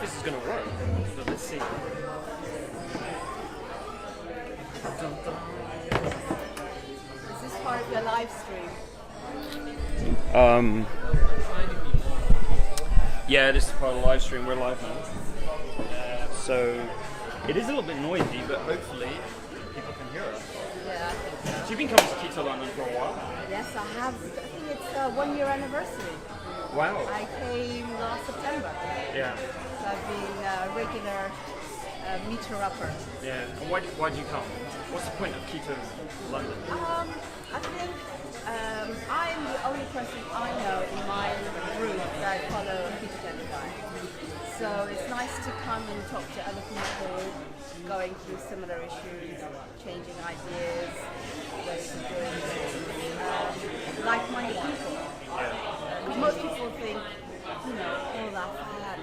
this is going to work, but let's see. Is this part of your live stream? Yeah, this is part of the live stream. We're live now. So it is a little bit noisy, but hopefully people can hear us. Yeah. So you've been coming to Keto London for a while? Yes, I have. I think it's a 1 year anniversary. Wow. I came last September. Yeah. So I've been a regular meetup-upper. Yeah. And why did you come? What's the point of Keto London? I think I'm the only person I know in my group that follow a ketogenic diet. So it's nice to come and talk to other people going through similar issues, changing ideas, ways of doing things, like-minded people. Because most people think,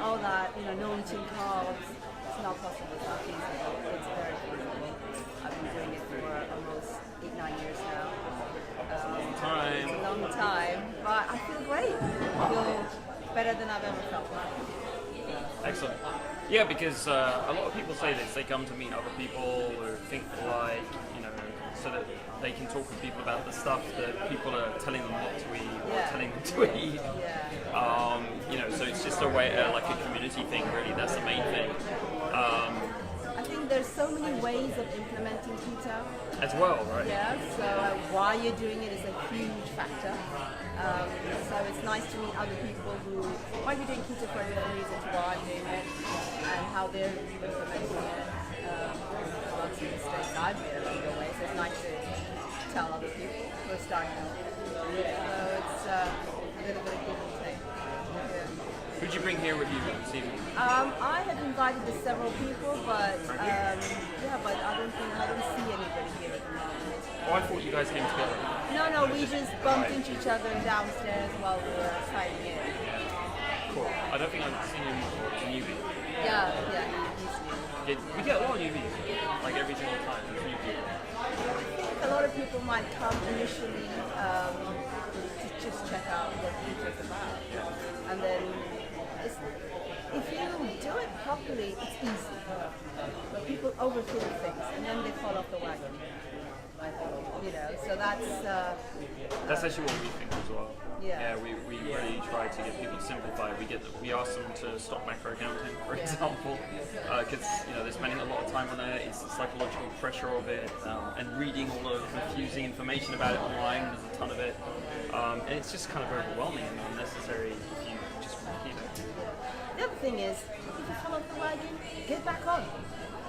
all that, no eating carbs, it's not possible, it's not feasible, it's very feasible. I've been doing it for almost 8-9 years now. It's a long time, but I feel great. I feel better than I've ever felt. Excellent. Yeah, because a lot of people say this. They come to meet other people or think like, so that they can talk with people about the stuff that people are telling them not to eat or telling them to eat. So it's just a way, like a community thing, really. That's the main thing. I think there's so many ways of implementing keto. As well, right? Yeah, so why you're doing it is a huge factor. So it's nice to meet other people who might be doing keto for different reasons, why I'm doing it, and how they're implementing it. Lots of mistakes I've made along the way, so it's nice to tell other people who are starting out. So it's a little bit of give and take. Who'd you bring here with you this evening? I have invited several people, but I don't see anybody here at the moment. Oh, I thought you guys came together. No, we just bumped into each other downstairs while we were signing in. Cool. I don't think I've seen him before. It's a newbie. Yeah, he's new. We get a lot of newbies, like every single time. There's new people. I think a lot of people might come initially to just check out what keto is about, and then if you do it properly, it's easy. But people overthink things and then they fall off the wagon. I think, so that's actually what we think as well. Yeah, we really try to get people to simplify. We ask them to stop macro counting, for example, because they're spending a lot of time on it. It's the psychological pressure of it, and reading all the confusing information about it online. There's a ton of it, and it's just kind of overwhelming and unnecessary if you just keep it. The other thing is, if you fall off the wagon, get back on.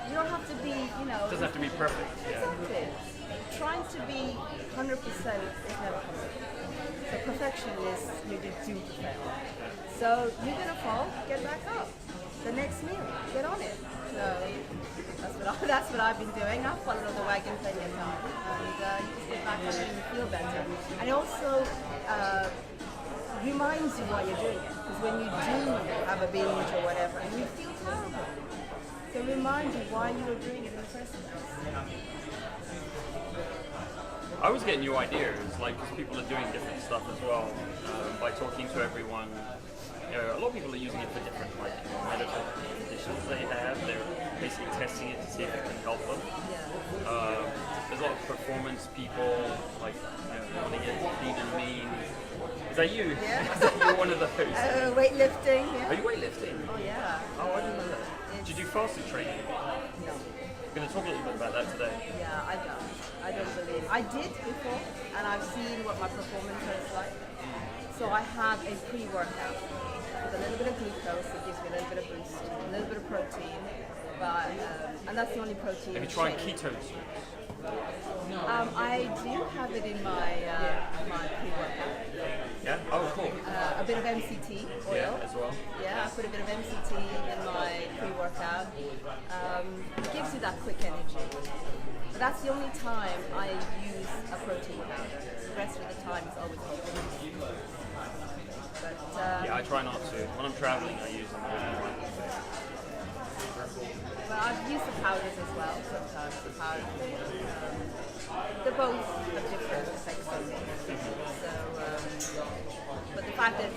You don't have to be, It doesn't have to be perfect. Exactly. Trying to be 100% is never possible. So perfection is you do to fail. So you're gonna fall, get back up. The next meal, get on it. So that's what I've been doing. I've fallen on the wagon plenty of times, and you just get back on it and you feel better. And it also reminds you why you're doing it. Because when you do have a binge or whatever, and you feel terrible, so it reminds you why you were doing it in the first place. I was getting new ideas, because people are doing different stuff as well. By talking to everyone, a lot of people are using it for different, medical conditions they have. They're basically testing it to see if it can help them. There's a lot of performance people, want to get lean and mean. Is that you? Yeah. You're one of those. Weightlifting. Yeah. Are you weightlifting? Oh yeah. Oh, I didn't know that. Did you do fasted training? No. We're going to talk a little bit about that today. Yeah, I don't believe. I did before, and I've seen what my performance is like. So I have a pre-workout with a little bit of glucose that gives me a little bit of boost, a little bit of protein, and that's the only protein. Have you tried ketones? I do have it in my pre-workout. Yeah? Oh, cool. A bit of MCT oil. Yeah, as well. Yeah, I put a bit of MCT in my pre-workout. It gives you that quick energy. But that's the only time I use a protein powder. The rest of the time it's always protein. But, I try not to. When I'm traveling, I use them. But I've used the powders as well sometimes. The powders, they're both have different effects on me. But the fact that it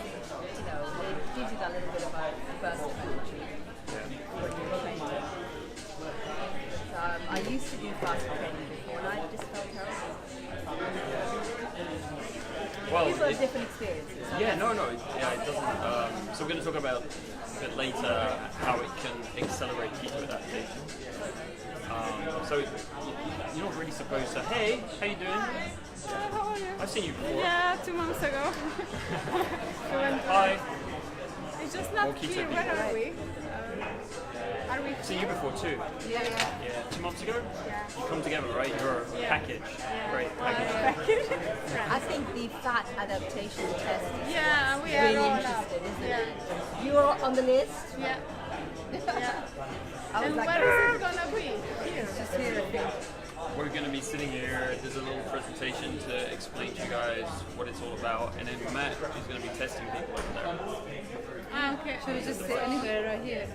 gives you that little bit of a burst of energy. used to do fasted training before, and I just felt terrible. Well, People have different experiences. yeah, no, it doesn't. So we're going to talk about a bit later how it can accelerate keto adaptation. So you're not really supposed to. Hey, how you doing? How are you? I've seen you before. Yeah, 2 months ago. Hi. It's just More not keto clear. people. Where are we? Are we I've seen you before too. Yeah. Yeah, 2 months ago. Yeah. You come together, right? You're a Yeah. package. Yeah. Great package. I think the fat adaptation test is Yeah, we really are all up. interesting, isn't Yeah. it? You're on the list. Yeah. Yeah. I was And like, where is it gonna be? Here. just here, I think. We're going to be sitting here. There's a little presentation to explain to you guys what it's all about, and then Matt is going to be testing people over there. Ah, okay. Should we just sit anywhere right here?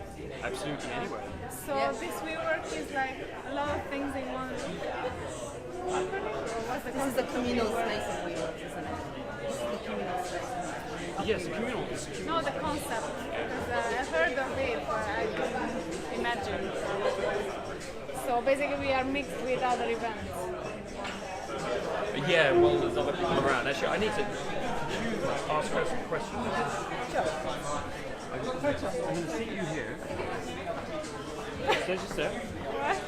Absolutely anywhere. So this WeWork is like a lot of things in one. What's the This is a communal space of WeWork, isn't it? This is the communal space. Yes, communal. No, the concept. Because I've heard of it, but I couldn't imagine. So basically, we are mixed with other events. Yeah, well, there's other people around. Actually, I need to ask her some questions. I'm going to seat you here. So just there. What?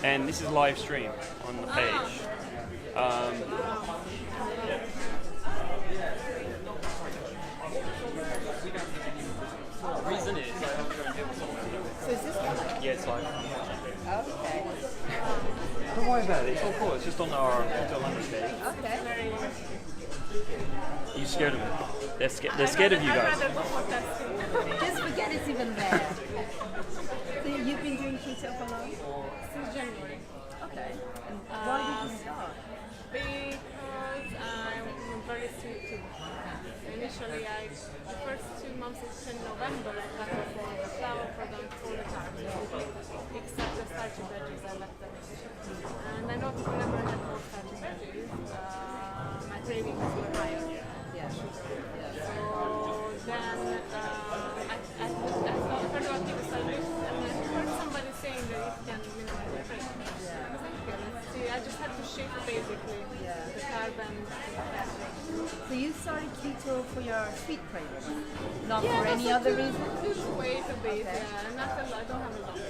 And this is live stream on the page. The reason is I have to go and get someone. So is this one? Yeah, it's live. Okay. Don't worry about it. It's all cool. It's just on our Keto London page. Okay. Are you scared of it? They're scared of you I'd guys. rather go for testing. Just forget it's even there. So you've been doing keto for long? Since January. Okay. And why did you start? Because I'm very sweet tooth. Initially, the first 2 months in November, I cut off all the flour products, all the carbs, except the starchy veggies, I left them. And I noticed whenever I had more starchy veggies, my cravings were higher. Yeah. So then I heard about keto salvation, and I heard somebody saying that it can minimize the cravings. See, I just had to shift basically the carb and the fat. So you started keto for your sweet cravings, not Yeah, for any also other to reason? lose weight a bit, Okay. and not a lot, I don't have a lot. But,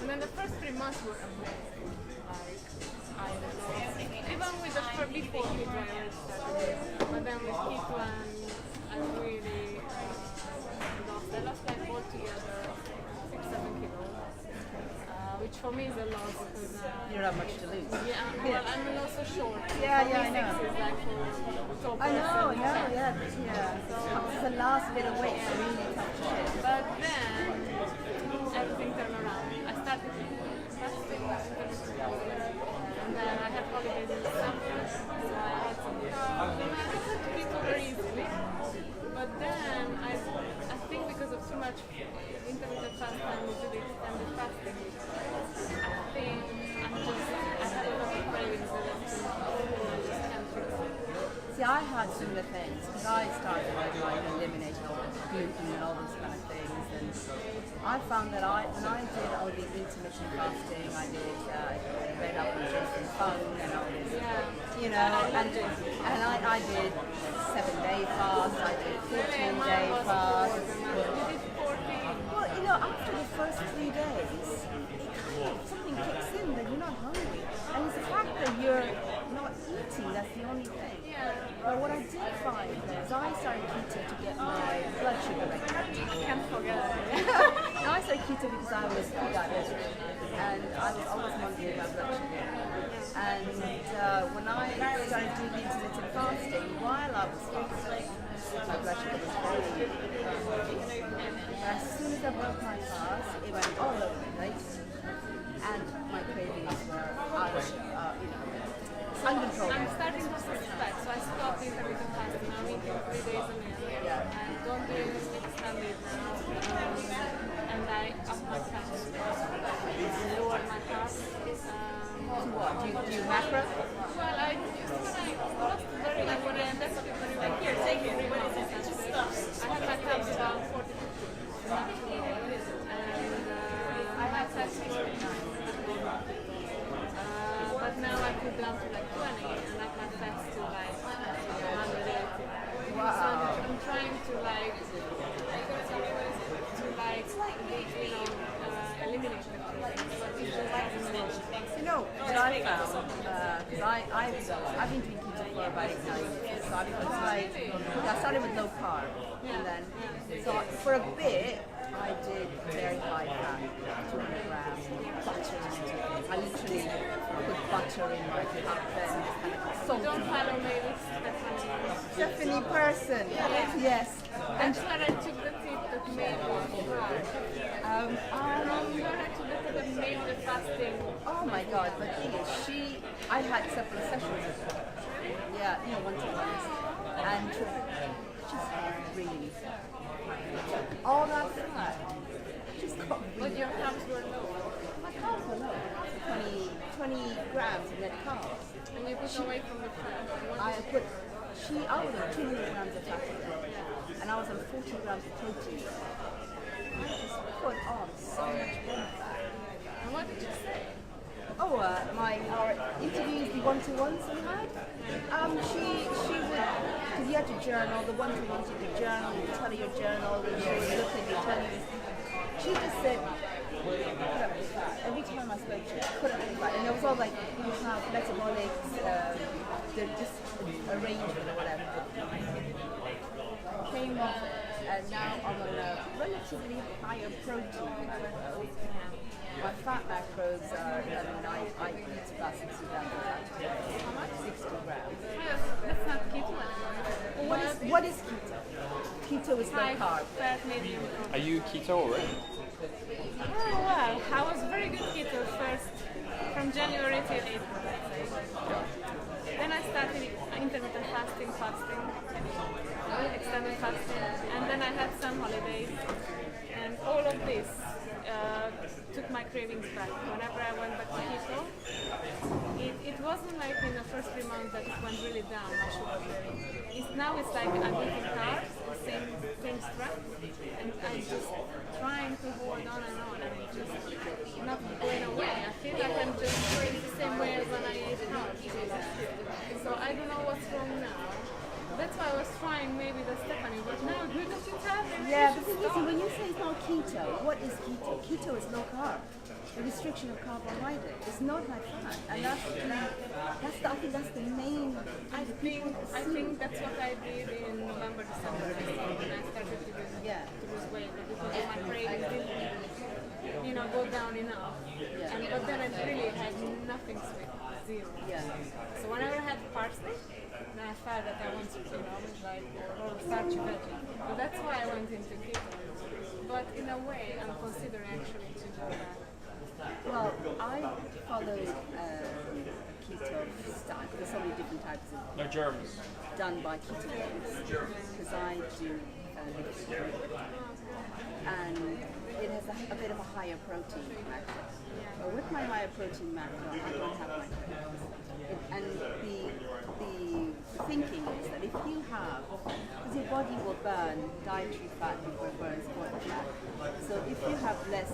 and then the first 3 months were amazing. Like, I lost, even with the first before keto, I already started. But then with keto, and I really lost. I lost like altogether 6-7 kilos. Which for me is a lot because You don't have much to lose. yeah, well, I'm also short. Yeah, For yeah, me, I know. 6 is like for top I know, person. yeah. It's the last bit of weight, so really tough to shed. But then everything turned around. I started fasting, and then I had holidays in December, so I had some carbs, and I just had to recover easily. But then I think because of too much intermittent fasting and really extended fasting, I think I had a lot of cravings that I just can't fix it. See, I had similar things because I started with like eliminating all the gluten and all those kind of things, and I found that when I did all the intermittent fasting, I did read up on Justin Fung and all this, you know, and I did 7-day fast, I did 14-day fast. You did 14. Well, you know, after the first 3 days, something kicks in that you're not hungry, and it's the fact that you're not eating that's the only thing. But what I did find is I started keto to get my blood sugar regulated. Can't forget it. Now I started keto because I was diabetic and I was always monitoring my blood sugar. And when I started doing the intermittent fasting, while I was fasting, my blood sugar was very as soon as I broke my fast, it went all over the place, and my cravings were out of, uncontrollable. I'm starting to suspect, so I stopped intermittent fasting. I'm eating 3 days a meal. And don't do anything extended now. And I up my carbs. Lower my carbs. What? Do you macro? Well, I lost very like when I ended up very like here, take it. What is it? I had my carbs about 40. And I had 39. You know, what I found, because I've been doing keto for about 8 years, so I started with low carb, and then, so for a bit, I did very high fat, 200 grams, butter in it. I literally put butter in my cup and kind of salt. Don't follow me, it's Stephanie Person, yes. That's when I took the tip that made me hard. I took the tip that made the fasting. Oh my god, but the thing is, I had several sessions with her. Yeah, you know, one-to-ones. And just really, all that fat just got really. But your carbs were low. My carbs were low. 20 grams of net carbs. And you put away from the fat. I was on 200 grams of fat a day. And I was on 40 grams of protein. I just put on so much body fat. And what did you say? Oh, our interviews, the one-to-ones we had. She would, because you had to journal, the one-to-ones you could journal, you could tell her your journal, and she would look at you, tell you. She just said, put up with fat. Every time I spoke to her, put up with fat. And it was all like, you have metabolics, they're just arrangement or whatever. Came off it, and now I'm on a relatively higher protein macro. My fat macros are, I eat about 60 grams of fat today. How much? 60 grams. That's not keto anymore. Well, what is keto? Keto is low carb. Fat, medium. Are you keto already? Oh wow, I was very good keto first, from January till April, let's say. Then I started intermittent fasting, extended fasting, and then I had some holidays, and all of this took my cravings back. Whenever I went back to keto, it wasn't like in the first 3 months that it went really down, my sugar craving. Now it's like I'm eating carbs, the same strength, and I'm just trying to hold on, and it's just not going away. I feel like I'm just doing the same way as when I ate carbs. So I don't know what's wrong now. That's why I was trying maybe the Stephanie, but now good that you tell me. Yeah, but listen, when you say it's not keto, what is keto? Keto is low carb. The restriction of carbohydrate. It's not high fat. And I think that's the main. I think that's what I did in November, December when I started to lose weight because my cravings didn't, go down enough. Yeah. But then I really had nothing sweet, zero. Yeah. So whenever I had parsley, then I felt that I wanted to, or starchy veggie. So that's why I went into keto. But in a way, I'm considering actually to do that. Well, I follow keto style. There's so many different types of No germs. done by ketones because I do vegetarian. And it has a bit of a higher protein macro. But with my higher protein macro, I don't have my cravings. And the thinking is that if you have, because your body will burn dietary fat before it burns body fat. So if you have less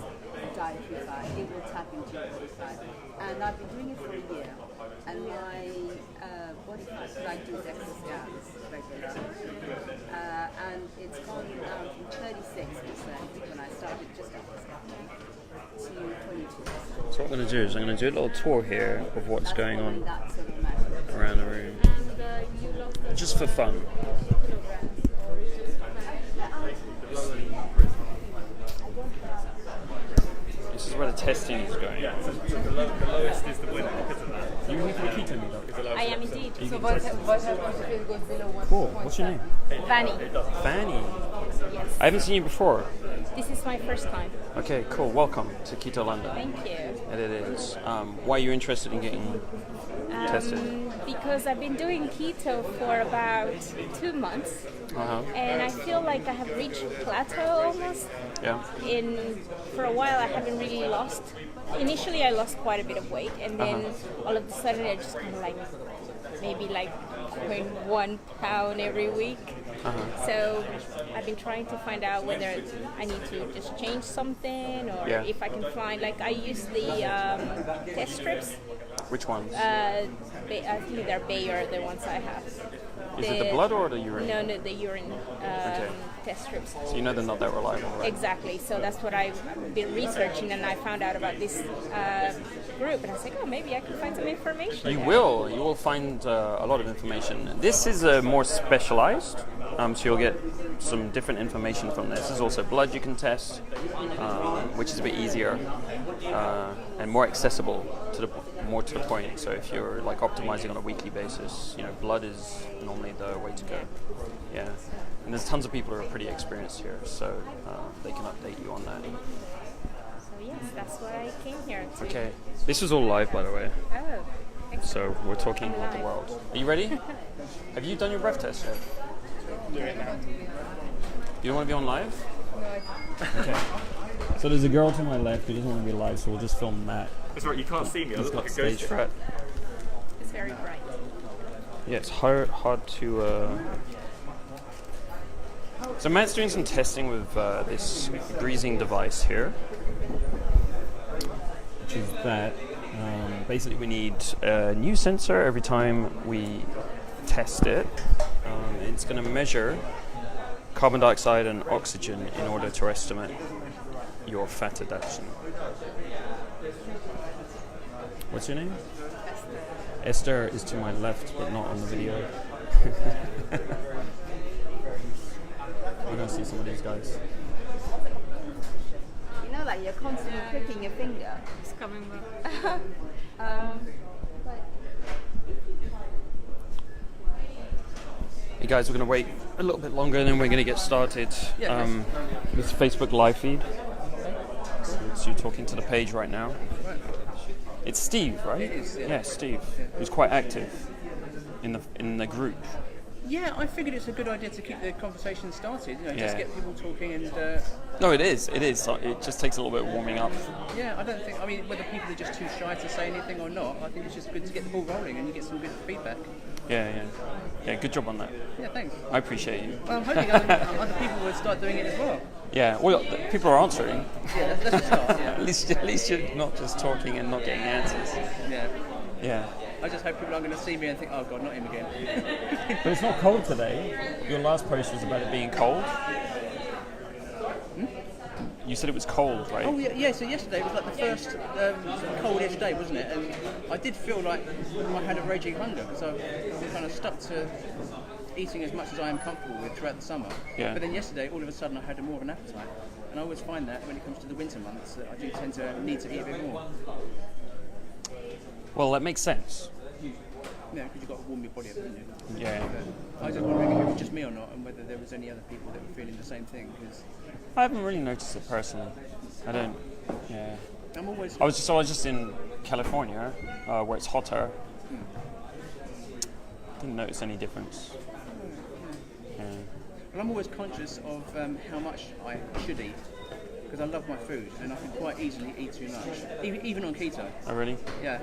dietary fat, it will tap into your body fat. And I've been doing it for a year. And my body fat, because I do DEXA scans regularly, and it's gone down from 36% when I started just after starting to 22%. So what I'm going to do is I'm going to do a little tour here of what's going on That sort of matters. around the room. And you lost the Just for fun. kilograms, or is it This is where the testing is going. Yeah, so the lowest is the winner because of that. You need for the keto meetup. I am indeed. So what happens if it goes below 1.7? Cool. What's your name? Vanny. Fanny. Yes. I haven't seen you before. This is my first time. Okay, cool. Welcome to Keto London. Thank you. And it is. Why are you interested in getting tested? Because I've been doing keto for about 2 months, Uh-huh. and I feel like I have reached a plateau almost. Yeah. For a while, I haven't really lost. Initially, I lost quite a bit of weight, and then all of a sudden, I just kind of maybe 0.1 pound every week. So I've been trying to find out whether I need to just change something, or if I can find, I use the test strips. Which ones? I think they're Bayer, the ones I have. Is it the blood or the urine? No, the urine. Okay. test strips. So you know they're not that reliable, right? Exactly. So that's what I've been researching, and I found out about this group, and I was like, oh, maybe I can find some information. You there. will. You will find a lot of information. This is more specialized, so you'll get some different information from this. There's also blood you can test, which is a bit easier and more accessible to the point. So if you're like optimizing on a weekly basis, you know, blood is normally the way to go. Yeah, and there's tons of people who are pretty experienced here, so they can update you on that. So yes, that's what I came here to. Okay, this is all live, by the way. Oh, excellent. So we're talking with the Live. world. Are you ready? Have you done your breath test yet? Do it now. You don't want to be on live? Okay. So there's a girl to my left who doesn't want to be live, so we'll just film Matt. That's right, you can't see me. I He's look got like a stage ghost. fright. It's very bright. Yeah, it's hard to. So Matt's doing some testing with this breathing device here, which is that. Basically, we need a new sensor every time we test it. It's going to measure carbon dioxide and oxygen in order to estimate your fat adaptation. What's your name? Esther is to my left, but not on the video. We're going to see some of these guys. You know, like you're constantly pricking your finger. It's coming back. Hey guys, we're going to wait a little bit longer and then we're going to get started. This Facebook live feed. So you're talking to the page right now. It's Steve, right? It is, yeah. Yeah, Steve, who's quite active in the group. Yeah, I figured it's a good idea to keep the conversation started, you know, just Yeah. get people talking and, No, it is. It is. It just takes a little bit of warming up. yeah, I don't think, I mean, whether people are just too shy to say anything or not, I think it's just good to get the ball rolling and you get some good feedback. Yeah. Good job on that. Yeah, thanks. I appreciate you. Well, I'm hoping other people will start doing it as well. Yeah. Well, people are answering. Yeah, that's a start, yeah. At least you're not just talking and not getting answers. Yeah. Yeah. I just hope people aren't going to see me and think, oh God, not him again. But it's not cold today. Your last post was about it being cold. You said it was cold, right? Oh yeah, so yesterday was like the first cold-ish day, wasn't it? And I did feel like I had a raging hunger because I'm kind of stuck to eating as much as I am comfortable with throughout the summer. Yeah. But then yesterday, all of a sudden, I had more of an appetite. And I always find that when it comes to the winter months, that I do tend to need to eat a bit more. Well, that makes sense. Yeah, because you've got to warm your body up, haven't you? Yeah. I was just wondering if it was just me or not, and whether there was any other people that were feeling the same thing. Because I haven't really noticed it personally. I don't. Yeah. I'm always. I was just in California, where it's hotter. Didn't notice any difference. Yeah. Well, I'm always conscious of how much I should eat. Because I love my food and I can quite easily eat too much, even on keto. Oh, really? Yeah.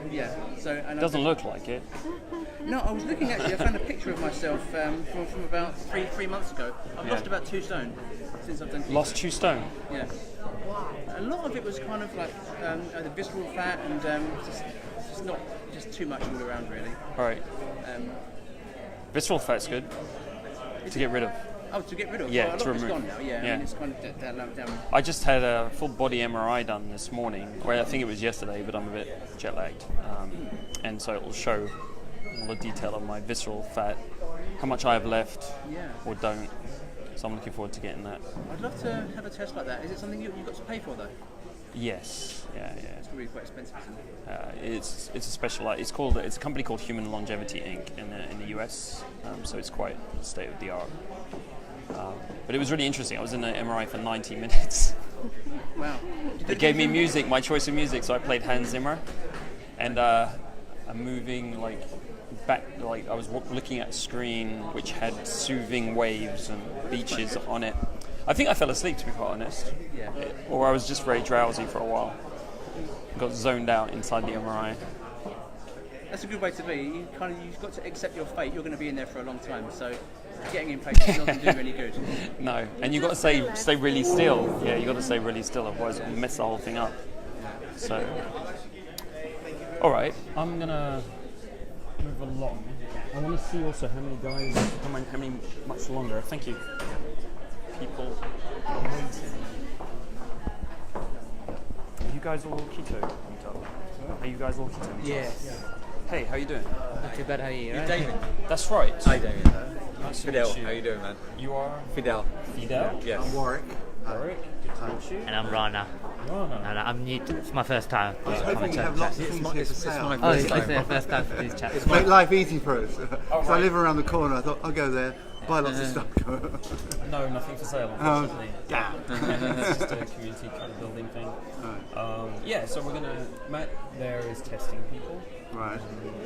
So and Doesn't look like it. No, I was looking actually. I found a picture of myself from about three months ago. I've lost about 2 stone since I've done keto. Lost 2 stone. Yeah. A lot of it was kind of like the visceral fat and just too much all around really. All right. Visceral fat's good to get rid of. Oh, to get rid of? Yeah, well, a to lot of it's remove. gone now, yeah. I Yeah. mean, it's kind of down. I just had a full body MRI done this morning. Well, I think it was yesterday, but I'm a bit jet lagged, and so it will show all the detail of my visceral fat, how much I have left Yeah. or don't. So I'm looking forward to getting that. I'd love to have a test like that. Is it something you've got to pay for though? Yes. Yeah. It's probably quite expensive, isn't it? It's a special. It's a company called Human Longevity Inc. in the US. So it's quite state of the art. But it was really interesting. I was in the MRI for 90 minutes. Wow. They gave me music, my choice of music, so I played Hans Zimmer, and I'm moving back. Like I was looking at a screen which had soothing waves and beaches on it. I think I fell asleep, to be quite honest. Yeah. Or I was just very drowsy for a while. Got zoned out inside the MRI. That's a good way to be. You've got to accept your fate. You're going to be in there for a long time, so getting impatient doesn't do any good. No, and you got to stay really still. Yeah, you got to stay really still, otherwise it'll mess the whole thing up. So, all right, I'm gonna move along. I want to see also how many guys, how many much longer. Thank you. people waiting. Are you guys all keto meetup? Are you guys all keto meetup? Yes. Hey, how you doing? Not too bad, how are you? You're David. That's right. Hi, David. Nice to Fidel. meet you. How you doing, man? You are Fidel. Fidel? Yes. I'm Warwick. Warwick. Good to meet you. And I'm Rana. Rana. And I'm new. It's my first time. I was hoping you have lots of things here to say. Oh, First it's time. the first time for these chats. Make life easy for us. Oh, So I live around the corner. I thought I'll go there, buy lots of stuff. No, nothing for sale, unfortunately. Damn. It's just a community kind of building thing. Yeah, so we're gonna. Matt there is testing people. Right.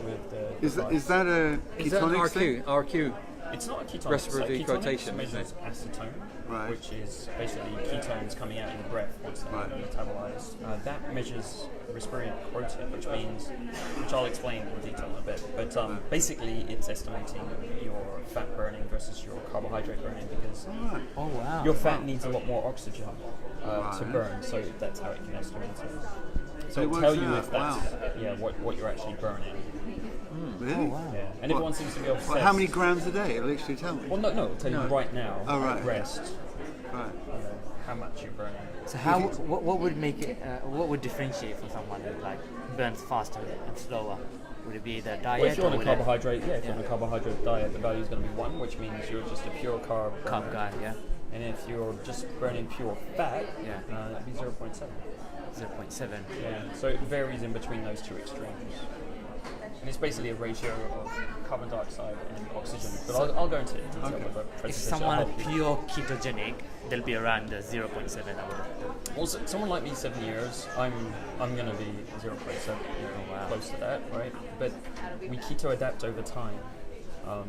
With the Is that a Is that an ketonic thing? RQ? It's not a ketone. Respiratory so quotient, measures acetone, Right. which is basically ketones coming out in the breath once they're Right. metabolized. That measures Respiration Quotient, which I'll explain in detail in a bit. But basically, it's estimating your fat burning versus your carbohydrate burning because Oh wow. your fat needs a lot more oxygen to Right. burn, so that's how it can estimate it. So it it'll tell works you out, if that's wow. what you're actually burning. Really? Yeah, and everyone seems to be obsessed. Well, how many grams a day? It'll actually tell me. Well, no, it'll tell you right now Oh, right. at rest. Right. How much you're burning. So how? What would make it? What would differentiate from someone who like burns faster and slower? Would it be the diet? Well, if you're on or a would carbohydrate, if you're on a carbohydrate diet, the value is going to be 1, which means you're just a pure carb. it carb guy? Yeah. And if you're just burning pure fat, Yeah. that'd be 0.7. 0.7. Yeah. So it varies in between those two extremes. And it's basically a ratio of carbon dioxide and oxygen. But I'll go into detail with the If presentation. someone I'll help you. pure ketogenic, they'll be around the 0.7. I would. Also, someone like me, 7 years, I'm going to be 0.7, close to that, right? But we keto adapt over time.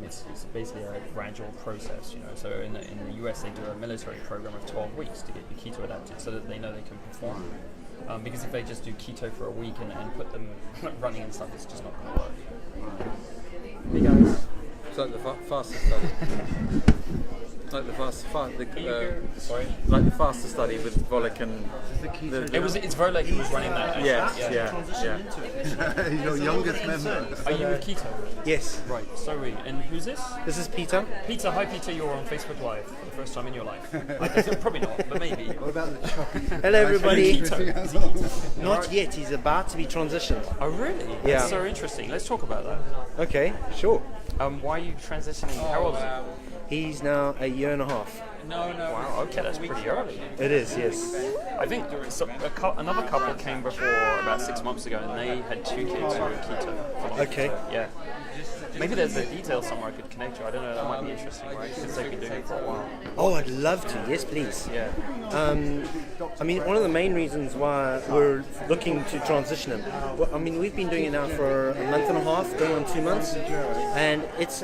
It's basically a gradual process, So in the US, they do a military program of 12 weeks to get you keto adapted, so that they know they can perform. Because if they just do keto for a week and put them running and stuff, it's just not going to work. Hey guys. It's like the fastest study. Like the faster study with Volek and It's Volek who was running that. Actually. yeah. He's your youngest member. Are you with keto? Yes, Right. So and who's this? this is Peter. Peter. Hi, Peter. You're on Facebook Live for the first time in your life. Probably not, but maybe. What about the chocolate? Hello, everybody. Keto. Not yet. He's about to be transitioned. Oh, really? Yeah. That's so interesting. Let's talk about that. Okay, sure. Why are you transitioning? How old is He's now a year and a half. Wow, okay, that's pretty early. It is, yes. I think another couple came before about 6 months ago, and they had 2 kids who were keto. Okay. Yeah. Maybe there's a detail somewhere I could connect you. I don't know. That might be interesting, right? Because they've been doing it for a while. Oh, I'd love to. Yes, please. Yeah. I mean, one of the main reasons why we're looking to transition him, well, I mean, we've been doing it now for a month and a half, going on 2 months, and it's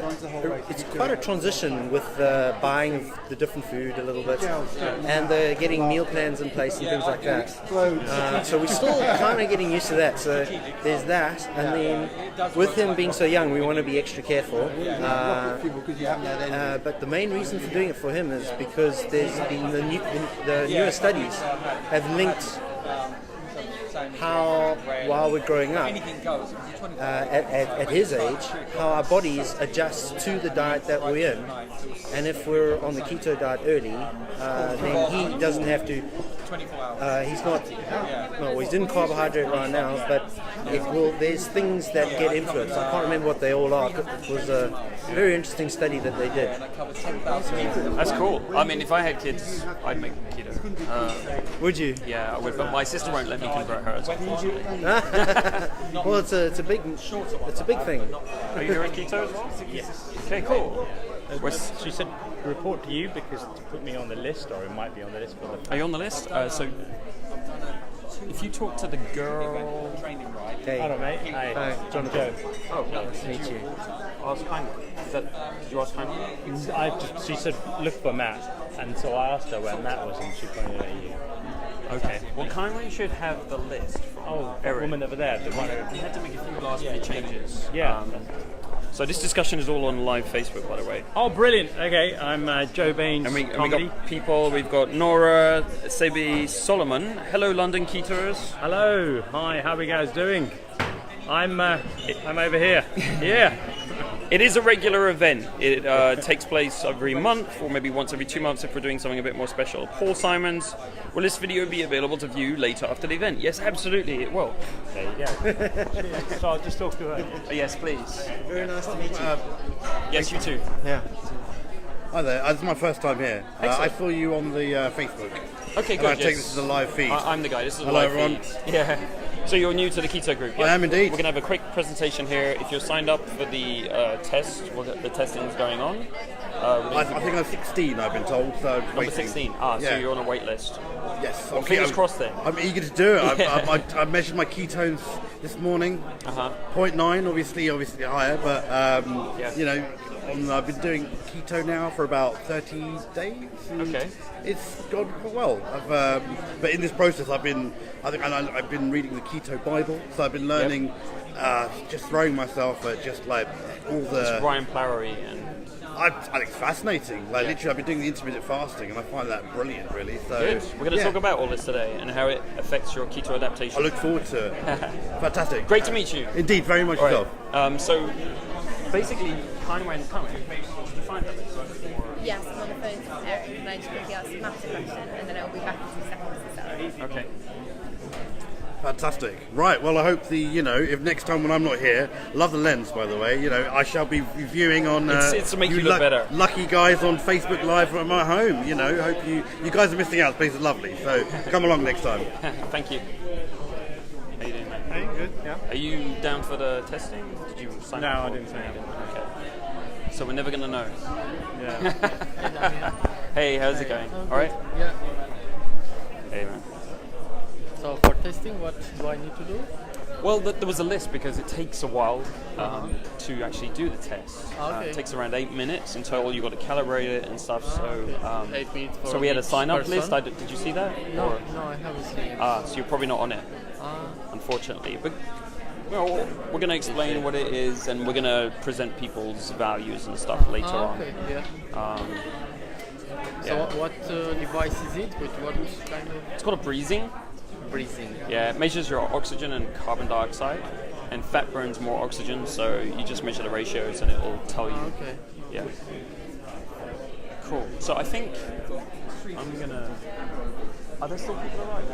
quite a transition with the buying of the different food a little bit, and the getting meal plans in place and things like that. So we're still kind of getting used to that. So there's that, and then with him being so young, we want to be extra careful. But the main reason for doing it for him is because there's been the newer studies have linked how, while we're growing up, at his age, how our bodies adjust to the diet that we're in. And if we're on the keto diet early, then he doesn't have to. He's not. Well, he's in carbohydrate right now, but there's things that get influenced. I can't remember what they all are. It was a very interesting study that they did. That's cool. I mean, if I had kids, I'd make them keto. Would you? Yeah, I would. But my sister won't let me convert hers. Unfortunately. Well, it's a big thing. Are you doing keto as well? Yes. Okay, cool. She said report to you because to put me on the list, or it might be on the list for the. Are you on the list? So, if you talk to the girl. Hey. Hello, mate. Hi. Jonathan. Oh, Nice to meet you. ask kindly. Did you ask kindly? She said look for Matt, and so I asked her where Matt was, and she pointed at you. Okay. Well, kindly should have the list. Oh, the Eric. woman over there. The one who. We had to make a few last minute changes. Yeah. So this discussion is all on live Facebook, by the way. Oh, brilliant. Okay, I'm Joe Baines. And we Comedy. got people. We've got Nora, Sebi, Solomon. Hello, London Ketos. Hello. Hi. How are you guys doing? I'm over here. Yeah. It is a regular event. It takes place every month, or maybe once every 2 months if we're doing something a bit more special. Paul Simons, will this video be available to view later after the event? Yes, absolutely, it will. There you go. So I'll just talk to her. Yes, please. Very nice to meet you. Yes, you too. Yeah. Hi there. This is my first time here. I saw you on the Facebook. Okay, and good. I take this as a live feed. I'm the guy. This is a Hello, live everyone. feed. Yeah. So you're new to the keto group? I am indeed. We're going to have a quick presentation here. If you're signed up for the test, the testing is going on. I think I'm 16, I've been told. So Number 16. So you're on a wait list. Yes. Well, fingers crossed then. I'm eager to do it. I measured my ketones this morning. 0.9, obviously higher, but you know, I've been doing keto now for about 30 days. Okay. It's gone quite well. But in this process, I've been reading the Keto Bible, so I've been learning, just throwing myself at just like all the. It's Brian Plowry and. I think it's fascinating. Like literally, I've been doing the intermittent fasting, and I find that brilliant, really. So good. We're going to talk about all this today and how it affects your keto adaptation. I look forward to it. Fantastic. Great to meet you. Indeed, very much so. So basically, kind of went. Did you find that? Yes, I'm on the phone to Eric, and I just quickly ask a massive question, and then I'll be back in 2 seconds. Okay. Fantastic. Right, well I hope if next time when I'm not here, love the lens by the way, I shall be reviewing on it's to make you look better. Lucky guys on Facebook Live from my home, hope you guys are missing out, this place is lovely, so come along next time. Thank you. How you doing, mate? Hey, good, yeah. Are you down for the testing? Did you sign up? No, I didn't sign up. Okay. So we're never going to know. Yeah. Hey, how's it going? Alright? Yeah. Hey, man. So for testing, what do I need to do? Well, there was a list because it takes a while to actually do the test. Okay. It takes around 8 minutes in total. You've got to calibrate it and stuff. So, 8 minutes for so we had a each sign-up person? list. Did you see that? No, Or? no, I haven't seen it. So you're probably not on it, unfortunately. But well, we're going to explain what it is, and we're going to present people's values and stuff later on. Okay, yeah. So Yeah. what device is it? With what kind of It's called a breathing. breathing? Yeah, it measures your oxygen and carbon dioxide, and fat burns more oxygen, so you just measure the ratios and it will tell you. Okay. Yeah. Cool. So I think I'm gonna. Are there still people alive?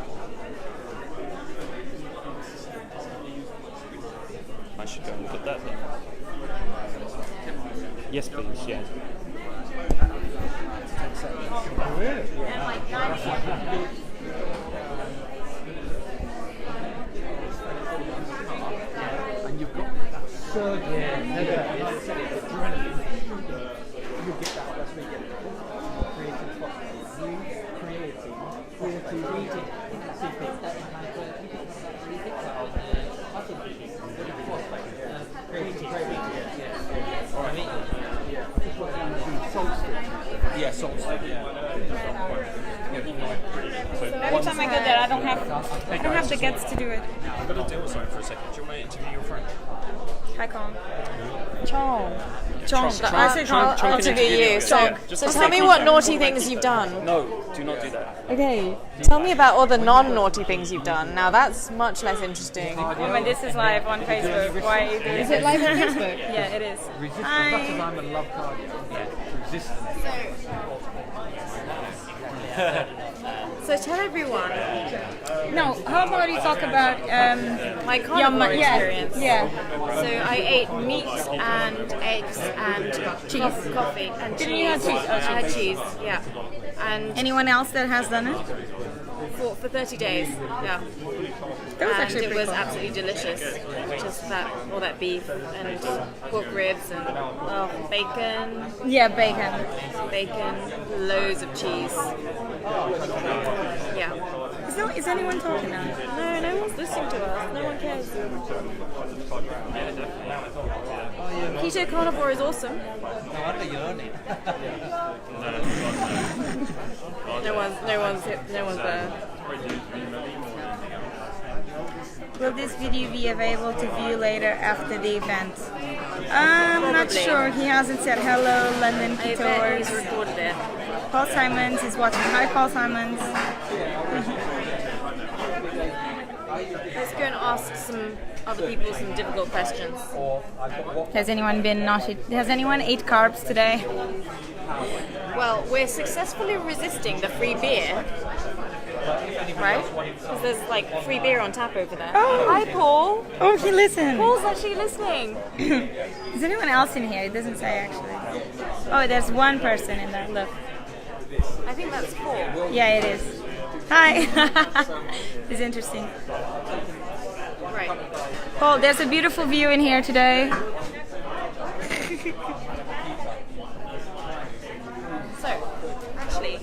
I should go and put that then. Yes, please. Yeah. And you've got that surge. You get that, that's where you get creatine phosphate. Creatine, Yeah, salt stick. Every time I go there, I don't have the guts to do it. I've got to deal with something for a second. Do you want me to interview your friend? Hi, Con. Chong. I say Chong. I'll interview you. So tell me what naughty things you've done. No, do not do that. Okay. Tell me about all the non-naughty things you've done. Now that's much less interesting. I mean, this is live on Facebook. Why are you doing Is it live on Facebook? Yeah, it is. Resistance, as much as I'm a love cardio. Resistance. So tell everyone. No, how about you talk about my carnivore experience? Yeah. So I ate meat and eggs and cheese, coffee and cheese. Didn't you have cheese? Oh, I had cheese, yeah. And anyone else that has done it? For 30 days, yeah. That was and actually it pretty was cool. absolutely delicious. Just all that beef and pork ribs and bacon. Yeah, bacon. Bacon, loads of cheese. Yeah. Is anyone talking now? No one's listening to us. No one cares. Keto carnivore is awesome. No one's there. Will this video be available to view later after the event? I'm not sure. He hasn't said hello, London I bet he's Keto. recorded it. Paul Simons is watching. Hi, Paul Simons. Let's go and ask some other people some difficult questions. Has anyone been naughty? Has anyone ate carbs today? Well, we're successfully resisting the free beer, right? Because there's like free beer on tap over there. Oh. Hi, Paul. Oh, he listened. Paul's actually listening. Is anyone else in here? It doesn't say actually. Oh, there's one person in there. Look. I think that's Paul. Yeah, it is. Hi. It's interesting. Right. Paul, there's a beautiful view in here today. So, actually,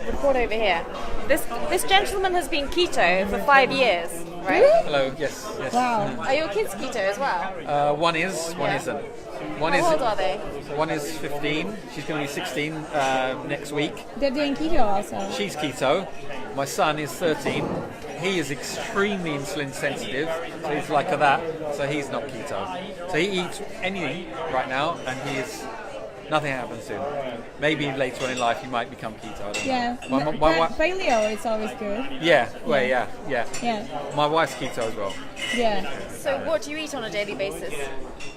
report over here. This gentleman has been keto for 5 years, right? Hello. Yes. Yes. Wow. Are your kids keto as well? One is. One isn't. One How old are they? One is 15. She's going to be 16 next week. They're doing keto also. She's keto. My son is 13. He is extremely insulin sensitive, so he's like that. So he's not keto. So he eats anything right now, and nothing happens to him. Maybe later on in life he might become keto. I don't know. Yeah. Paleo is always good. Yeah. Well, yeah. My wife's keto as well. Yeah. So what do you eat on a daily basis?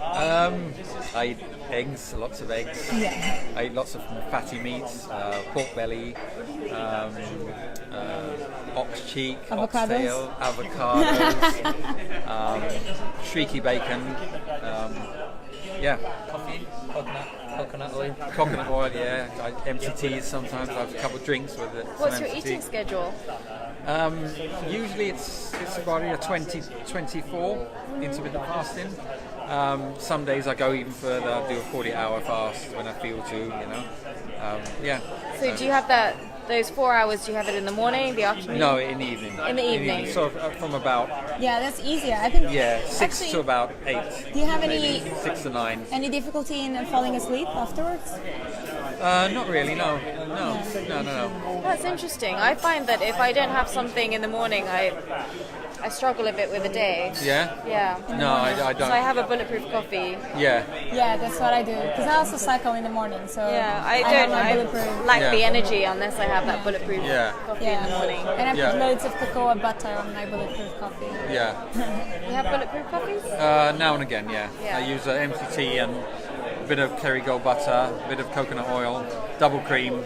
I eat eggs, lots of eggs. Yeah. I eat lots of fatty meats, pork belly, ox cheek, Avocados. oxtail, avocados, streaky bacon. Coconut oil, yeah. MCTs sometimes. I have a couple of drinks with it. What's your eating schedule? Usually it's probably a 20-24 intermittent fasting. Some days I go even further. I do a 40-hour fast when I feel to, yeah. So do you have those 4 hours, do you have it in the morning, the afternoon? No, in the evening. In the evening. So from about... Yeah, that's easier. I think. Yeah, 6 to about 8. Do you have any 6 to 9. any difficulty in falling asleep afterwards? Not really, no. No. That's interesting. I find that if I don't have something in the morning, I struggle a bit with the day. Yeah? Yeah. No, I don't. So I have a bulletproof coffee. Yeah. Yeah, that's what I do. Because I also cycle in the morning, so Yeah, I lack the energy unless I have that bulletproof coffee in the morning. And I put loads of cocoa butter on my bulletproof coffee. Yeah. You have bulletproof coffees? Now and again, yeah. I use MCT and a bit of Kerrygold butter, a bit of coconut oil, double cream.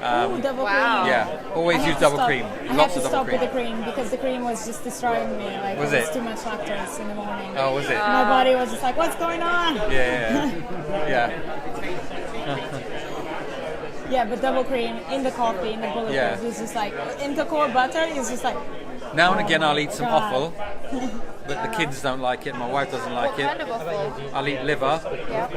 Double cream. Yeah, always use double cream. Lots of double cream. I had to stop with the cream because the cream was just destroying me. Like, Was it was it? too much lactose in the morning. Oh, was it? My body was just like, what's going on? Yeah. Yeah, but double cream in the coffee, in the bulletproof, is just like, in cocoa butter, it's just like... Now and again I'll eat some God. offal, but the kids don't like it, my wife doesn't like What it. kind of offal? I'll eat liver, Yeah.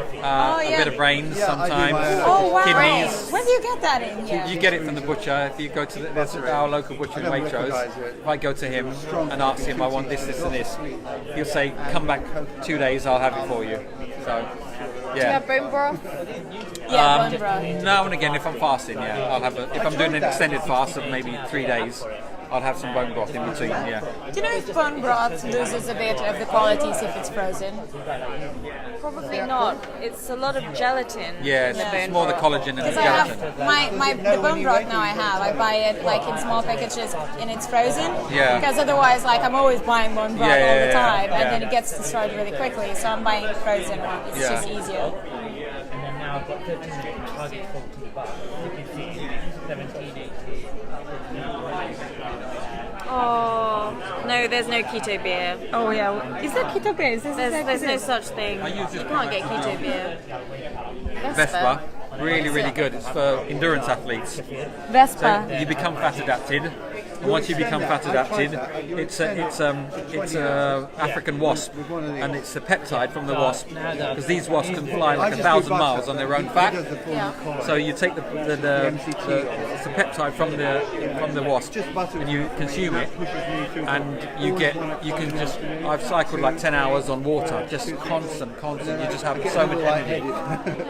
a bit of brains sometimes, Oh, wow. kidneys. When do you get that in here? You get it from the butcher. If you go to there's our local butcher in Waitrose, if I go to him and ask him I want this, this and this, he'll say come back 2 days, I'll have it for you. So, yeah. Do you have bone broth? Yeah, bone broth. Now and again if I'm fasting, I'll have if I'm doing an extended fast of maybe 3 days, I'll have some bone broth in between, yeah. Do you know if bone broth loses a bit of the qualities if it's frozen? Probably not. It's a lot of gelatin. Yeah, it's more the collagen and the Because I have gelatin. the bone broth now I buy it like in small packages and it's frozen. Yeah. Because otherwise, like I'm always buying bone broth all the time, and yeah. then it gets destroyed really quickly. So I'm buying frozen one. It's just easier. And then now I've got 13 minute target 40 bucks. You can see 17, 18. Oh, no, there's no keto beer. Oh, yeah. Is there keto beer? There's no such thing. You can't get keto beer. Vespa, really good. It's for endurance athletes. Vespa. So you become fat adapted. And once you become fat adapted, it's a African wasp, and it's a peptide from the wasp, because these wasps can fly like 1,000 miles on their own fat. So you take the peptide from the wasp, and you consume it, and I've cycled like 10 hours on water, just constant. You just have so much energy.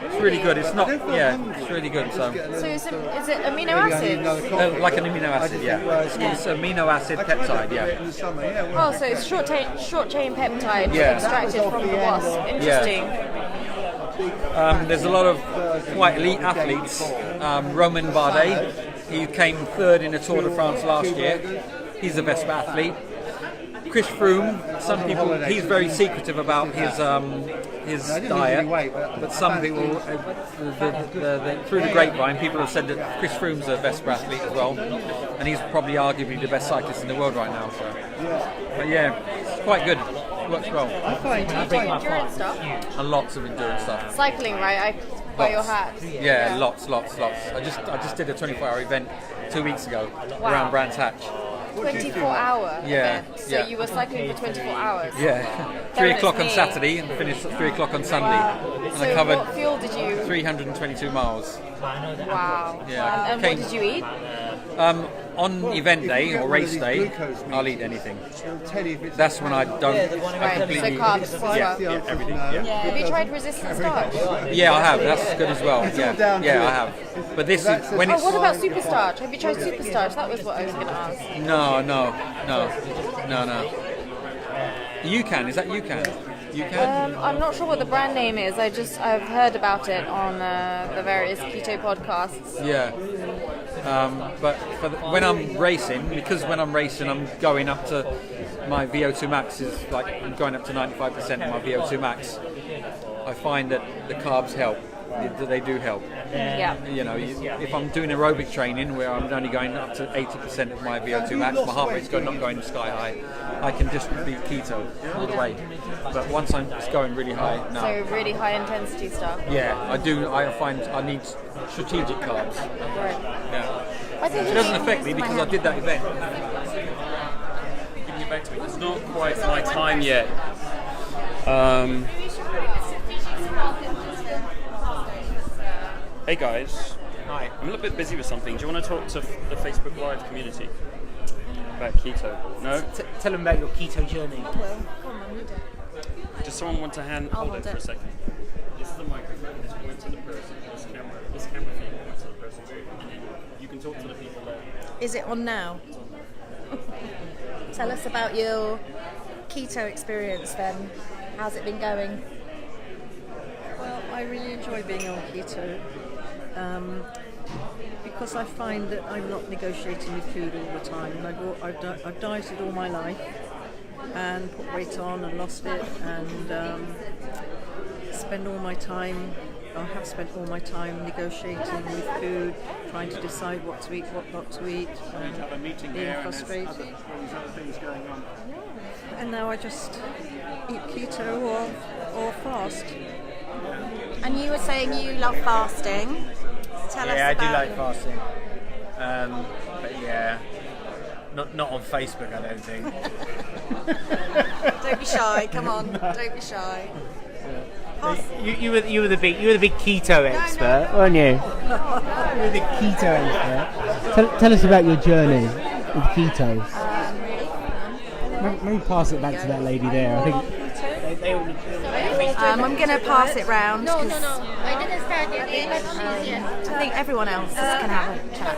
It's really good. It's not, it's really good. So is it amino acids? like an amino acid, It's amino acid peptide, Oh, so it's short chain peptide extracted from the wasp. Interesting. There's a lot of quite elite athletes. Romain Bardet, he came third in the Tour de France last year. He's the best athlete. Chris Froome, some people, he's very secretive about his diet, but some people, through the grapevine, people have said that Chris Froome's the best athlete as well, and he's probably arguably the best cyclist in the world right now. So, but yeah, it's quite good. Works well. Endurance stuff? And lots of endurance stuff. Cycling, right? I wear your hat. Yeah, lots. I just did a 24-hour event 2 weeks ago around Brands Hatch. 24-hour Yeah, event. So yeah. you were cycling for 24 hours? Yeah. 3 o'clock on Saturday and finished at 3 o'clock on Sunday. And So I covered what fuel did you... 322 miles. Wow. Yeah. And what did you eat? On event day or race day, I'll eat anything. That's when I don't. I completely. So carbs as well. Yeah, everything. Yeah. Have you tried resistant starch? Yeah, I have. That's good as well. Yeah, I have. But this is when it's. What about super starch? Have you tried super starch? That was what I was going to ask. No. UCAN, is that UCAN? I'm not sure what the brand name is. I've heard about it on the various keto podcasts. Yeah. But when I'm racing, I'm going up to my VO2 max is like I'm going up to 95% of my VO2 max. I find that the carbs help. They do help. Yeah. You know, if I'm doing aerobic training where I'm only going up to 80% of my VO2 max, my heart rate's not going sky high, I can just be keto all the way. But once I'm just going really high, no. So really high intensity stuff. Yeah, I do. I find I need strategic carbs. Right. Yeah. I think it doesn't affect me because I did that event. Giving it back to me. It's not quite my time yet. Hey guys. Hi. I'm a little bit busy with something. Do you want to talk to the Facebook Live community about keto? No? Tell them about your keto journey. Does someone want to hold it for a second? This is the microphone. Just point to the person. This camera thing. Point to the person. And then you can talk to the people there. Is it on now? Tell us about your keto experience then. How's it been going? Well, I really enjoy being on keto because I find that I'm not negotiating with food all the time. And I've dieted all my life and put weight on and lost it, and I have spent all my time negotiating with food, trying to decide what to eat, what not to eat, and being frustrated. And now I just eat keto or fast. And you were saying you love fasting. Tell us I do about like fasting. But yeah, not on Facebook, I don't think. Don't be shy. Come on, don't be shy. You were the big keto expert, weren't you? You were the keto expert. Tell us about your journey with keto. Maybe pass it back to that lady there. I think. I'm going to pass it round. No. I didn't start yet. I think everyone else can have a chat.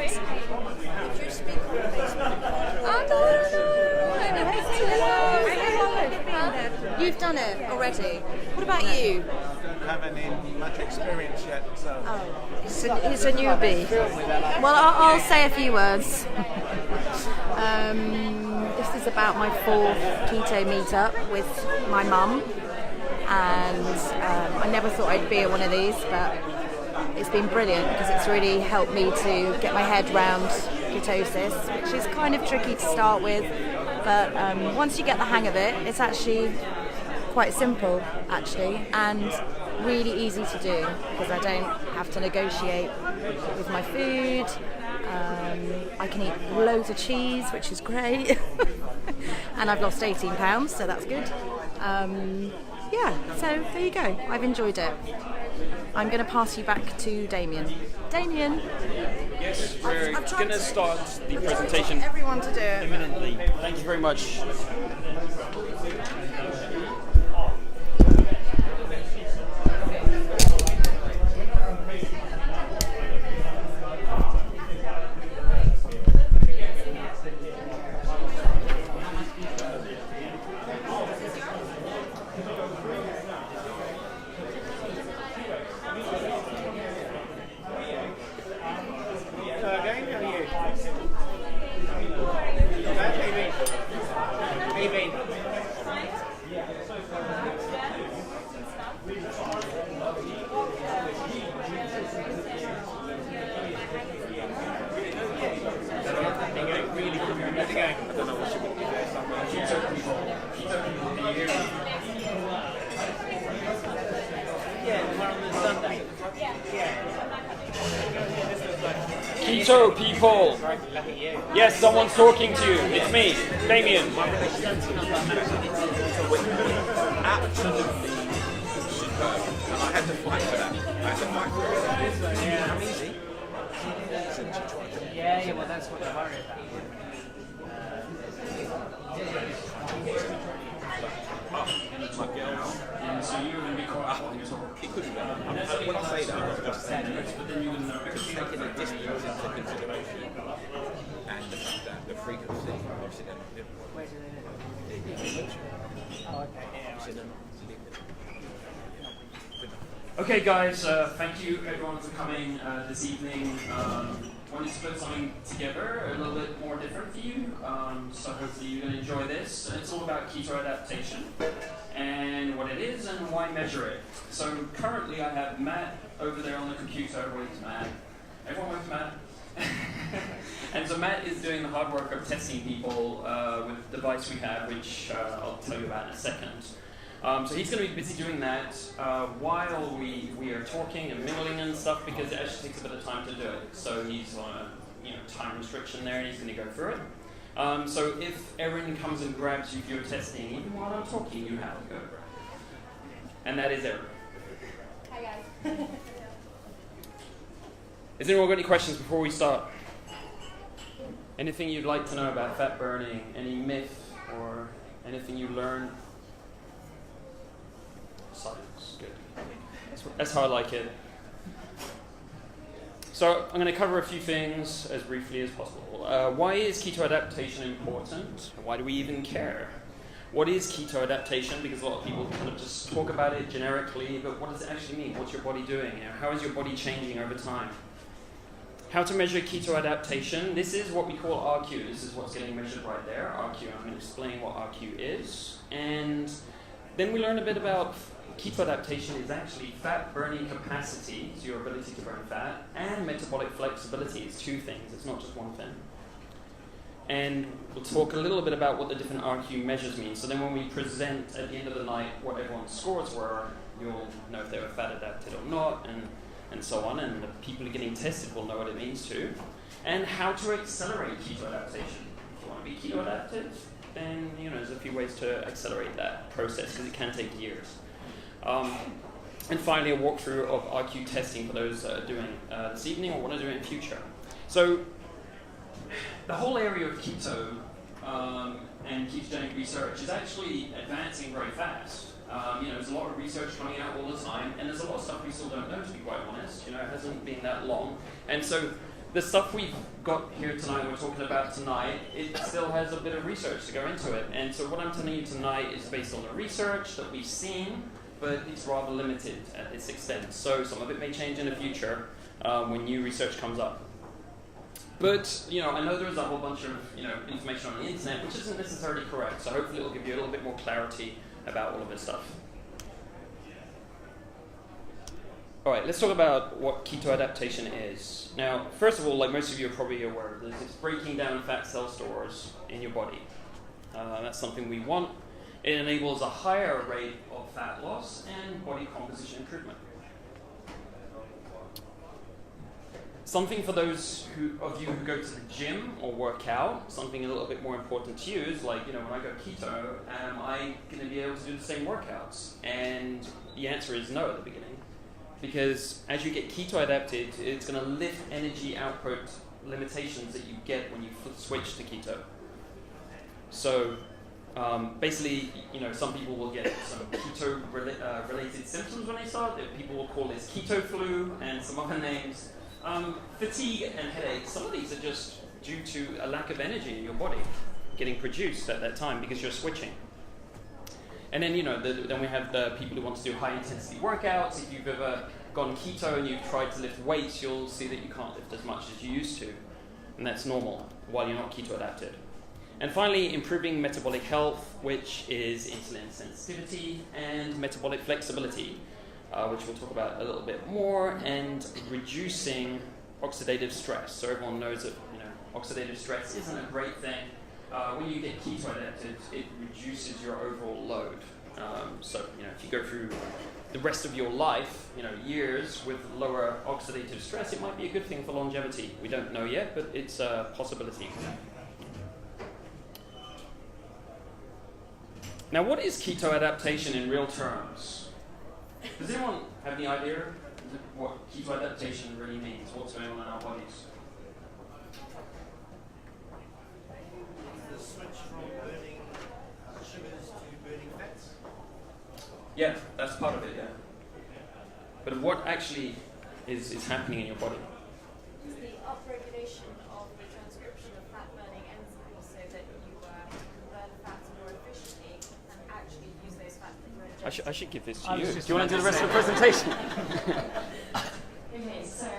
You've done it already. What about you? I don't have any much experience yet, so. He's a newbie. Well, I'll say a few words. This is about my 4th keto meetup with my mum, and I never thought I'd be at one of these, but it's been brilliant because it's really helped me to get my head around ketosis, which is kind of tricky to start with, but once you get the hang of it, it's actually quite simple and really easy to do because I don't have to negotiate with my food. I can eat loads of cheese, which is great, and I've lost 18 pounds, so that's good. So there you go. I've enjoyed it. I'm going to pass you back to Damien. Damien. Yes, we're going to start the presentation. Everyone to do it. Imminently. Thank you very much. don't know what she would do there. Keto people! Yes, someone's talking to you. It's me, Damien. Absolutely superb. And I had to fight for that. How easy? Yeah, well, that's what I worry about. It could be better. When I say that, I'm just taking the distance into consideration and the fact that the frequency, obviously, Where do they live? Oh, okay. Yeah, Okay, guys, thank you everyone for coming this evening. Wanted to put something together a little bit more different for you, so hopefully you're going to enjoy this. It's all about keto adaptation and what it is and why measure it. So currently I have Matt over there on the computer. Where's Matt? Everyone with Matt? And so Matt is doing the hard work of testing people with the device we have, which I'll tell you about in a second. So he's going to be busy doing that while we are talking and mingling and stuff, because it actually takes a bit of time to do it. So he's on a time restriction there, and he's going to go through it. So if Erin comes and grabs you if you're testing, even while I'm talking, you have to go. And that is Erin. Hi guys. Has anyone got any questions before we start? Anything you'd like to know about fat burning? Any myth or anything you learned? Silence, good. That's how I like it. So I'm going to cover a few things as briefly as possible. Why is keto adaptation important? Why do we even care? What is keto adaptation? Because a lot of people kind of just talk about it generically, but what does it actually mean? What's your body doing? How is your body changing over time? How to measure keto adaptation. This is what we call RQ. This is what's getting measured right there, RQ. I'm going to explain what RQ is. And then we learn a bit about keto adaptation is actually fat burning capacity, so your ability to burn fat, and metabolic flexibility. It's two things, it's not just one thing. And we'll talk a little bit about what the different RQ measures mean. So then when we present at the end of the night what everyone's scores were, you'll know if they were fat adapted or not, and so on, and the people getting tested will know what it means too. And how to accelerate keto adaptation. If you want to be keto adapted, then there's a few ways to accelerate that process, because it can take years. And finally, a walkthrough of RQ testing for those that are doing this evening or want to do it in future. So the whole area of keto and ketogenic research is actually advancing very fast. There's a lot of research coming out all the time, and there's a lot of stuff we still don't know, to be quite honest. It hasn't been that long. And so the stuff we've got here tonight, we're talking about tonight, it still has a bit of research to go into it. And so what I'm telling you tonight is based on the research that we've seen, but it's rather limited at its extent. So some of it may change in the future when new research comes up. But I know there's a whole bunch of information on the internet which isn't necessarily correct. So hopefully it'll give you a little bit more clarity about all of this stuff. All right, let's talk about what keto adaptation is. Now, first of all, like most of you are probably aware, it's breaking down fat cell stores in your body. That's something we want. It enables a higher rate of fat loss and body composition improvement. Something for those of you who go to the gym or work out, something a little bit more important to you is like, when I go keto, am I going to be able to do the same workouts? And the answer is no at the beginning. Because as you get keto adapted, it's going to lift energy output limitations that you get when you switch to keto. So basically, some people will get some keto-related symptoms when they start. People will call this keto flu and some other names. Fatigue and headaches, some of these are just due to a lack of energy in your body getting produced at that time because you're switching. And then, then we have the people who want to do high-intensity workouts. If you've ever gone keto and you've tried to lift weights, you'll see that you can't lift as much as you used to. And that's normal while you're not keto adapted. And finally, improving metabolic health, which is insulin sensitivity and metabolic flexibility, which we'll talk about a little bit more, and reducing oxidative stress. So everyone knows that oxidative stress isn't a great thing. when you get keto adapted, it reduces your overall load. So, if you go through the rest of your life, years with lower oxidative stress, it might be a good thing for longevity. We don't know yet, but it's a possibility. Now, what is keto adaptation in real terms? Does anyone have any idea what keto adaptation really means? What's going on in our bodies? The switch from burning sugars to burning fats? Yeah, that's part of it, yeah. But what actually is happening in your body? It's the upregulation of the transcription of fat-burning enzymes so that you burn fats more efficiently and actually use those fats that you're ingesting. I should give this to you. Do you want to do the rest of the presentation? Okay, so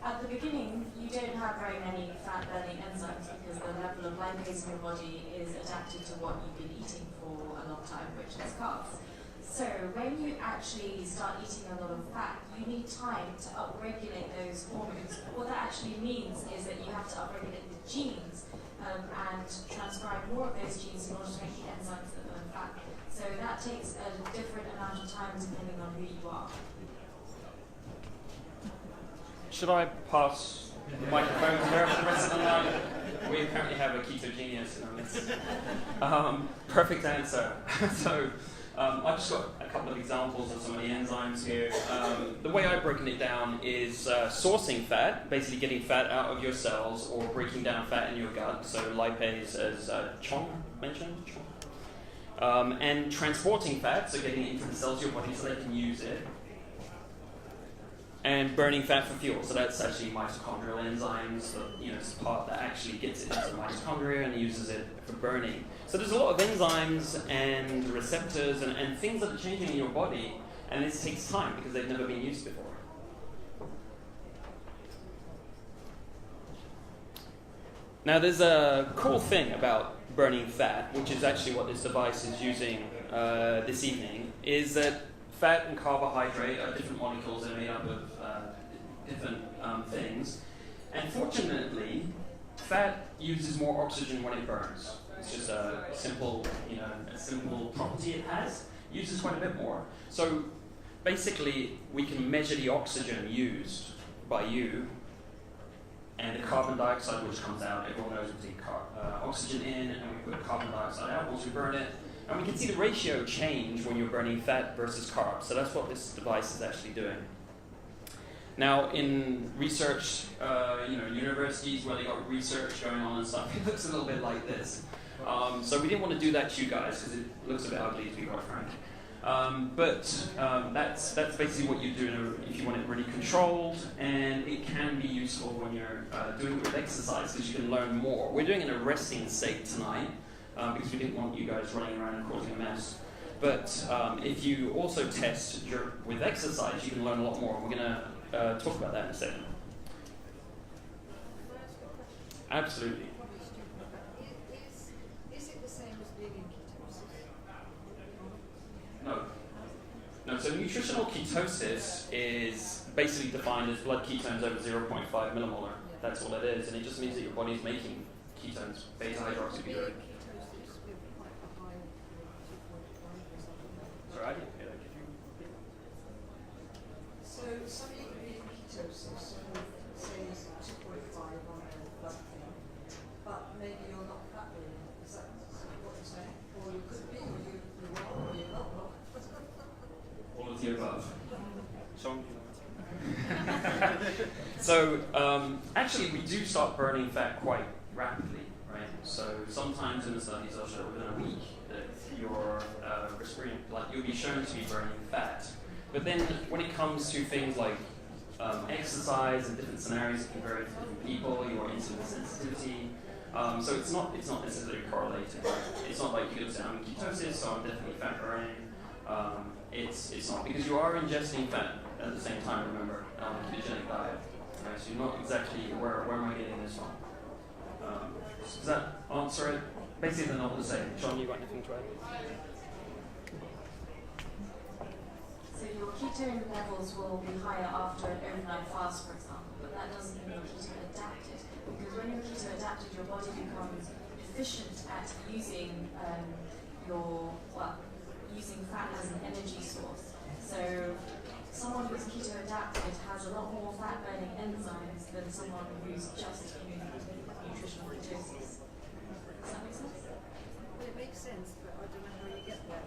at the beginning, you don't have very many fat-burning enzymes because the level of lipase in your body is adapted to what you've been eating for a long time, which is carbs. So when you actually start eating a lot of fat, you need time to upregulate those hormones. What that actually means is that you have to upregulate the genes and transcribe more of those genes in order to make the enzymes that burn fat. So that takes a different amount of time depending on who you are. Should I pass the microphone to her for the rest of the night? We apparently have a keto genius in our midst. Perfect answer. So I've just got a couple of examples of some of the enzymes here. The way I've broken it down is sourcing fat, basically getting fat out of your cells or breaking down fat in your gut, so lipase as Chong mentioned. And transporting fat, so getting it into the cells of your body so they can use it. And burning fat for fuel, so that's actually mitochondrial enzymes, it's the part that actually gets it into the mitochondria and uses it for burning. So there's a lot of enzymes and receptors and things that are changing in your body, and this takes time because they've never been used before. Now there's a cool thing about burning fat, which is actually what this device is using this evening, is that fat and carbohydrate are different molecules. They're made up of different things. And fortunately, fat uses more oxygen when it burns. It's just a simple property it has. It uses quite a bit more. So basically, we can measure the oxygen used by you and the carbon dioxide which comes out. Everyone knows we take oxygen in and we put carbon dioxide out once we burn it. And we can see the ratio change when you're burning fat versus carbs. So that's what this device is actually doing. Now, in research, universities where they got research going on and stuff, it looks a little bit like this. So we didn't want to do that to you guys because it looks a bit ugly, to be quite frank. That's basically what you do if you want it really controlled, and it can be useful when you're doing it with exercise because you can learn more. We're doing it in a resting state tonight. Because we didn't want you guys running around and causing a mess. But if you also test with exercise, you can learn a lot more. We're going to talk about that in a second. Absolutely. Is it the same as being in ketosis? No, so nutritional ketosis is basically defined as blood ketones over 0.5 millimolar. That's all it is, and it just means that your body is making ketones, beta-hydroxybutyrate. Sorry, I didn't hear that. Could you repeat? So somebody could be in ketosis and say 2.5 on their blood thing, but maybe you're not fat burning. Is that what you're saying? Or you could be, or you are, or you're not. All of the above. Sean? So actually we do start burning fat quite rapidly, right? So sometimes in the studies they'll show within a week that your you'll be shown to be burning fat. But then when it comes to things like exercise and different scenarios, it can vary for different people, your insulin sensitivity. So it's not necessarily correlated. It's not like you go down in ketosis, so I'm definitely fat burning. It's not, because you are ingesting fat at the same time, remember, ketogenic diet. Right? So you're not exactly, where am I getting this from? Does that answer it? Basically, they're not the same. Sean, you got anything to add? So your ketone levels will be higher after an overnight fast, for example, but that doesn't mean you're keto adapted. Because when you're keto adapted, your body becomes efficient at using using fat as an energy source. So someone who's keto adapted has a lot more fat burning enzymes than someone who's just in nutritional ketosis. Does that make sense? Well, it makes sense, but I don't know how you get there.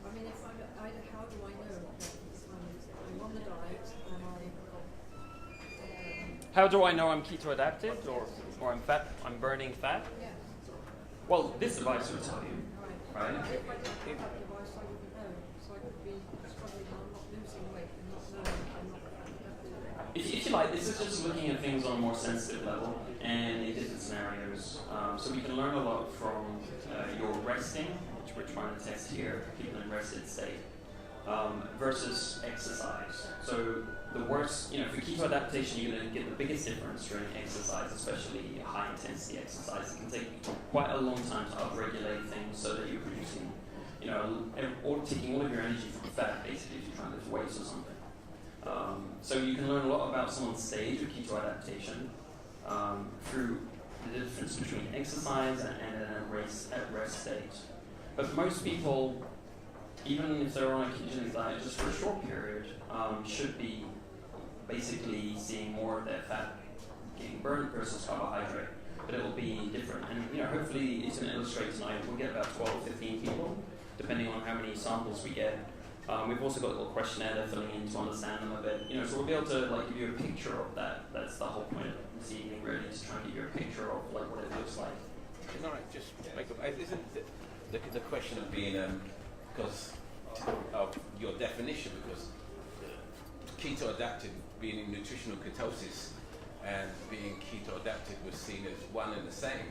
I mean, how do I know that I'm on the diet and How do I know I'm keto adapted or I'm burning fat? Yeah. Well, this device will tell you, right? If I didn't have that device, I wouldn't know. So I could be struggling, I'm not losing weight and not knowing I'm not adapted. If you like, this is just looking at things on a more sensitive level and in different scenarios. So we can learn a lot from your resting, which we're trying to test here, people in rested state, versus exercise. So the worst, for keto adaptation, you're going to get the biggest difference during exercise, especially high intensity exercise. It can take quite a long time to upregulate things so that you're producing, or taking all of your energy from fat, basically, if you're trying to lift weights or something. So you can learn a lot about someone's stage of keto adaptation through the difference between exercise and at rest state. But for most people, even if they're on a ketogenic diet just for a short period, should be basically seeing more of their fat getting burnt versus carbohydrate. But it will be different. And hopefully it's going to illustrate tonight. We'll get about 12, 15 people, depending on how many samples we get. We've also got a little questionnaire they're filling in to understand them a bit. So we'll be able to give you a picture of that. That's the whole point of this evening, really, to try and give you a picture of what it looks like. All right, just make up. Isn't the question of being because of your definition? Because keto adapted, being in nutritional ketosis, and being keto adapted was seen as one and the same.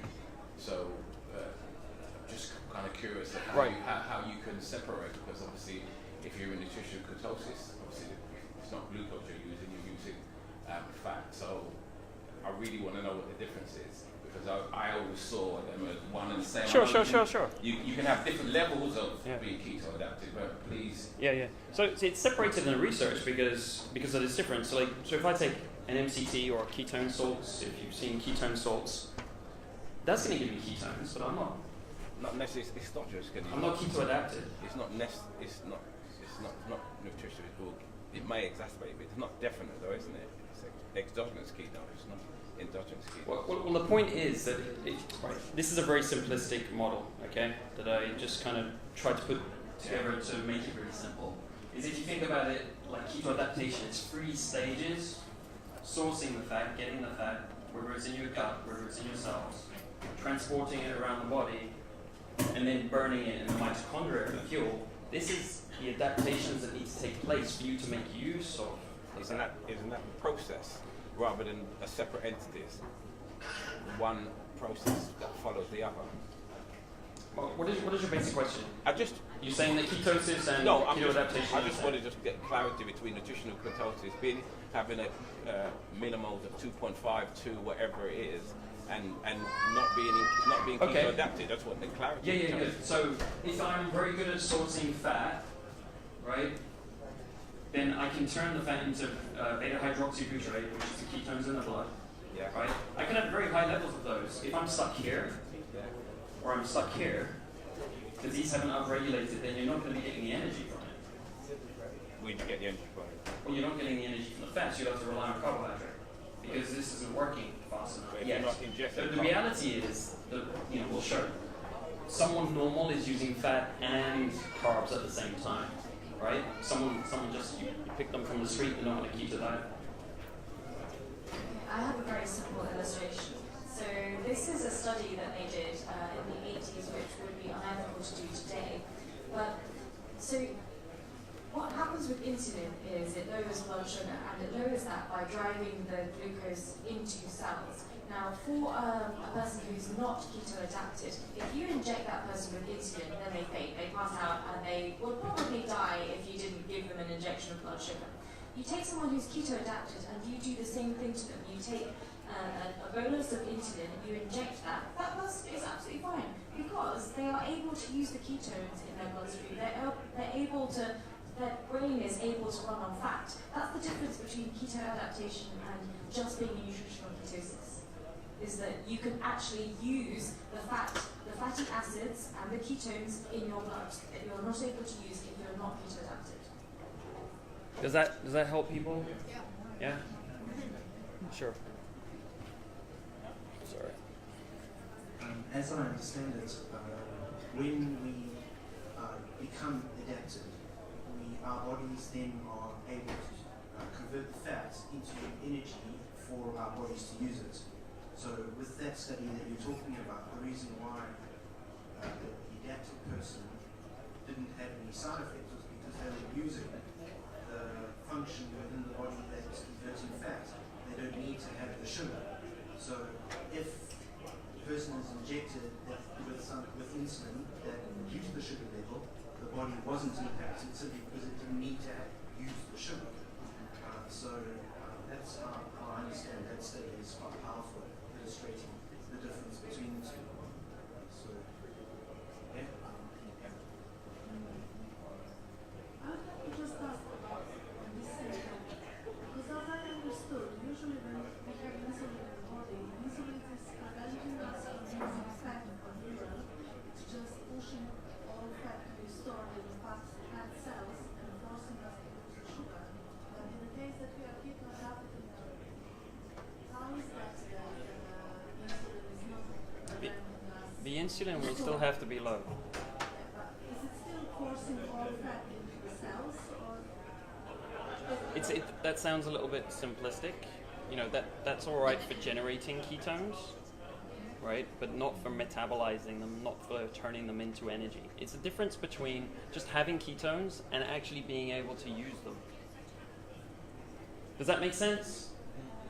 So I'm just kind of curious of how you can separate, because obviously if you're in nutritional ketosis, obviously it's not glucose you're using fat. So I really want to know what the difference is, because I always saw them as one and the same. Sure. You can have different levels of being keto adapted, but please. Yeah. So it's separated in the research because of this difference. So if I take an MCT or ketone salts, if you've seen ketone salts, that's going to give me ketones, but I'm not. Not necessarily. It's not just going to. I'm not keto adapted. It's not nutritional. It may exacerbate, but it's not definite, though, isn't it? It's exogenous ketone. It's not endogenous ketone. Well, the point is that this is a very simplistic model, okay, that I just kind of tried to put together to make it really simple. Is if you think about it like keto adaptation, it's 3 stages: sourcing the fat, getting the fat, whether it's in your gut, whether it's in your cells, transporting it around the body, and then burning it in the mitochondria for fuel. This is the adaptations that need to take place for you to make use of. Isn't that the process, rather than a separate entities? One process that follows the other. Well, what is your basic question? You're saying that ketosis and keto adaptation. I just want to just get clarity between nutritional ketosis, having a millimoles of 2.5 to whatever it is, and not being keto adapted. That's what the clarity. Yeah. So if I'm very good at sourcing fat, right, then I can turn the fat into beta hydroxybutyrate, which is the ketones in the blood. Yeah. Right. I can have very high levels of those. If I'm stuck here, or I'm stuck here, because these haven't upregulated, then you're not going to be getting the energy from it. Where'd you get the energy from? Well, you're not getting the energy from the fats. You have to rely on carbohydrate because this isn't working fast enough yet. But the reality is that we'll show. Someone normal is using fat and carbs at the same time, right? Someone just you pick them from the street. They're not going to keep to that. I have a very simple illustration. So this is a study that they did in the 80s, which would be unethical to do today. But so what happens with insulin is it lowers blood sugar, and it lowers that by driving the glucose into cells. Now, for a person who's not keto adapted, if you inject that person with insulin, then they faint, they pass out, and they will probably die if you didn't give them an injection of blood sugar. You take someone who's keto adapted and you do the same thing to them. You take a bolus of insulin and you inject that is absolutely fine, because they are able to use the ketones in their bloodstream. Their brain is able to run on fat. That's the difference between keto adaptation and just being in nutritional ketosis. is that you can actually use the fatty acids and the ketones in your blood that you're not able to use if you're not keto adapted. Does that help people? Yeah. Sure. Sorry. As I understand it, when we become adapted, our bodies then are able to convert the fat into energy for our bodies to use it. So with that study that you're talking about, the reason why the adapted person didn't have any side effects was because they were using the function within the body that's converting fat. They don't need to have the sugar. So if the person is injected with insulin that reduced the sugar level, the body wasn't impacted simply because it didn't need to use the sugar. That's how I understand that study is quite powerful, illustrating the difference between the two. Yeah. I would like to just ask about this symptom, because as I understood, usually when we have insulin in the body, insulin is preventing us from using fat for fuel. It's just pushing all fat to be stored in fat cells and forcing us to use the sugar. But in the case that we are keto adapted, how is that insulin is not preventing us? The insulin will still have to be low. Is it still forcing all fat into the cells, or? That sounds a little bit simplistic. You know, that's all right for generating ketones, right? But not for metabolizing them, not for turning them into energy. It's the difference between just having ketones and actually being able to use them. Does that make sense?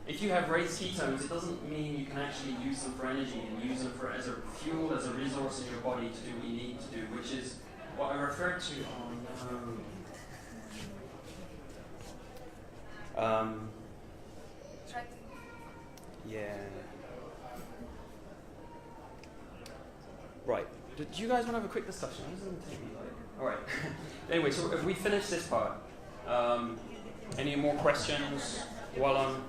If you have raised ketones, it doesn't mean you can actually use them for energy and use them as a fuel, as a resource in your body to do what you need to do, which is what I referred to on... yeah. Right. Do you guys want to have a quick discussion? Alright. Anyway, so if we finish this part, any more questions while I'm...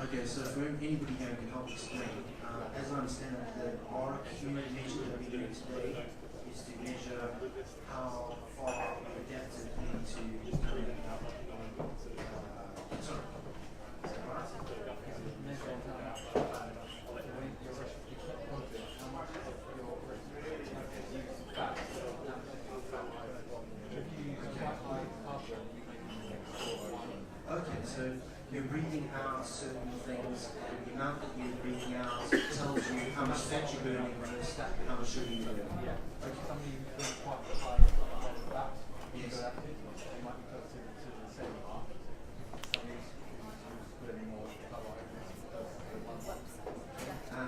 Okay, so for anybody who can help explain, as I understand it, our human measure that we're doing today is to measure how far we're adapted into becoming sorry. Is that right? Okay, so you're breathing out certain things, and the amount that you're breathing out tells you how much fat you're burning versus how much sugar you're burning. Yeah. Yes.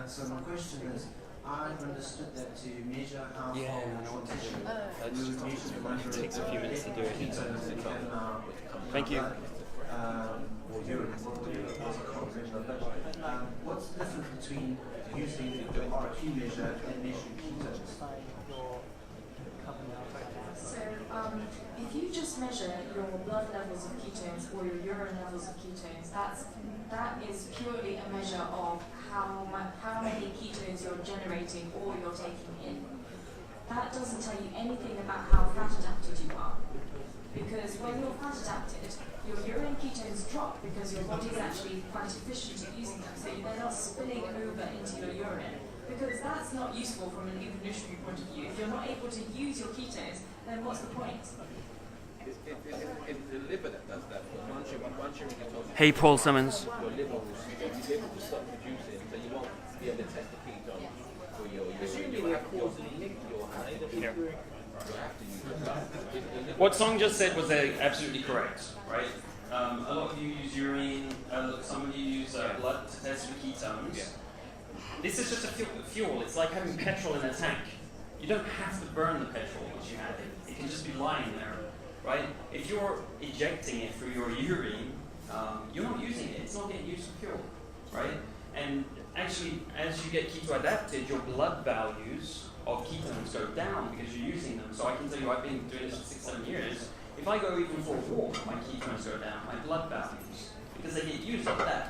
So my question is, I understood that to measure how far we transition, we would measure the number of takes a few minutes to do it. ketones that we have in our Thank you. What's the difference between using the RQ measure and measuring ketones? So if you just measure your blood levels of ketones or your urine levels of ketones, that is purely a measure of how many ketones you're generating or you're taking in. That doesn't tell you anything about how fat adapted you are. Because when you're fat adapted, your urine ketones drop because your body is actually quite efficient at using them. So they're not spilling over into your urine. Because that's not useful from an evolutionary point of view. If you're not able to use your ketones, then what's the point? It's the liver that does that. Once you're in ketosis, Hey, Paul Simmons. your liver will stop producing, so you won't be able to test the ketone for your What Song just said was absolutely correct, right? A lot of you use urine, some of you use blood to test for ketones. Yeah. This is just a fuel. It's like having petrol in a tank. You don't have to burn the petrol which you have. It can just be lying there, right? If you're ejecting it through your urine, you're not using it. It's not getting used for fuel, right? And actually, as you get keto adapted, your blood values of ketones go down because you're using them. So I can tell you, I've been doing this for 6-7 years. If I go even for a walk, my ketones go down. My blood values, because they get used like that.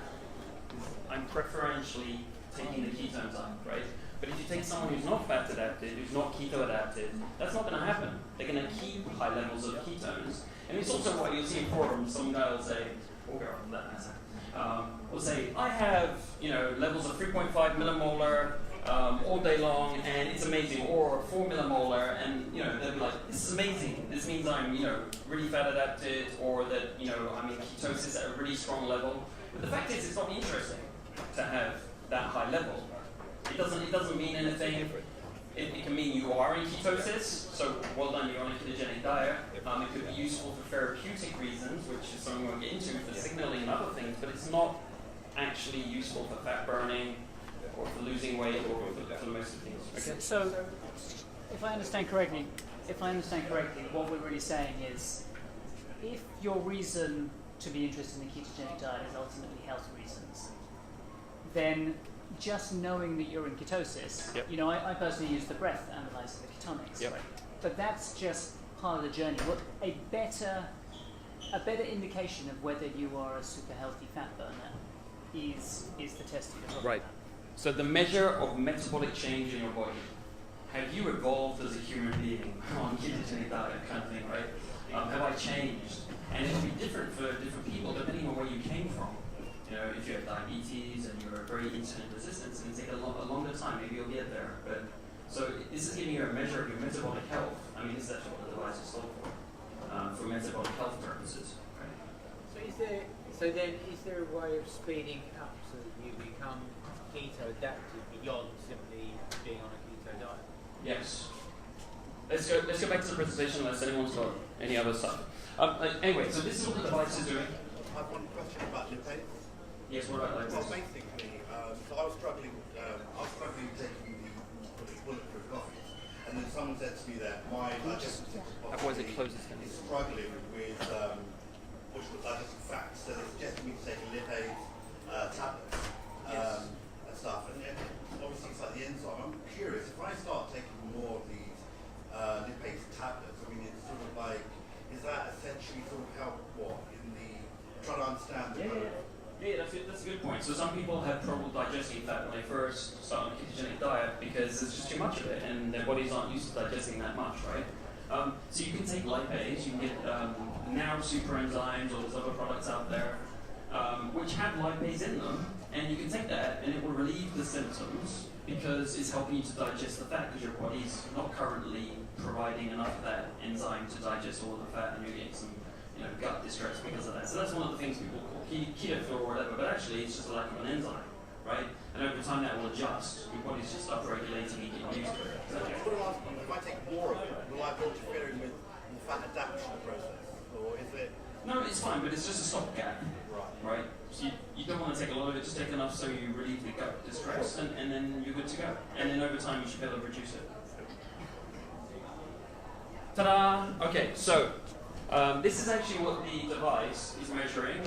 I'm preferentially taking the ketones up, right? But if you take someone who's not fat adapted, who's not keto adapted, that's not going to happen. They're going to keep high levels of ketones. And it's also what you'll see in forums. Some guy will say, or girl, for that matter, will say, I have, levels of 3.5 millimolar all day long, and it's amazing, or 4 millimolar, and they'll be like, this is amazing. This means I'm, really fat adapted, or that, I'm in ketosis at a really strong level. But the fact is, it's not interesting to have that high level. It doesn't mean anything. It can mean you are in ketosis, so well done, you're on a ketogenic diet. It could be useful for therapeutic reasons, which is something we'll get into, for signaling and other things, but it's not actually useful for fat burning or for losing weight or for most of the things. Okay. So, if I understand correctly, what we're really saying is, if your reason to be interested in the ketogenic diet is ultimately health reasons, then just knowing that you're in ketosis, I personally use the breath analyzer, the ketonics, right? But that's just part of the journey. What a better indication of whether you are a super healthy fat burner is the test you're talking Right. So the measure of metabolic change in your body. Have you evolved as a human being on ketogenic diet kind of thing, right? Have I changed? And it'll be different for different people depending on where you came from. If you have diabetes and you're very insulin resistant, it's going to take a longer time. Maybe you'll get there. But so this is giving you a measure of your metabolic health. I mean, this is actually what the device is sold for metabolic health purposes. Right? So is there a way of speeding up so that you become keto adapted beyond simply being on a keto diet? Yes. Let's go back to the presentation unless anyone's got any other stuff. Anyway, so this is what the device is doing. I have one question about lipids. Yes, what about lipids? Well, basically, so I was struggling taking the bulletproof coffees, and then someone said to me that my digestive system is struggling with digestive fats, so they suggested me to take a lipase tablets and stuff. And obviously, it's like the enzyme. I'm curious if I start taking more of these lipase tablets. I mean, it's sort of like, is that essentially sort of help trying to understand the Yeah, that's a good point. So some people have trouble digesting fat when they first start on a ketogenic diet because there's just too much of it and their bodies aren't used to digesting that much, right? So you can take lipase, you can get now super enzymes or there's other products out there which have lipase in them, and you can take that and it will relieve the symptoms because it's helping you to digest the fat because your body's not currently providing enough of that enzyme to digest all the fat, and you're getting some gut distress because of that. So that's one of the things people call keto flu or whatever, but actually it's just a lack of an enzyme, right? And over time that will adjust. Your body's just upregulating and getting used to it. If I take more of it, will I be interfering with the fat adaptation process, or is it? No, it's fine, but it's just a stopgap, right? So you don't want to take a lot of it, just take enough so you relieve the gut distress, and then you're good to go. And then over time you should be able to reduce it. Ta-da! Okay, so this is actually what the device is measuring.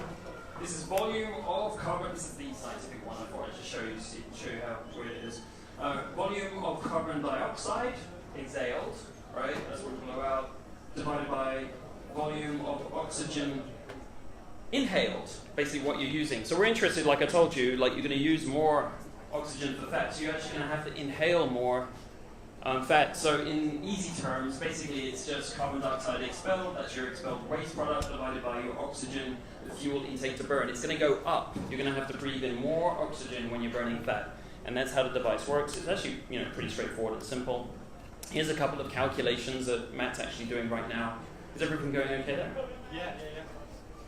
This is volume of carbon. This is the scientific one. I thought I'd just show you how weird it is. Volume of carbon dioxide exhaled, right? That's what we blow out, divided by volume of oxygen inhaled. Basically, what you're using. So we're interested, like I told you, like you're going to use more oxygen for fat. So you're actually going to have to inhale more fat. So in easy terms, basically it's just carbon dioxide expelled, that's your expelled waste product divided by your oxygen, the fuel intake to burn. It's going to go up. You're going to have to breathe in more oxygen when you're burning fat. And that's how the device works. It's actually pretty straightforward and simple. Here's a couple of calculations that Matt's actually doing right now. Is everything going okay there? Yeah.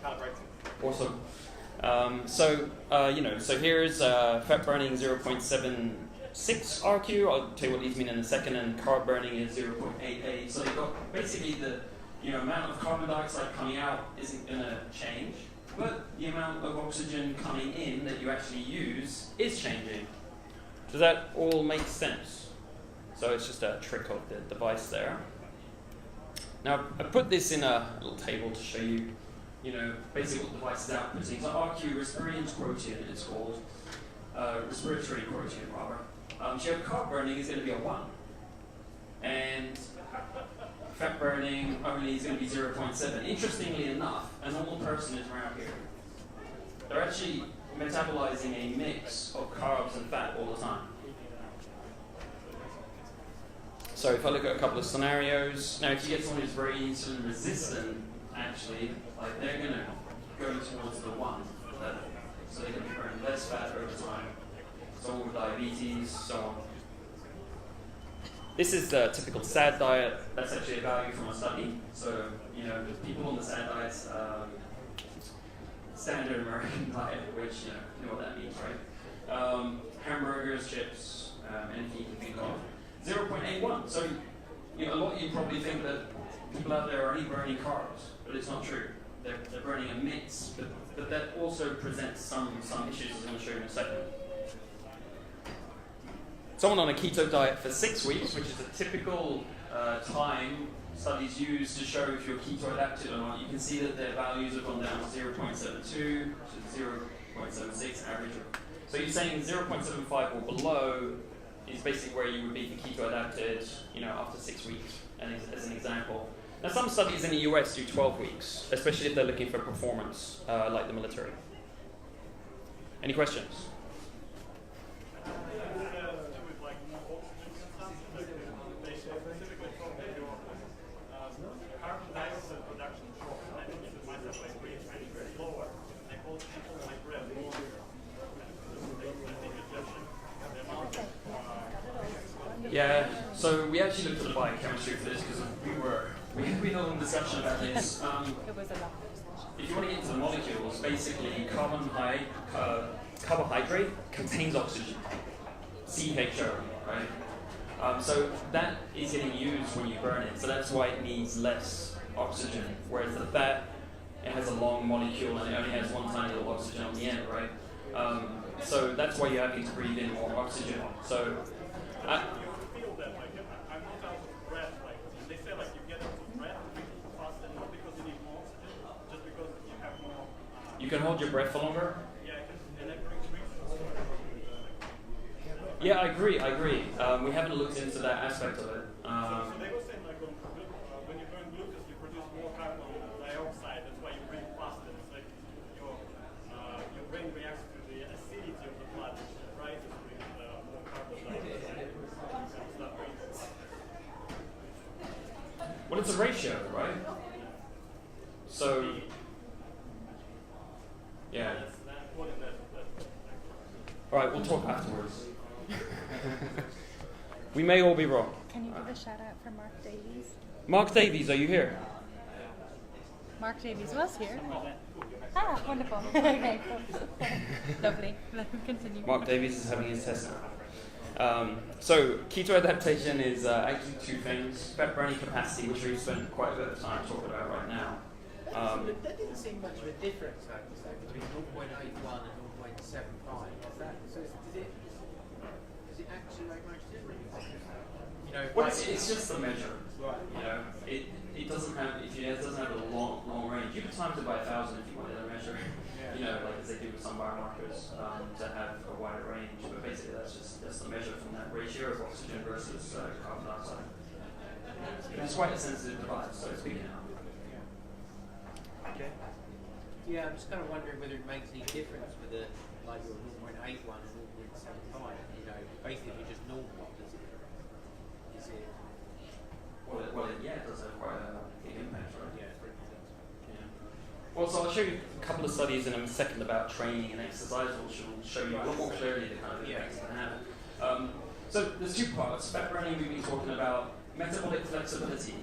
Calibrating. Awesome. So here's fat burning 0.76 RQ. I'll tell you what these mean in a second. And carb burning is 0.88. So they've got basically the amount of carbon dioxide coming out isn't going to change, but the amount of oxygen coming in that you actually use is changing. Does that all make sense? So it's just a trick of the device there. Now I put this in a little table to show you, basically what the device is outputting. So RQ, Respiration Quotient, it's called. Respiratory Quotient, rather. So your carb burning is going to be a 1. And fat burning only is going to be 0.7. Interestingly enough, a normal person is around here. they're actually metabolizing a mix of carbs and fat all the time. So if I look at a couple of scenarios, now if you get someone who's very insulin resistant, actually, like they're going to go towards the one, so they can be burning less fat over time. Someone with diabetes, so on. This is the typical SAD diet. That's actually a value from a study. So, you know, people on the SAD diet's standard American diet, which, you know what that means, right? Hamburgers, chips, anything you can think of. 0.81. So, you know, a lot of you probably think that people out there are only burning carbs, but it's not true. They're burning a mix, but that also presents some issues I'm going to show you in a second. Someone on a keto diet for 6 weeks, which is a typical time studies use to show if you're keto adapted or not, you can see that their values have gone down to 0.72 to 0.76 average. So you're saying 0.75 or below is basically where you would be for keto adapted, you know, after 6 weeks, and as an example. Now some studies in the US do 12 weeks, especially if they're looking for performance, like the military. Any questions? Yeah, so we actually looked at the biochemistry for this because we had a long discussion about this. If you want to get into the molecules, basically carbohydrate contains oxygen, CHO, right? So that is getting used when you burn it, so that's why it needs less oxygen, whereas the fat, it has a long molecule and it only has one tiny little oxygen on the end, right? So that's why you're having to breathe in more oxygen. So you can hold your breath for longer? Yeah, I agree. We haven't looked into that aspect of it. So they were saying like when you burn glucose, you produce more carbon dioxide. That's why you breathe faster. It's like your brain reacts to the acidity of the blood, which rises with more carbon dioxide. Well, it's a ratio, right? So, yeah. All right, we'll talk afterwards. We may all be wrong. Can you give a shout out for Mark Davies? Mark Davies, are you here? Mark Davies was here. Ah, wonderful. Okay, cool. Lovely. Let me continue. Mark Davies is having his test now. So keto adaptation is actually two things: fat burning capacity, which we've spent quite a bit of time talking about right now. That didn't seem much of a difference, I would say, between 0.81 and 0.75. Does it actually make much difference? You know, well, it's just the measure. Right. You know, it doesn't have a long range. You could times it by 1,000 if you wanted to measure. Yeah. You know, like as they do with some biomarkers to have a wider range. But basically, that's the measure from that ratio of oxygen versus carbon dioxide. But it's quite a sensitive device, so it's big enough. Okay. Yeah, I'm just kind of wondering whether it makes any difference with a like your 0.81 and 0.75. You know, basically, if you just normal, does it? Is it? Well, yeah, it does have quite a big impact, right? Yeah. Well, so I'll show you a couple of studies in a second about training and exercise, which will show you a lot more clearly the kind of impacts it can have. So there's two parts. Fat burning, we've been talking about metabolic flexibility,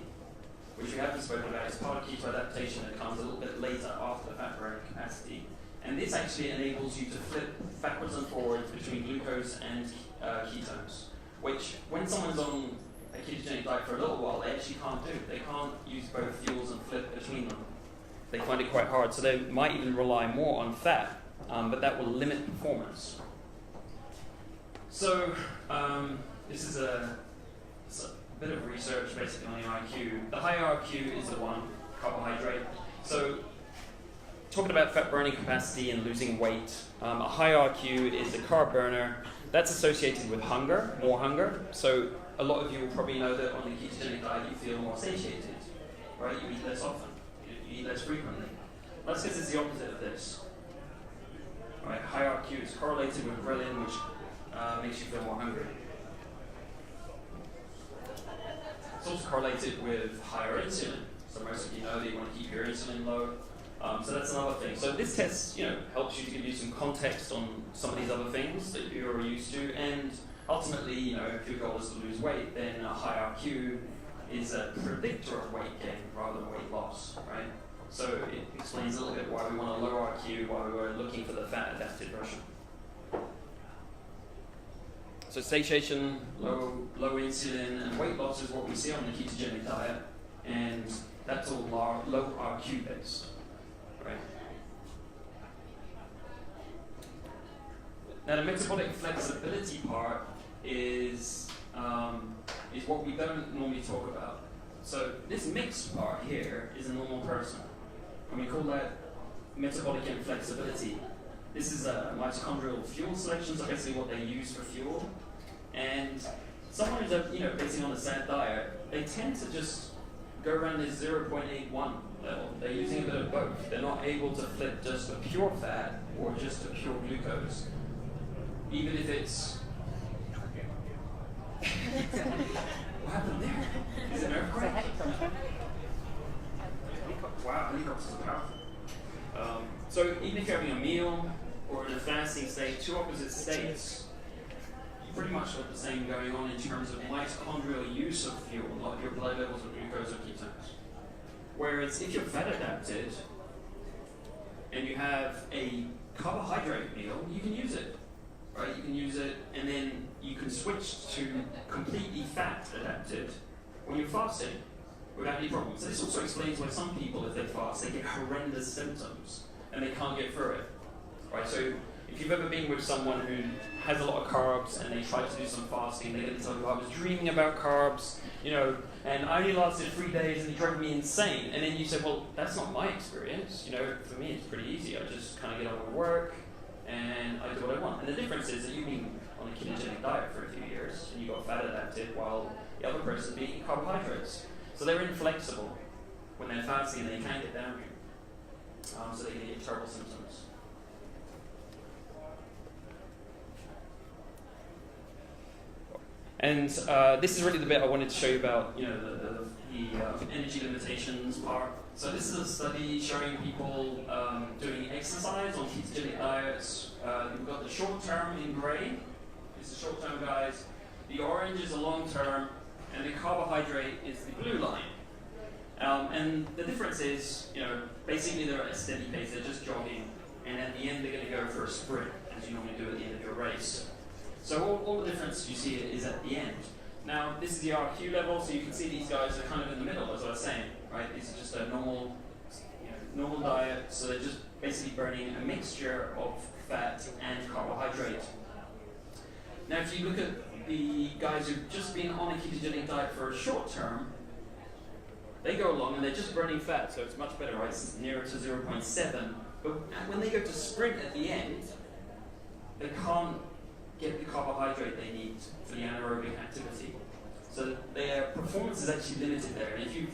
which we haven't spoken about. It's part of keto adaptation that comes a little bit later after the fat burning capacity. And this actually enables you to flip backwards and forwards between glucose and ketones, which when someone's on a ketogenic diet for a little while, they actually can't do. They can't use both fuels and flip between them. They find it quite hard. So they might even rely more on fat, but that will limit performance. So this is a bit of research basically on the IQ. The higher IQ is the one, carbohydrate. So talking about fat burning capacity and losing weight, a high RQ is a carb burner. That's associated with hunger, more hunger. So a lot of you will probably know that on the ketogenic diet you feel more satiated, right? You eat less often, you eat less frequently. That's because it's the opposite of this. Right? High RQ is correlated with ghrelin, which makes you feel more hungry. It's also correlated with higher insulin. So most of you know that you want to keep your insulin low. So that's another thing. So this test, helps you to give you some context on some of these other things that you're used to, and ultimately, if your goal is to lose weight, then a high RQ is a predictor of weight gain rather than weight loss, right? So it explains a little bit why we want a low RQ, why we're looking for the fat adapted version. So satiation, low insulin, and weight loss is what we see on the ketogenic diet, and that's all low RQ based. Right. Now the metabolic flexibility part is what we don't normally talk about. So this mixed part here is a normal person, and we call that metabolic inflexibility. This is a mitochondrial fuel selection, so basically what they use for fuel. And someone who's basically on a SAD diet, they tend to just go around this 0.81 level. They're using a bit of both. They're not able to flip just a pure fat or just a pure glucose. Even if it's... What happened there? Is it an earthquake? Wow, helicopters are powerful. So even if you're having a meal or in a fasting state, two opposite states, you pretty much got the same going on in terms of mitochondrial use of fuel, like your blood levels of glucose or ketones. Whereas if you're fat adapted and you have a carbohydrate meal, you can use it, right? You can use it, and then you can switch to completely fat adapted when you're fasting without any problems. So this also explains why some people, if they fast, they get horrendous symptoms and they can't get through it, right? So if you've ever been with someone who has a lot of carbs and they try to do some fasting, they're going to tell you, I was dreaming about carbs, and I only lasted 3 days and it drove me insane. And then you say, well, that's not my experience. For me it's pretty easy. I just kind of get on with work and I do what I want. And the difference is that you've been on a ketogenic diet for a few years and you got fat adapted while the other person's been eating carbohydrates. So they're inflexible when they're fasting and they can't get down here. So they can get terrible symptoms. And this is really the bit I wanted to show you about, the energy limitations part. So this is a study showing people doing exercise on ketogenic diets. We've got the short term in gray. It's the short term guys. The orange is the long term, and the carbohydrate is the blue line. And the difference is, basically they're at a steady pace. They're just jogging, and at the end they're going to go for a sprint, as you normally do at the end of your race. So all the difference you see is at the end. Now, this is the RQ level, so you can see these guys are kind of in the middle, as I was saying, right? This is just a normal diet, so they're just basically burning a mixture of fat and carbohydrate. Now, if you look at the guys who've just been on a ketogenic diet for a short term, they go along and they're just burning fat, so it's much better, right? It's nearer to 0.7. But when they go to sprint at the end, they can't get the carbohydrate they need for the anaerobic activity. So their performance is actually limited there. And if you've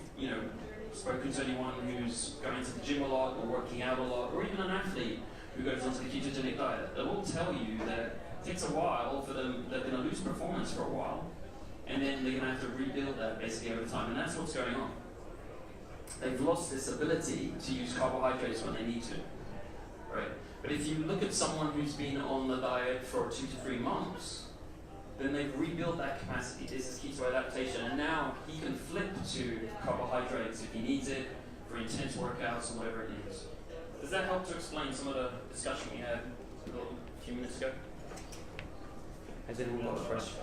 spoken to anyone who's going to the gym a lot or working out a lot, or even an athlete who goes onto the ketogenic diet, they'll all tell you that it takes a while for them, they're going to lose performance for a while, and then they're going to have to rebuild that basically over time, and that's what's going on. They've lost this ability to use carbohydrates when they need to, right? But if you look at someone who's been on the diet for 2 to 3 months, then they've rebuilt that capacity. This is keto adaptation, and now he can flip to carbohydrates if he needs it for intense workouts or whatever it is. Does that help to explain some of the discussion we had a few minutes ago? Has anyone got a question?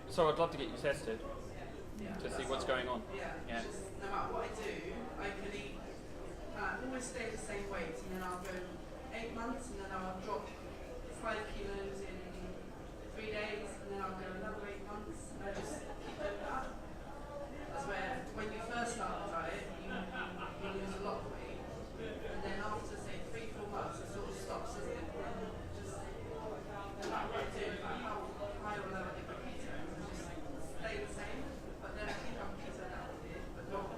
So I'd love to get you tested to see what's going on. Yeah. Just, no matter what I do, stay the same weight, and then I'll go 8 months, and then I'll drop 5 kilos in 3 days, and then I'll go another 8 months, and I just keep doing that. That's where, when you first start the diet, you lose a lot of weight, and then after, say, 3-4 months, it sort of stops, isn't it? And just, and like what I do, like how high or low I get my ketones, just stay the same, but then I think I'm keto adapted, but not.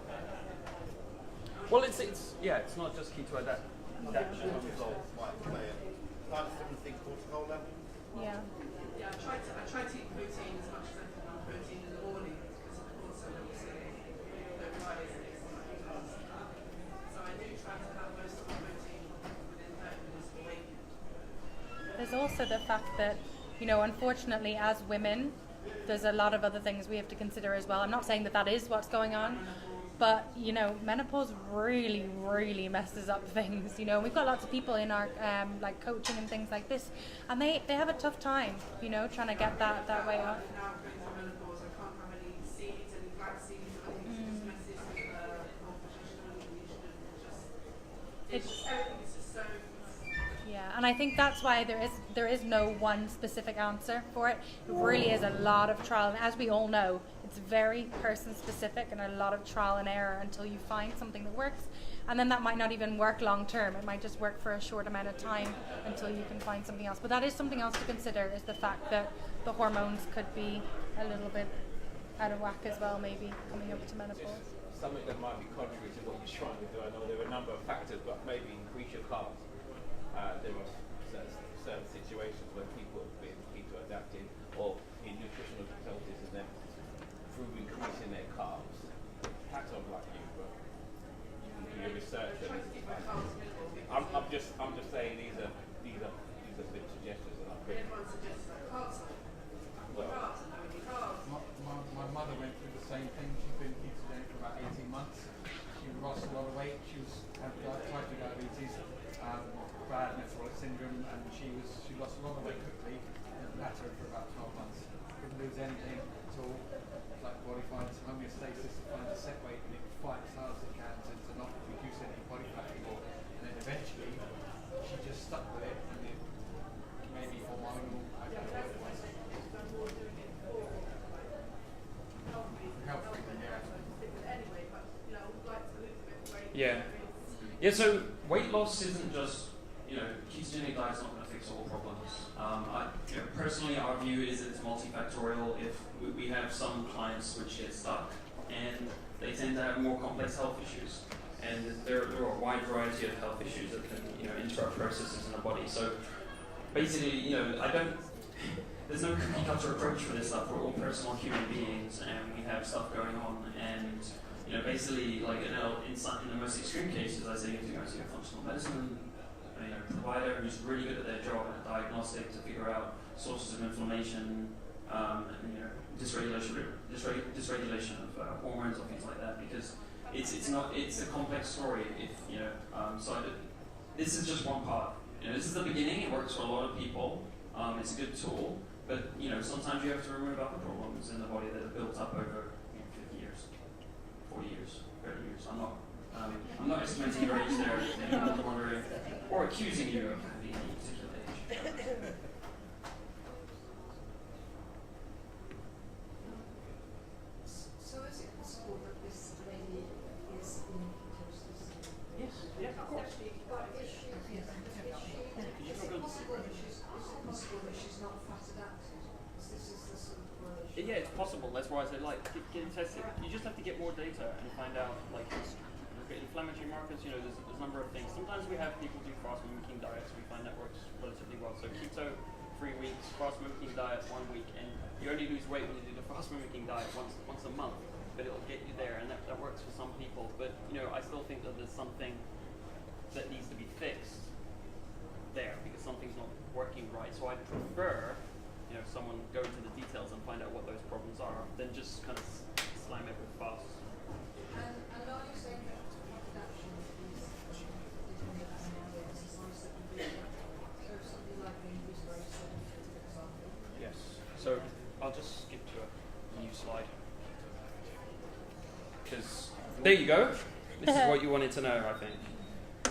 Well, it's not just keto adaptation. Yeah. Yeah, I try to eat protein as much as I can on protein in the morning because of course I don't say don't rise and it's like so I do try to have most of my protein within 30 minutes of waking. There's also the fact that, you know, unfortunately as women, there's a lot of other things we have to consider as well. I'm not saying that that is what's going on, but, you know, menopause really, really messes up things. You know, we've got lots of people in our like coaching and things like this, and they have a tough time, you know, trying to get that weight off. Now I'm going through menopause, I can't have any seeds, any flax seeds, or anything to just messes with competition and it's just everything is just so. Yeah, and I think that's why there is no one specific answer for it. It really is a lot of trial, and as we all know, it's very person specific and a lot of trial and error until you find something that works, and then that might not even work long term. It might just work for a short amount of time until you can find something else. But that is something else to consider, is the fact that the hormones could be a little bit out of whack as well, maybe coming up to menopause. Something that might be contrary to what you're trying to do. I know there are a number of factors, but maybe increase your carbs. There are certain situations where people have been keto adapted or in nutritional difficulties and then through increasing their carbs. Hats off like you, but you can do your research. I'm just saying these are big suggestions and I'm pretty. My mother went through the same thing. She's been ketogenic for about 18 months. She lost a lot of weight. She had type 2 diabetes, bad metabolic syndrome, and she lost a lot of weight quickly. And lattered for about 12 months. Couldn't lose anything at all. It's like the body finds homeostasis, it finds a set weight, and it fights as hard as it can to not reduce any body fat anymore. And then eventually, she just stuck with it, and it may be hormonal. I don't know what it was. Yeah. Yeah, so weight loss isn't just, you know, ketogenic diet's not going to fix all problems. Personally, our view is it's multifactorial. If we have some clients which get stuck and they tend to have more complex health issues. And there are a wide variety of health issues that can, you know, interrupt processes in the body. So basically, you know, there's no cookie cutter approach for this stuff. We're all personal human beings and we have stuff going on, and you know, basically, like in the most extreme cases, I say you have to go see a functional medicine provider who's really good at their job at diagnostic to figure out sources of inflammation, and, you know, dysregulation of hormones or things like that, because it's a complex story. If you know, this is just one part. You know, this is the beginning. It works for a lot of people. It's a good tool, but you know, sometimes you have to remove other problems in the body that are built up over 50 years, 40 years, 30 years. I'm not estimating your age there, I'm wondering, or accusing you of having any particular age. So is it possible that this lady is in ketosis? Yes, yeah, of course. Is it possible that she's not fat adapted? This is the sort of word. Yeah, it's possible. That's why I said, like, get tested. You just have to get more data and find out, like, inflammatory markers. You know, there's a number of things. Sometimes we have people do fast mimicking diets. We find that works relatively well. So keto, 3 weeks, fast mimicking diet 1 week, and you only lose weight when you do the fast mimicking diet once a month. But it'll get you there, and that works for some people. But you know, I still think that there's something that needs to be fixed there because something's not working right. So I prefer, you know, someone go into the details and find out what those problems are, than just kind of slam it with fast. And are you saying that fat adaptation is the exercise that would be so something like being used very sudden, for example? Yes. So I'll just skip to a new slide. Because there you go. This is what you wanted to know, I think.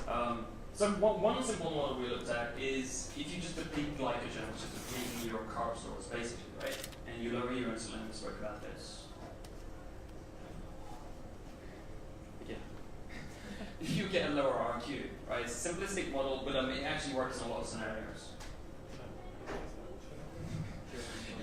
So one simple model we looked at is if you just deplete glycogen, which is depleting your carb stores, basically, right? And you lower your insulin, we spoke about this. Yeah. You get a lower RQ, right? It's a simplistic model, but it actually works in a lot of scenarios.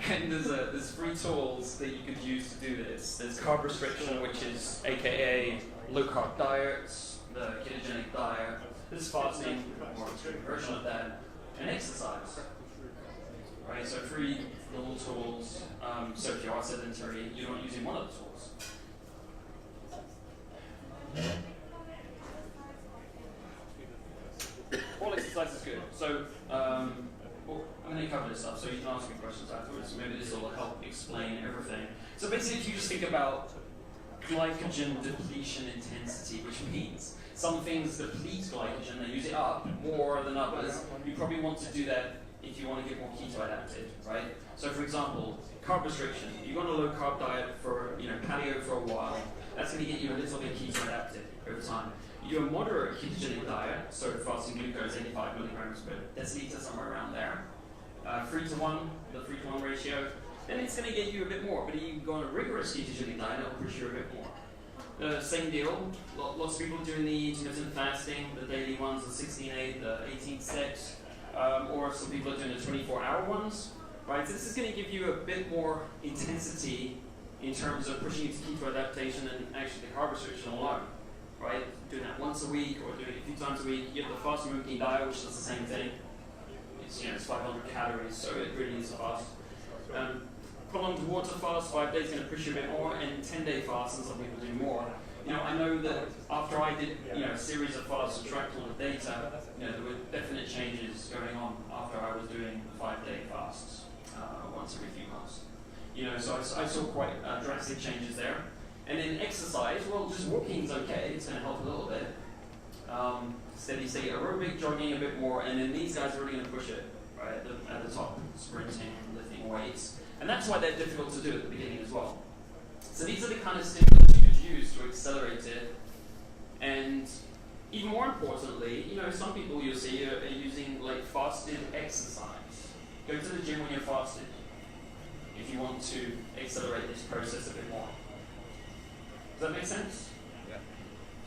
And there's free tools that you could use to do this. There's carb restriction, which is AKA low carb diets, the ketogenic diet. There's fasting, or extreme version of that, and exercise. Right, so free little tools. So if you are sedentary, you're not using one of the tools. All exercise is good. So I'm going to cover this up so you can ask me questions afterwards. Maybe this will help explain everything. So basically, if you just think about glycogen depletion intensity, which means some things deplete glycogen, they use it up more than others. You probably want to do that if you want to get more keto adapted, right? So for example, carb restriction. You go on a low carb diet for, paleo for a while. That's going to get you a little bit keto adapted over time. You do a moderate ketogenic diet, so fasting glucose 85 milligrams per deciliter, somewhere around there. 3-to-1, the 3-to-1 ratio, then it's going to get you a bit more. But you go on a rigorous ketogenic diet, it will push you a bit more. Same deal. Lots of people are doing the intermittent fasting, the daily ones, the 16-8, the 18-6, or some people are doing the 24-hour ones. Right? So this is going to give you a bit more intensity in terms of pushing you to keto adaptation and actually the carb restriction alone. Right? Doing that once a week or doing it a few times a week. You have the fast moving diet, which does the same thing. It's 500 calories, so it really is fast. Prolonged water fast, 5 days, going to push you a bit more, and 10-day fast, and some people do more. I know that after I did a series of fasts to track all the data, there were definite changes going on after I was doing 5-day fasts once every few months. So I saw quite drastic changes there. And then exercise, well, just walking is okay, it's going to help a little bit. Steady state aerobic, jogging a bit more, and then these guys are really going to push it, right, at the top, sprinting, lifting weights. And that's why they're difficult to do at the beginning as well. So these are the kind of stimulants you could use to accelerate it. And even more importantly, some people you'll see are using fasted exercise. Go to the gym when you're fasted if you want to accelerate this process a bit more. Does that make sense? Yeah.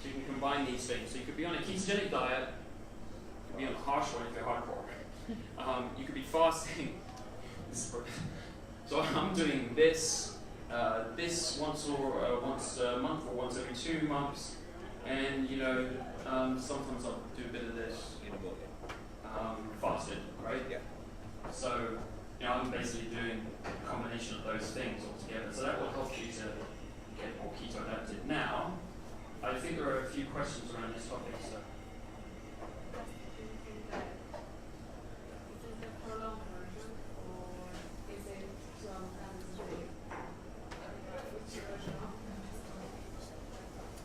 So you can combine these things. So you could be on a ketogenic diet, you could be on a harsh one if you're hardcore. You could be fasting. So I'm doing this once a month or once every 2 months, and sometimes I'll do a bit of this fasted, right? Yeah. So I'm basically doing a combination of those things all together. So that will help you to get more keto adapted. Now, I think there are a few questions around this topic. So.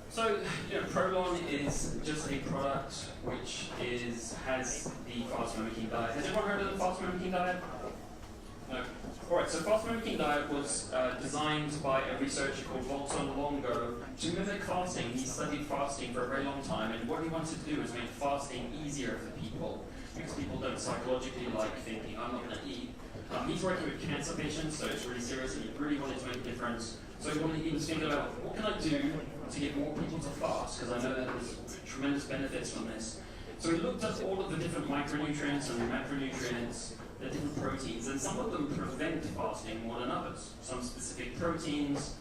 So, Prolon is just a product which has the fast mimicking diet. Has everyone heard of the fast mimicking diet? No. Alright, so fast mimicking diet was designed by a researcher called Walter Longo to mimic fasting. He studied fasting for a very long time, and what he wanted to do is make fasting easier for people, because people don't psychologically like thinking, I'm not going to eat. He's working with cancer patients, so it's really serious, and he really wanted to make a difference. So he was thinking about, what can I do to get more people to fast, because I know that there's tremendous benefits from this. So he looked at all of the different micronutrients and macronutrients, the different proteins, and some of them prevent fasting more than others. Some specific proteins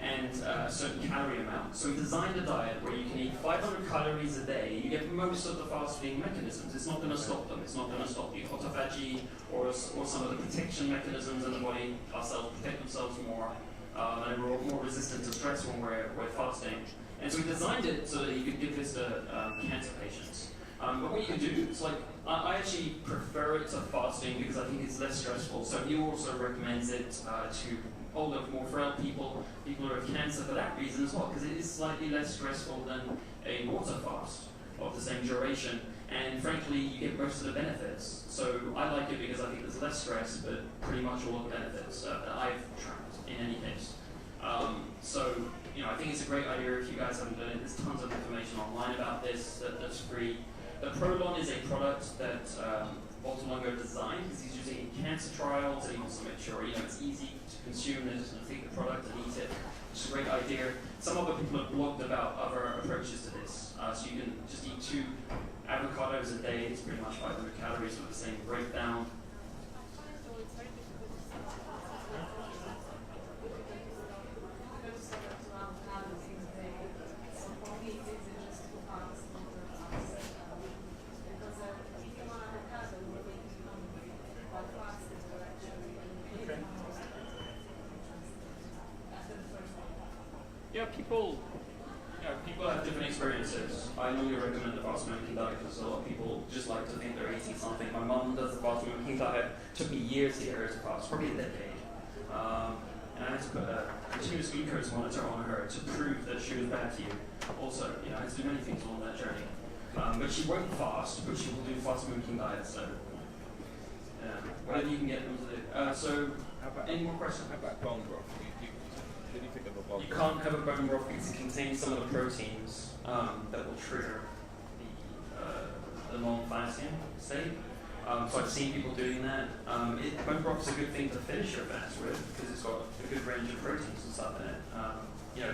and a certain calorie amount. So he designed a diet where you can eat 500 calories a day. You get most of the fasting mechanisms. It's not going to stop them. It's not going to stop the autophagy or some of the protection mechanisms in the body. Our cells protect themselves more. And we're more resistant to stress when we're fasting. And so we designed it so that you could give this to cancer patients. But what you can do, it's I actually prefer it to fasting because I think it's less stressful. So he also recommends it to older, more frail people who have cancer for that reason as well, because it is slightly less stressful than a water fast of the same duration. And frankly, you get most of the benefits. So I like it because I think there's less stress, but pretty much all of the benefits that I've tracked in any case. So I think it's a great idea if you guys haven't done it. There's tons of information online about this that's free. The Prolon is a product that Walter Longo designed because he's using it in cancer trials, and he wants to make sure it's easy to consume. They're just going to take the product and eat it. It's a great idea. Some other people have blogged about other approaches to this. So you can just eat 2 avocados a day. It's pretty much 500 calories with the same breakdown. Yeah, people have different experiences. I normally recommend the fast mimicking diet because a lot of people just like to think they're eating something. My mum does the fast mimicking diet. It took me years to get her to fast, probably a decade. And I had to put a continuous glucose monitor on her to prove that she was bad to you. Also, I had to do many things along that journey. But she won't fast, but she will do fast mimicking diet. So whatever you can get them to do. So, any more questions? How about bone broth? What do you think of a bone broth? You can't have a bone broth because it contains some of the proteins that will trigger the non-fasting state. So I've seen people doing that. Bone broth is a good thing to finish your fast with because it's got a good range of proteins and stuff in it.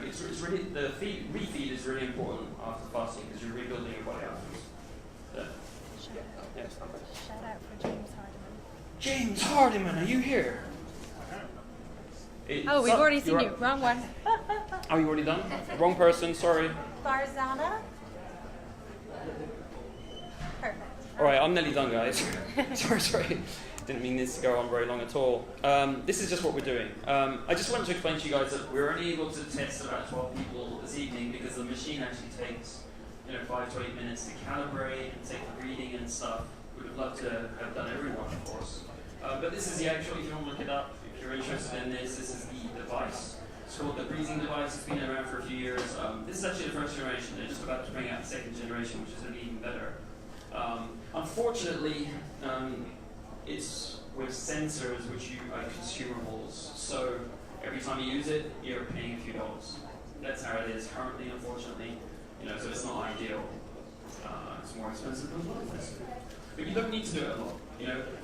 It's really the refeed is really important after fasting because you're rebuilding your body afterwards. Shout out for James Hardiman. James Hardiman, are you here? We've already seen you. Wrong one. Oh, you already done? Wrong person, sorry. Farzana. Perfect. Alright, I'm nearly done, guys. sorry. Didn't mean this to go on very long at all. This is just what we're doing. I just wanted to explain to you guys that we're only able to test about 12 people this evening because the machine actually takes 5 to 8 minutes to calibrate and take the reading and stuff. We would love to have done everyone, of course. But this is the actual, if you want to look it up, if you're interested in this is the device. It's called the breathing device. It's been around for a few years. This is actually the first generation. They're just about to bring out the second generation, which is going to be even better. Unfortunately, it's with sensors which are consumables. So every time you use it, you're paying a few dollars. That's how it is currently, unfortunately. So it's not ideal. It's more expensive than life. But you don't need to do it a lot.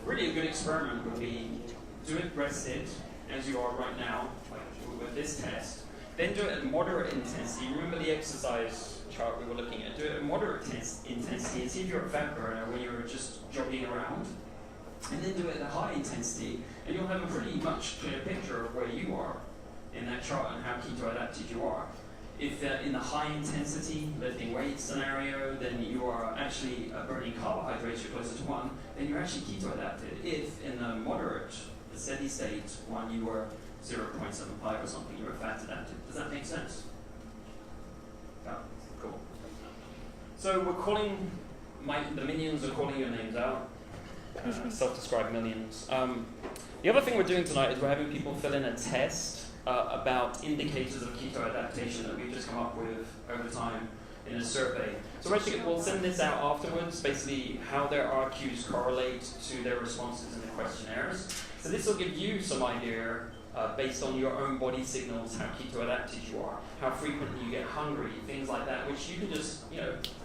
Really a good experiment would be do it rested as you are right now, like with this test. Then do it at moderate intensity. Remember the exercise chart we were looking at. Do it at moderate intensity and see if you're a fat burner when you're just jogging around. And then do it at high intensity, and you'll have a pretty much clear picture of where you are in that chart and how keto adapted you are. If in the high intensity lifting weights scenario, then you are actually burning carbohydrates, you're closer to 1, then you're actually keto adapted. If in the moderate, the steady state one, you were 0.75 or something, you were fat adapted. Does that make sense? Yeah, cool. So we're calling, the minions are calling your names out. Self-described millions. The other thing we're doing tonight is we're having people fill in a test about indicators of keto adaptation that we've just come up with over time in a survey. So we'll send this out afterwards, basically how their RQs correlate to their responses in the questionnaires. So this will give you some idea based on your own body signals how keto adapted you are, how frequently you get hungry, things like that, which you can just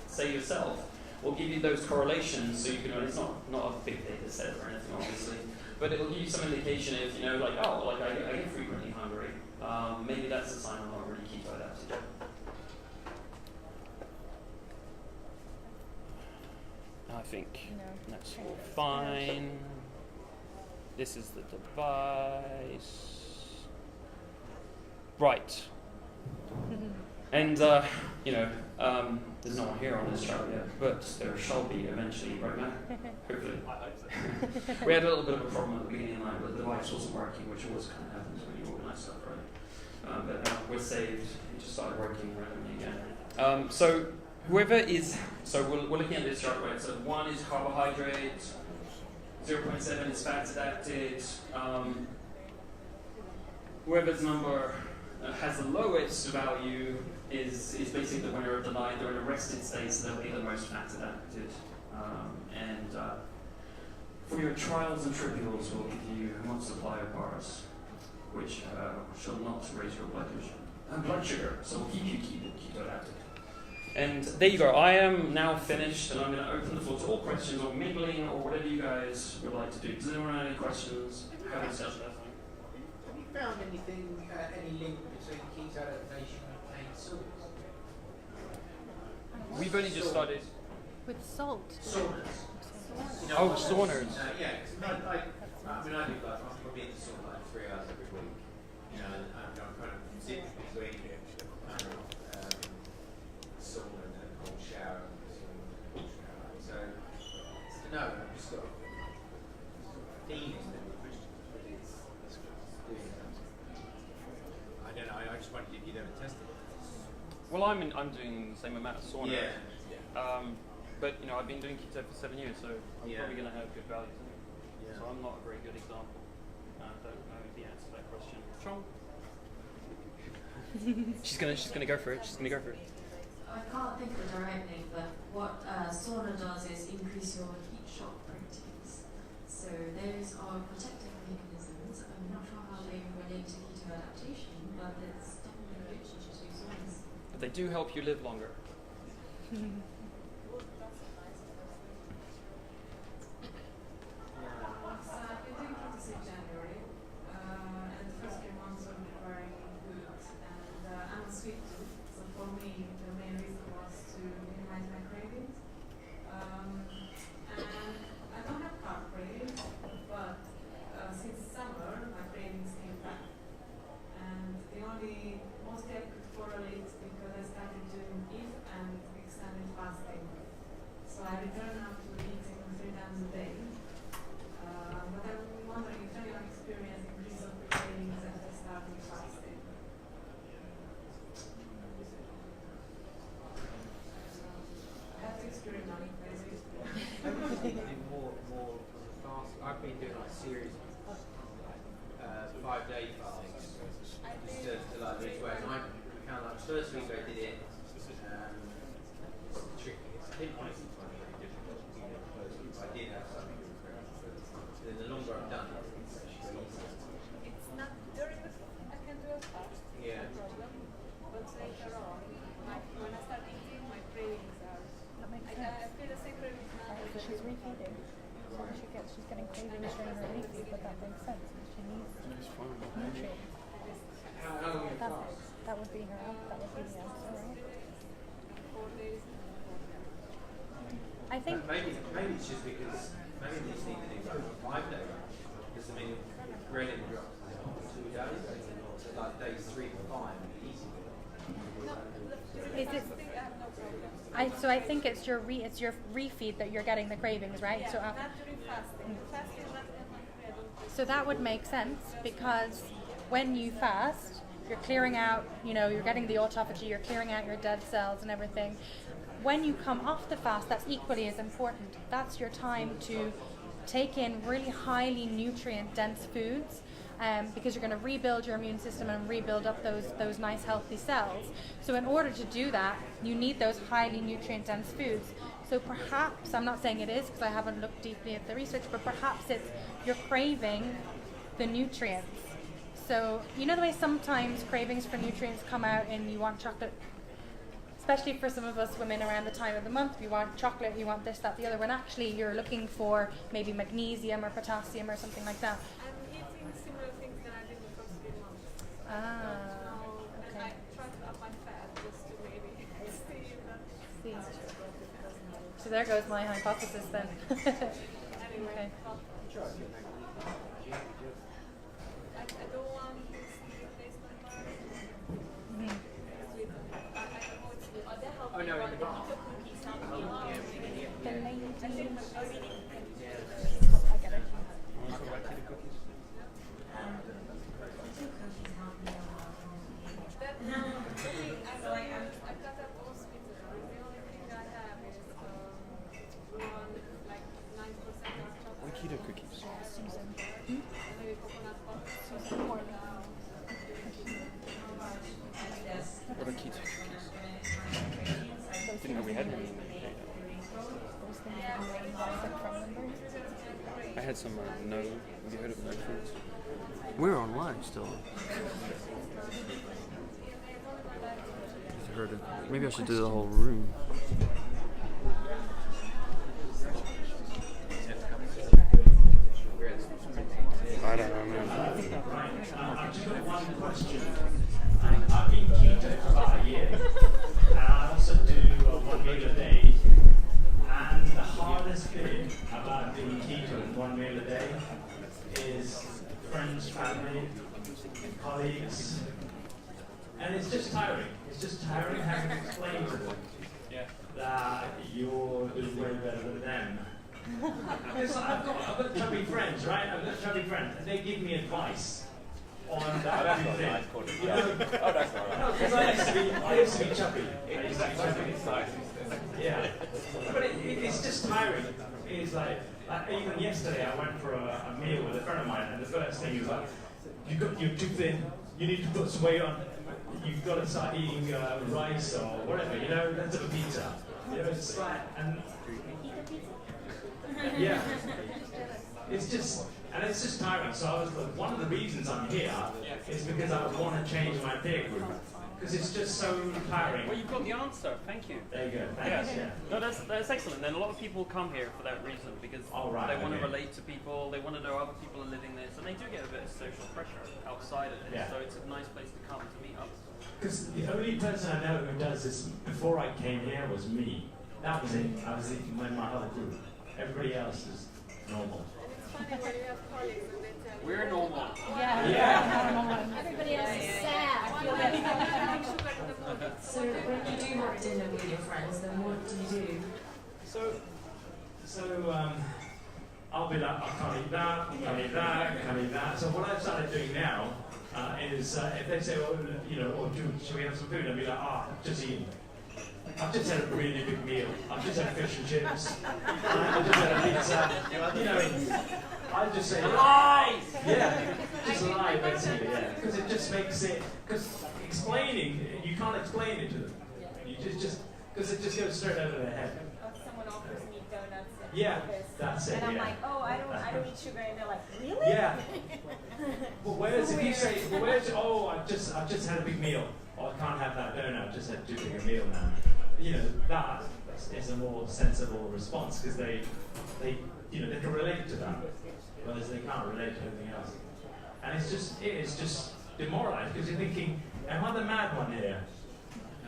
say yourself. We'll give you those correlations so you can, it's not a big data set or anything obviously, but it'll give you some indication if, I get frequently hungry. Maybe that's a sign I'm not really keto adapted. I think that's fine. This is the device. Right. And, there's no one here on this chart yet, but there shall be eventually, right now? Hopefully. We had a little bit of a problem at the beginning of the night, but the device wasn't working, which always kind of happens when you organize stuff, right? But now we're saved. It just started working randomly again. So we're looking at this chart, right? So 1 is carbohydrate, 0.7 is fat adapted. Whoever's number has the lowest value is basically the winner of the night. They're in a rested state, so they'll be the most fat adapted. For your trials and trivials, we'll give you a multiplier bars, which shall not raise your blood pressure. blood sugar, so we'll keep you keto adapted. And there you go. I am now finished, and I'm going to open the floor to all questions or mingling or whatever you guys would like to do. Does anyone have any questions? Have a discussion. Have you found anything, any link between keto adaptation and pain sores? We've only just started. With salt. Saunas. Oh, saunas. Yeah, because I do like, I'm probably in the sauna like 3 hours every week. You know, and I'm kind of zip between sauna and then a cold shower and sauna and a cold shower. So, no, I've just got a feeling that it's doing that. I don't know, I just wondered if you'd ever tested it. Well, I'm doing the same amount of sauna. Yeah. But you know, I've been doing keto for 7 years, so I'm probably going to have good values in it. Yeah. So I'm not a very good example. I don't know the answer to that question. Sean? she's gonna go for it. She's gonna go for it. I can't think of a direct link, but what sauna does is increase your heat shock proteins. So those are protective mechanisms. I'm not sure how they relate to keto adaptation, but it's definitely good to do saunas. But they do help you live longer. I've been doing keto since January, and the first 3 months were very good. And I'm a sweet tooth, so for me the main reason was to minimize my cravings. And I don't have carb cravings, but since summer my cravings came back. And mostly I could correlate because I started doing it and extended fasting. So I returned now to eating 3 times a day. But I'm wondering if anyone experienced increase of cravings after starting fasting. I have to experiment basically. more fast. I've been doing like a series of 5-day fasts just to like lose weight. And I found like the first week I did it, it's tricky. I didn't want it to be really difficult. The first week I did have something. Then the longer I've done it, it's actually easier. It's not during the I can do a fast, Yeah. no problem. But later on, when I start eating, my cravings are. I feel the same cravings now. She's refeeding. So she's getting cravings during her refeed, but that makes sense. She needs nutrients. That would be the answer, right? 4 days. I think Maybe it's just because maybe they just need to do like a 5-day run. Because I mean, granted, drops 2 days, so like days 3 to 5 would be easy. Is it? So I think it's your refeed that you're getting the cravings, right? Yeah, so not during fasting. Fasting is not So that would make sense because when you fast, you're clearing out, you're getting the autophagy, you're clearing out your dead cells and everything. When you come off the fast, that's equally as important. That's your time to take in really highly nutrient-dense foods because you're going to rebuild your immune system and rebuild up those nice healthy cells. So in order to do that, you need those highly nutrient-dense foods. So perhaps, I'm not saying it is because I haven't looked deeply at the research, but perhaps it's you're craving the nutrients. So you know the way sometimes cravings for nutrients come out and you want chocolate, especially for some of us women around the time of the month, you want chocolate, you want this, that, the other, when actually you're looking for maybe magnesium or potassium or something like that. I'm eating similar things that I did the first 3 months. Okay. And I try to up my fat just to maybe see that. So there goes my hypothesis then. Anyway, Okay. I don't want this replacement bar. Oh no, in the bar. The lady. I get it. I've got that all sweet. The only thing I have is one like 9% chocolate. What keto cookies? Susan. Maybe coconut butter. Susan Morley. What are keto cookies? Didn't know we had any in the UK. I had some no. Have you heard of no foods? We're online still. Maybe I should do the whole room. I don't know. I've just got one question. I've been keto for about a year, and I also do 1 meal a day. And the hardest bit about doing keto 1 meal a day is friends, family, colleagues, and it's just tiring. It's just tiring having to explain to them that you're doing way better than them. Because I've got chubby friends, right? I've got chubby friends, and they give me advice on that. That's not nice, you know? Oh, that's not nice. No, because I used to be chubby. Yeah. But it's just tiring. It's like even yesterday I went for a meal with a friend of mine, and the first thing he was like, you're too thin, you need to put some weight on, you've got to start eating rice or whatever, you know, let's have a pizza. You know, it's like, and yeah, it's just tiring. So I was like, one of the reasons I'm here is because I want to change my peer group. Because it's just so tiring. Well, you've got the answer. Thank you. There you go. Thanks. Yeah. No, that's excellent. And a lot of people come here for that reason because they want to relate to people. They want to know other people are living this, and they do get a bit of social pressure outside of it. Yeah. So it's a nice place to come to meet up. Because the only person I know who does this before I came here was me. That was it. I was in my whole group. Everybody else is normal. It's funny when you have colleagues and they tell you. We're normal. Yeah. Everybody else is sad. So when you do have dinner with your friends, then what do you do? So I'll be like, I can't eat that, can't eat that, can't eat that. So what I've started doing now is if they say, oh, you know, or should we have some food? I'll be like, I've just eaten. I've just had a really big meal. I've just had fish and chips. I've just had a pizza. You know, I just say lies. Yeah, just lie basically. Yeah, because it just makes it. Because explaining, you can't explain it to them. You just because it just goes straight over their head. Someone offers me donuts. Yeah, that's it. And I'm yeah. like, oh, I don't eat sugar, and they're like, really? Yeah. But whereas if you say, oh, I've just had a big meal, or I can't have that donut, I've just had too big a meal now. You know, that is a more sensible response because they can relate to that, whereas they can't relate to anything else. And it is just demoralized because you're thinking, am I the mad one here?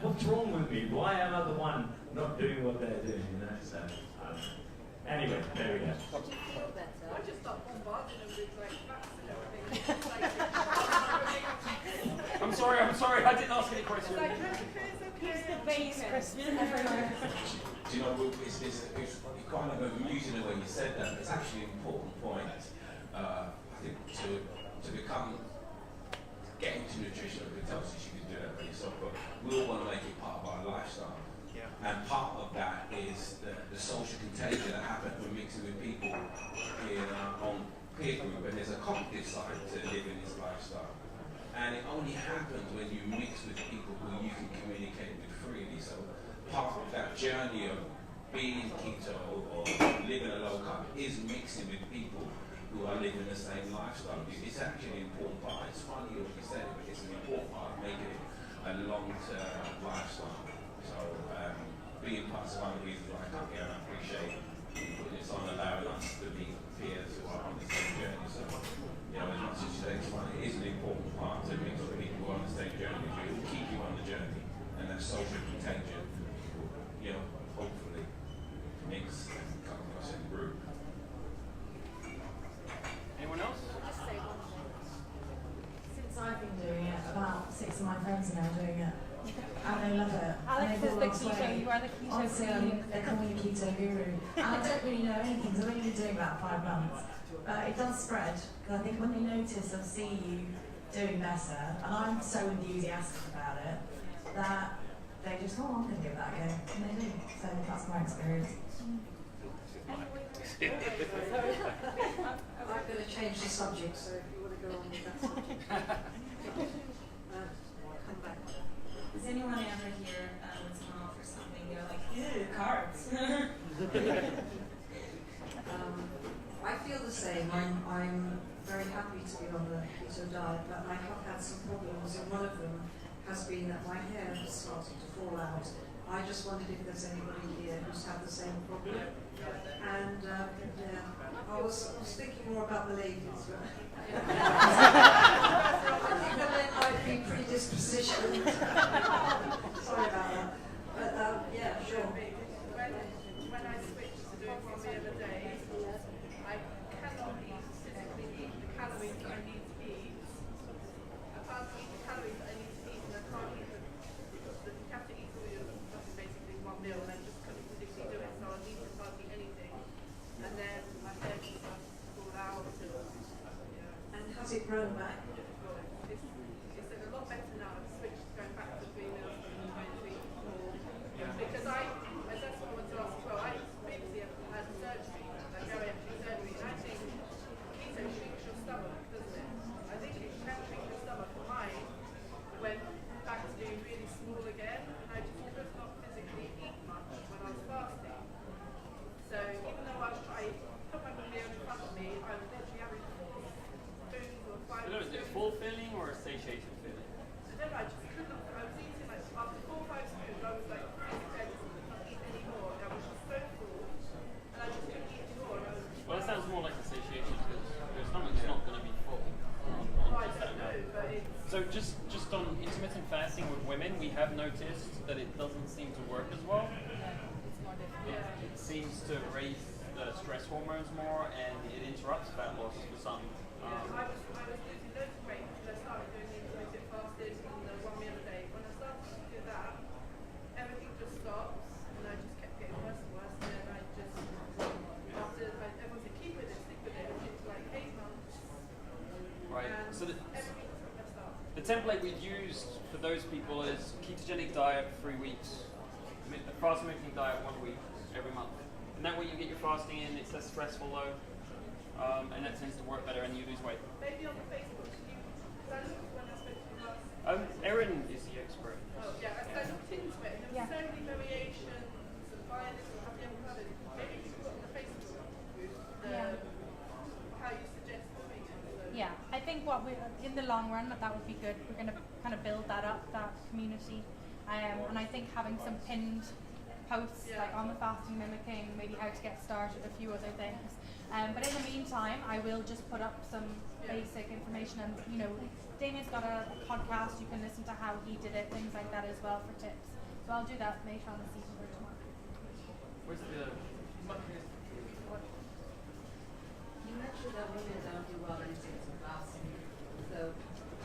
What's wrong with me? Why am I the one not doing what they're doing? You know, so anyway, there we go. I just stop bombarding them with like facts and everything. I'm sorry, I didn't ask any questions. Here's the base question. Do you know, it's kind of amusing the way you said that. It's actually an important point. I think to become, get into nutritional ketosis, you can do that by yourself, but we all want to make it part of our lifestyle. Yeah. And part of that is the social contagion that happens when mixing with people on peer group, and there's a cognitive side to living this lifestyle. And it only happens when you mix with people who you can communicate with freely. So part of that journey of being in keto or living a low carb is mixing with people who are living the same lifestyle. It's actually an important part. It's funny what you said, but it's an important part of making it a long-term lifestyle. So being part of one of the reasons why I come here, and I appreciate you putting this on, allowing us to meet peers who are on the same journey. So, you know, as much as you say it's fun, it is an important part to mix with people who are on the same journey. It will keep you on the journey, and that social contagion, you know, hopefully mix and come across in the group. Anyone else? Since I've been doing it, about 6 of my friends are now doing it. And they love it. Alex and is the keto, you are the keto Honestly, queen. they call me a keto guru. And I don't really know anything, so I've only been doing about 5 months. But it does spread, because I think when they notice or see you doing better, and I'm so enthusiastic about it, that they just, oh, I'm going to give that a go. And they do. So that's my experience. I'm going to change the subject, so if you want to go on with that subject. Come back. Does anyone ever hear when someone offers something, they're like, ew, carbs? I feel the same. I'm very happy to be on the keto diet, but I have had some problems, and one of them has been that my hair has started to fall out. I just wondered if there's anybody here who's had the same problem. And yeah, I was thinking more about the ladies. But even they might be predispositioned. Sorry about that. But yeah, sure. When I switched to doing one meal a day, I cannot physically eat the calories that I need to eat. I can't eat the calories that I need to eat, and I can't eat you have to eat all your basically one meal, and I just couldn't physically do it, so I need to hardly anything. And then my hair just started to fall out. And has it grown back? It's a lot better now. I've switched going back to 3 meals from 20 because that's what I wanted to ask as well. I previously had surgery, like bariatric surgery, and I think keto shrinks your stomach, doesn't it? I think it can shrink your stomach. Mine went back to being really small again, and I just could not physically eat much when I was fasting. So even though I put my meal in front of me, I was literally having 4 spoons or 5 spoons. Is it a full feeling or a satiated feeling? I don't know, I just could not. I was eating like after 4 or 5 spoons, I was like, I just could not eat anymore. I was just so full, and I just couldn't eat anymore. Well, that sounds more like a satiation because your stomach's not going to be full. I don't know, but it's... So just on intermittent fasting with women, we have noticed that it doesn't seem to work as well. It seems to raise the stress hormones more, and it interrupts fat loss for some. I was losing loads of weight until I started doing the intermittent fasting and the 1 meal a day. When I started to do that, everything just stops, and I just kept getting worse and worse. And then I just, after everyone said keep with it, stick with it, and it's like 8 months. Right. And So everything just messed up. the template we've used for those people is ketogenic diet 3 weeks, a fast moving diet 1 week every month. And that way you get your fasting in, it's less stressful though, and that tends to work better and you lose weight. Maybe on the Facebook, because I looked when I spoke to you last. Erin is the expert. Oh yeah, I looked into it, and there were so many variations and violence and happy avocado. Maybe you could put on the Facebook how you suggest doing it. So. Yeah, I think in the long run that would be good. We're going to kind of build that up, that community, and I think having some pinned posts like on the fasting mimicking, maybe how to get started, a few other things. But in the meantime, I will just put up some basic information, and Damien's got a podcast. You can listen to how he did it, things like that as well for tips. So I'll do that later on this evening or tomorrow. Where's the? You mentioned that women don't do well in intermittent fasting. So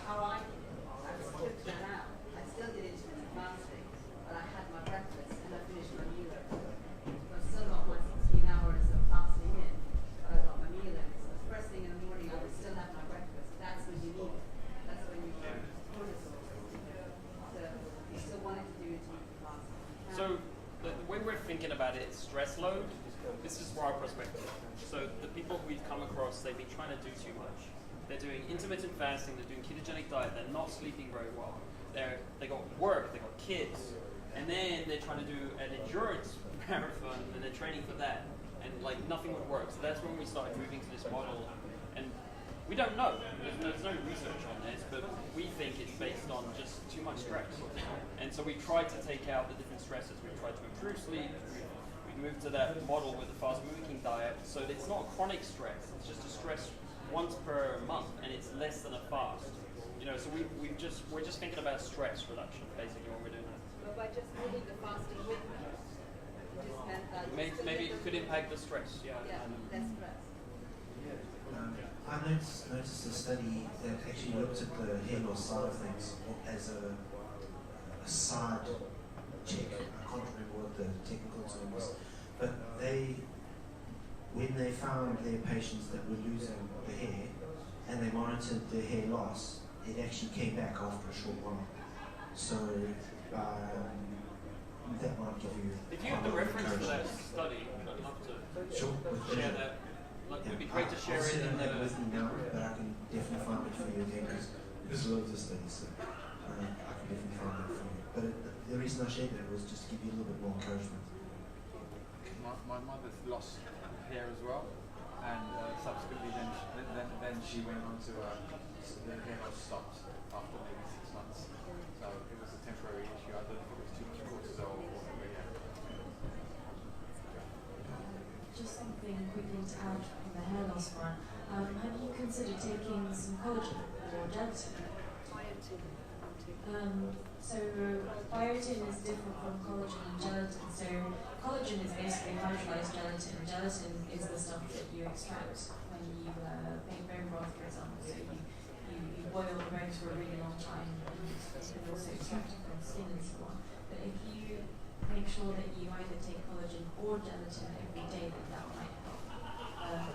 how I stripped that out. I still did intermittent fasting, but I had my breakfast and I finished my meal. I've still got my 16 hours of fasting in, but I got my meal in. So the first thing in the morning I would still have my breakfast. That's when you need it. That's when you burn cortisol. So you still wanted to do intermittent fasting. So the way we're thinking about it is stress load. This is our perspective. So the people we've come across, they've been trying to do too much. They're doing intermittent fasting, they're doing ketogenic diet, they're not sleeping very well. They got work, they got kids, and then they're trying to do an endurance marathon and they're training for that. And like nothing would work. So that's when we started moving to this model. And we don't know. There's no research on this, but we think it's based on just too much stress. And so we tried to take out the different stresses. We tried to improve sleep. We moved to that model with the fast moving diet. So it's not chronic stress. It's just a stress once per month, and it's less than a fast. So we're just thinking about stress reduction, basically, when we're doing that. But by just moving the fasting with me, it just meant that Maybe it could impact the stress. Yeah. less stress. I noticed a study that actually looked at the hair loss side of things as a side check. I can't remember what the technical term was, but when they found their patients that were losing the hair and they monitored their hair loss, it actually came back after a short while. So that might give you. If you have the reference for that study, I'd love to share that. Like, it would be great to share it in the. With me now, but I can definitely find it for you again because there's loads of studies. So I can definitely find it for you. But the reason I shared that was just to give you a little bit more encouragement. My mother lost hair as well, and subsequently then she went on to the hair loss stopped after maybe 6 months. So it was temporary issue. I don't think it was too much cortisol or whatever. Yeah. Just something quickly to add on the hair loss one. Have you considered taking some collagen or gelatin? So biotin is different from collagen and gelatin. So collagen is basically hydrolyzed gelatin. Gelatin is the stuff that you extract when you make bone broth, for example. So you boil the bones for a really long time and also extract it from skin and so on. But if you make sure that you either take collagen or gelatin every day, then that might help.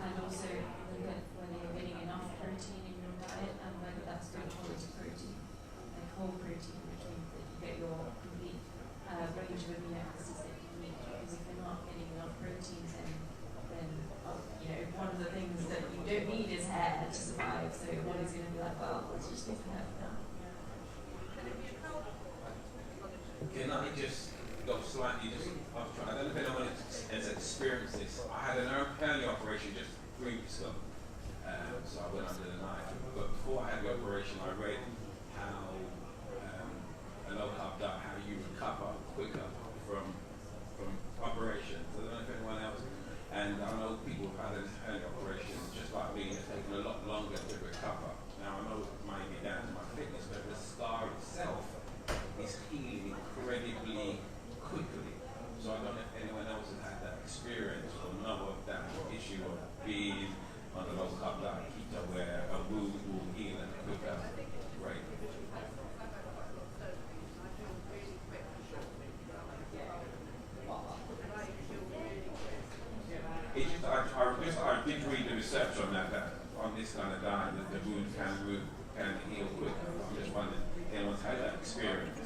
And also look at whether you're getting enough protein in your diet and whether that's good quality protein, like whole protein, which means that you get your complete range of amino acids that you need. Because if you're not getting enough protein, then one of the things that you don't need is hair to survive. So your body's going to be like, well, let's just leave hair for now. Can I just go slightly? I don't know if anyone has experienced this. I had an hernia operation just 3 weeks ago, so I went under the knife. But before I had the operation, I read how a low carb diet, how you recover quicker from operations. I don't know if anyone else. And I know people who've had a hernia operation, just like me, it's taken a lot longer to recover. Now I know it might be down to my fitness, but the scar itself is healing incredibly quickly. So I don't know if anyone else has had that experience or know of that issue of being on a low carb diet keto where a wound will heal at a quicker rate. I did read the research on that on this kind of diet that the wound can heal quicker. I'm just wondering if anyone's had that experience.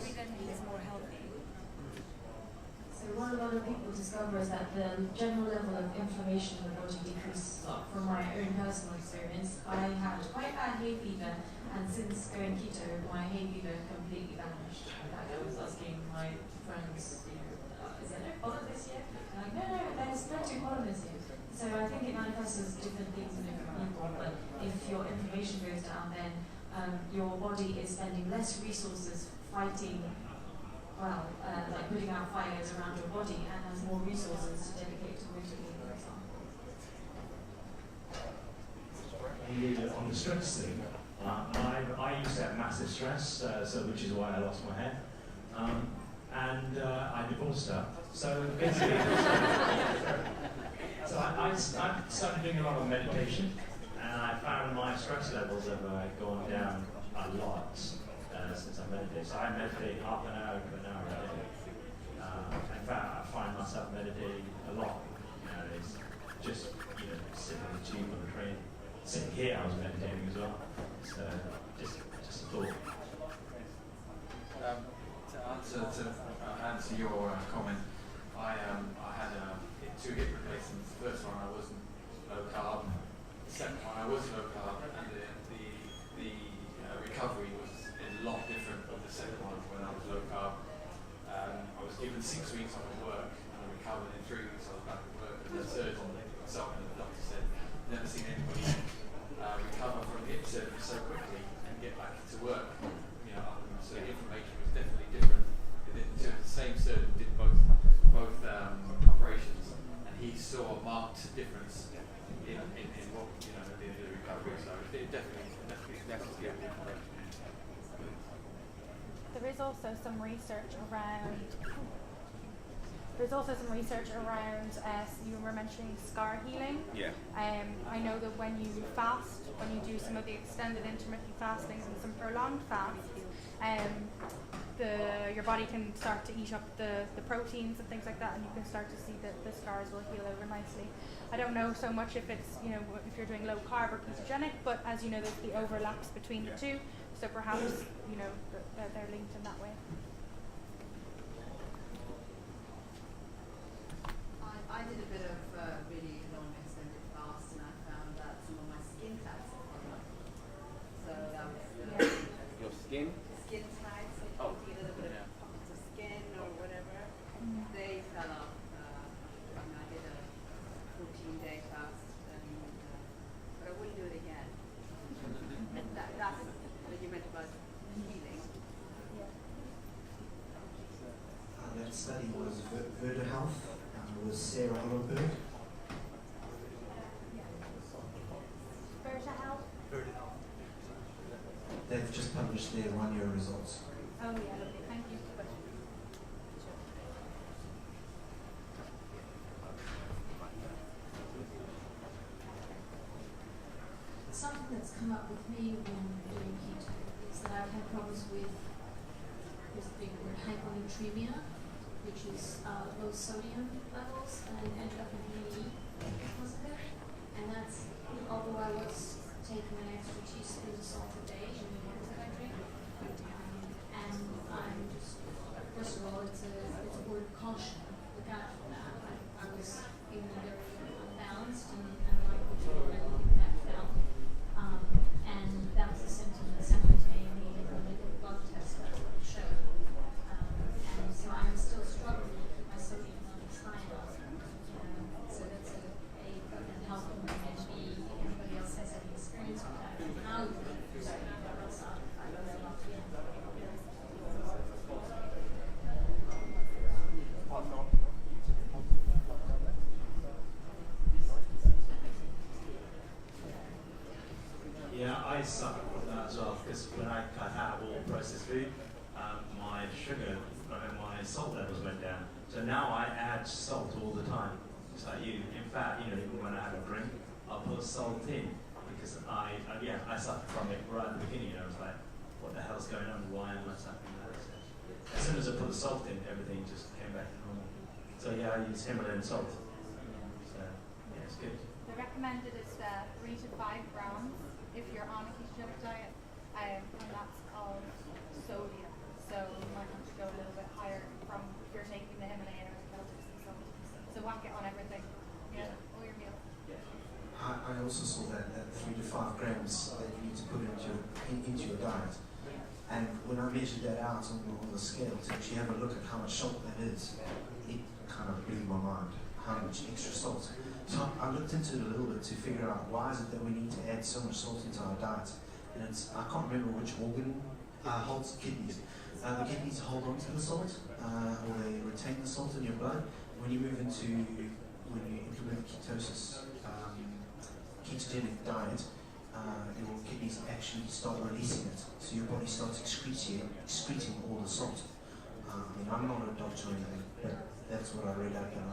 So what a lot of people discover is that the general level of inflammation in the body decreases a lot. From my own personal experience, I had quite bad hay fever, and since going keto, my hay fever completely vanished. In fact, I was asking my friends, is there no pollen this year? They're like, no, there's plenty of pollen this year. So I think it manifests as different things in different people, but if your inflammation goes down, then your body is spending less resources fighting, like putting out fires around your body, and has more resources to dedicate to wound healing, for example. On the stress thing, I used to have massive stress, which is why I lost my hair. And I divorced her. So basically, so I started doing a lot of meditation, and I found my stress levels have gone down a lot since I meditate. So I meditate half an hour to an hour a day. In fact, I find myself meditating a lot nowadays. Just sitting on the tube on the train, sitting here, I was meditating as well. So just a thought. To answer your comment, I had 2 hip replacements. The first one I wasn't low carb. The second one I was low carb, and the recovery was a lot different from the second one when I was low carb. I was given 6 weeks off of work, and I recovered in 3 weeks. I was back at work, and the surgeon consultant and the doctor said, "Never seen anybody recover from hip surgery so quickly and get back into work." So the information was definitely different. The same surgeon did both operations, and he saw a marked difference in what the recovery. So it definitely give information. There is also some research around. You were mentioning scar healing. Yeah. I know that when you fast, when you do some of the extended intermittent fastings and some prolonged fasts, your body can start to eat up the proteins and things like that, and you can start to see that the scars will heal over nicely. I don't know so much if it's if you're doing low carb or ketogenic, but as you know, there's the overlaps between the two, so perhaps they're linked in that way. I did a bit of really long extended fast, and I found that some of my skin tags had gone up. So that was Your skin? Skin tags, so a little bit of pockets of skin or whatever. They fell off. I did a 14-day fast, but I wouldn't do it again. That's what you meant about healing. Sarah Hillenberg. They've just published their 1-year results. Oh yeah, lovely. Thank you. Something that's come up with me when doing keto is that I've had problems with this big word hyponatremia, which is low sodium levels, and ended up in A&E because of it. And that's, although I was taking an extra teaspoon of salt a day in the water that I drink, and I'm just, first of all, it's a word of caution. Look out for that. I was feeling very unbalanced and likely to really that felt. And that was a symptom that sent me to A&E and they did a blood test that showed. And so I'm still struggling to keep my sodium levels high enough. So that's a helpful one. And B, if anybody else has any experience with that, and how you keep your sodium levels up, I would love to hear. Yeah, I suffer from that as well because when I cut out all processed food, my sugar and my salt levels went down. So now I add salt all the time. Just like you. In fact, even when I have a drink, I'll put salt in because I suffer from it right at the beginning. I was like, what the hell's going on? Why am I suffering that? So, as soon as I put the salt in, everything just came back to normal. So yeah, I use Himalayan salt. So yeah, it's good. The recommended is 3 to 5 grams if you're on a ketogenic diet, and that's of sodium. So you might have to go a little bit higher from if you're taking the Himalayan or the Celtic sea salt. So whack it on everything. Yeah, all your meals. I also saw that 3 to 5 grams that you need to put into your diet. And when I measured that out on the scale to actually have a look at how much salt that is, it kind of blew my mind, how much extra salt. So I looked into it a little bit to figure out why is it that we need to add so much salt into our diet. And I can't remember which organ holds the kidneys. The kidneys hold on to the salt, or they retain the salt in your blood. When you implement ketosis, ketogenic diet, your kidneys actually start releasing it. So your body starts excreting all the salt. I'm not a doctor or anything, but that's what I read up and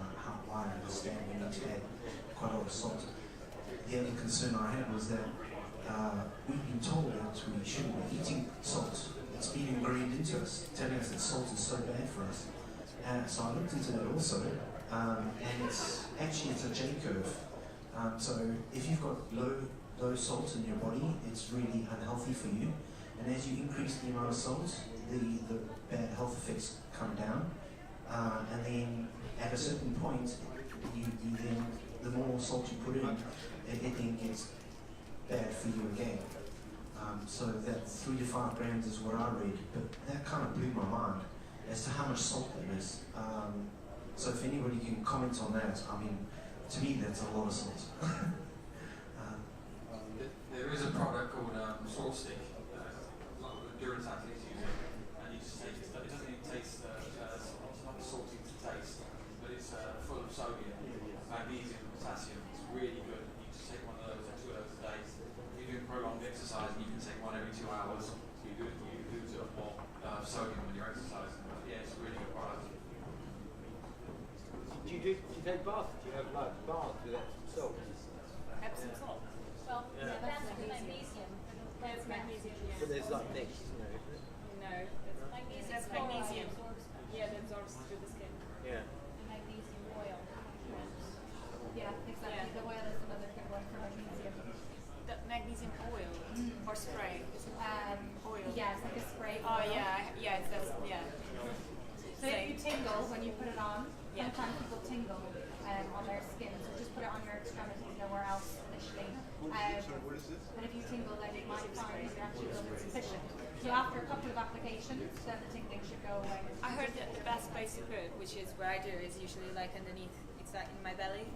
why I understand we need to add quite a lot of salt. The other concern I had was that we've been told that we shouldn't be eating salt. It's been ingrained into us, telling us that salt is so bad for us. So I looked into that also, and it's a J curve. So if you've got low salt in your body, it's really unhealthy for you. And as you increase the amount of salt, the bad health effects come down. And then at a certain point, you then, the more salt you put in, it then gets bad for you again. So that 3 to 5 grams is what I read, but that kind of blew my mind as to how much salt that is. So if anybody can comment on that, to me that's a lot of salt. There is a product called Salt Stick. A lot of endurance athletes use it, and you just taste it. It doesn't even taste, it's not salty to taste, but it's full of sodium, magnesium, potassium. It's really good. You just take one of those or 2 of those a day. You're doing prolonged exercise, and you can take one every 2 hours. So you lose a lot of sodium when you're exercising. But yeah, it's a really good product. Do you take bath? Do you have like bath with Epsom salt? Epsom salt? Well, yeah, that's magnesium. That's magnesium, yeah. But there's like mixed, isn't there? No, that's magnesium. Yeah, that absorbs through the skin. Yeah. Magnesium oil. Yeah, exactly. Yeah. The oil is another good one for magnesium. The magnesium oil or spray? Oil. Yeah, it's like a spray. Oh oil. yeah, yeah. So if you tingle when you put it on, sometimes people tingle on their skin, so just put it on your extremities, nowhere else initially. And if you tingle, then you might find that actually it's sufficient. So after a couple of applications, then the tingling should go away. I heard that the best place to put, which is where I do, is usually like underneath, exactly in my belly.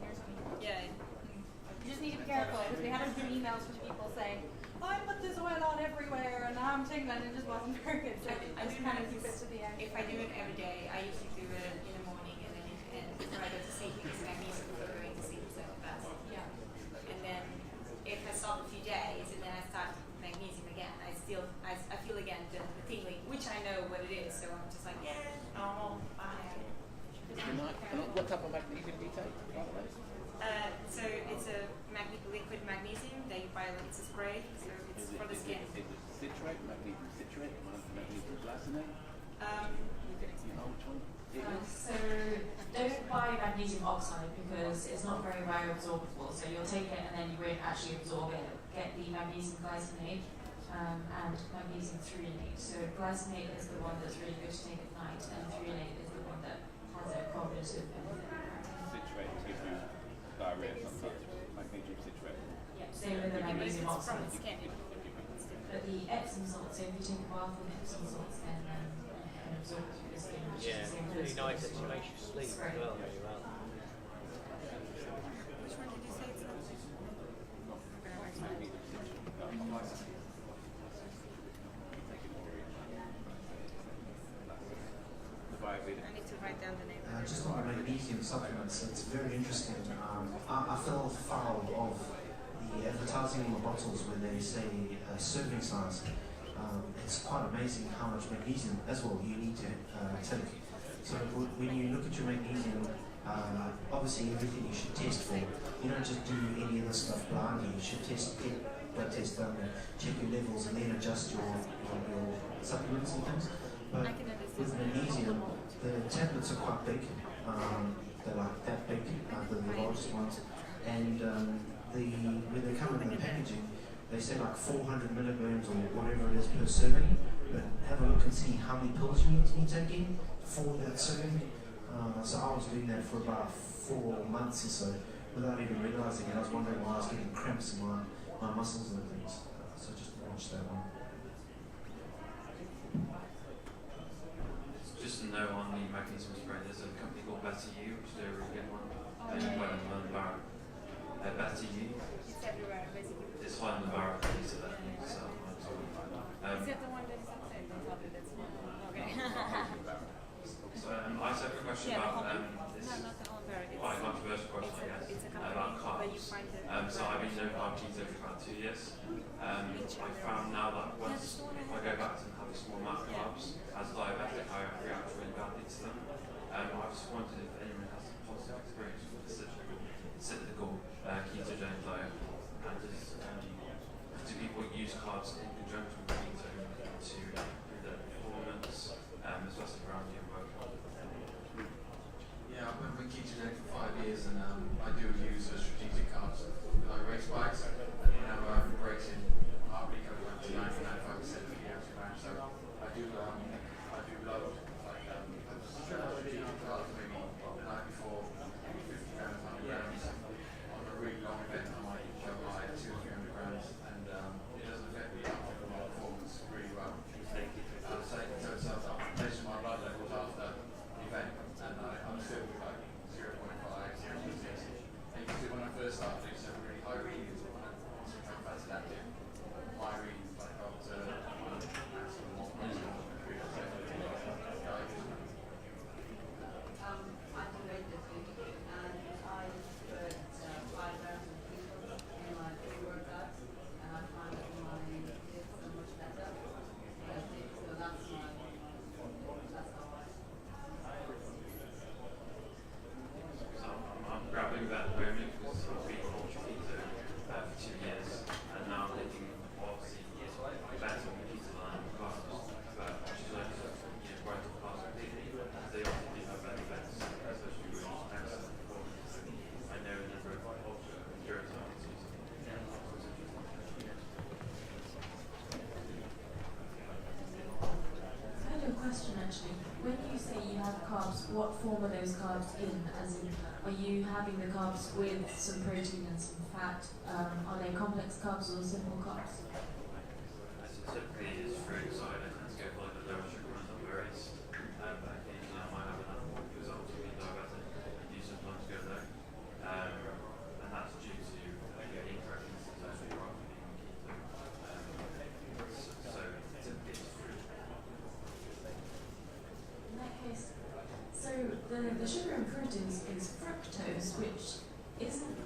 Yeah. You just need to be careful because we had a few emails from people saying, I put this oil on everywhere and now I'm tingling, and it just wasn't very good. So I just kind of keep it to the end. If I do it every day, I usually do it in the morning and then before I go to sleep because I it's not very bioabsorbable. So you'll take it and then you won't actually absorb it. Get the magnesium glycinate and magnesium threonate. So glycinate is the one that's really good to take at night, and threonate is the one that has a cognitive benefit. Citrate gives you diarrhea sometimes. Magnesium citrate. Yeah, same with the magnesium oxide. skin. But the Epsom salts, so if you take a bath with Epsom salts, then you can absorb it through the skin, which Yeah, is the same really as nice. It makes you sleep as Right. well very well. Which one did you say it's I need to write down the name. Just on the magnesium supplements, it's very interesting. I fell foul of the advertising on the bottles where they say serving size. It's quite amazing how much magnesium as well you need to take. So when you look at your magnesium, obviously everything you should test for. You don't just do any of this stuff blindly. You should get blood tests done and check your levels and then adjust your supplements and things. But with magnesium, the tablets are quite big. They're like that big, the largest ones. And when they come in the packaging, they say like 400 milligrams or whatever it is per serving. But have a look and see how many pills you need to be taking for that serving. So I was doing that for about 4 months or so without even realizing it. I was wondering why I was getting cramps in my muscles and things. So just watch that one. Just a note on the magnesium spray, there's a company called Better You, which is a really good one. Better You. It's everywhere, basically. It's high on the bar, so that means Is that the one that is outside? Probably that's not. Okay. So I just have a question about this quite a controversial question, I guess, about carbs. So I've been no carb keto for about 2 years. I found now that once if I go back and have a small amount of carbs as diabetic, I react really badly to them. I just wondered if anyone has a positive experience with the cyclical ketogenic diet, and do people use carbs in conjunction with keto to improve their performance, especially around your workout? Yeah, I've been ketogenic for 5 years, and I do use strategic carbs like race bikes, and whenever I have breaks in heart rate goes up to 90-95% of the average range. So I do load like strategic carbs maybe the night before, 50 grams, 100 grams. On a really long event, I might go by 200-300 grams, and it doesn't affect me after my performance really well. So I measure my blood levels after the event, and I'm still like 0.5, 0.6. I used to, when I first started, I used to have really high readings when I was become Fat Adaption. My readings like up to maximum 1.7. I do weightlifting, and I put 5 grams of ketones in my pre-workouts, and I find that my hips are much better. So that's how I. So I'm grappling with that at the moment because I've been ultra keto for 2 years, and now I'm taking obviously better on the keto line carbs, but she's like right off carbs completely. They often do have benefits, especially with excellent performance. I know a number of ultra endurance athletes using it. I had a question actually. When you say you have carbs, what form are those carbs in? As in, are you having the carbs with some protein and some fat? Are they complex carbs or simple carbs? Typically, it's fruit, so I tend to go for like the lower sugar ones on berries. But occasionally I might have another one because I'm being diabetic. I do sometimes go there. And that's due to incorrect insulin rather than being keto. So typically it's fruit. In that case, so the sugar in fruit is fructose, which isn't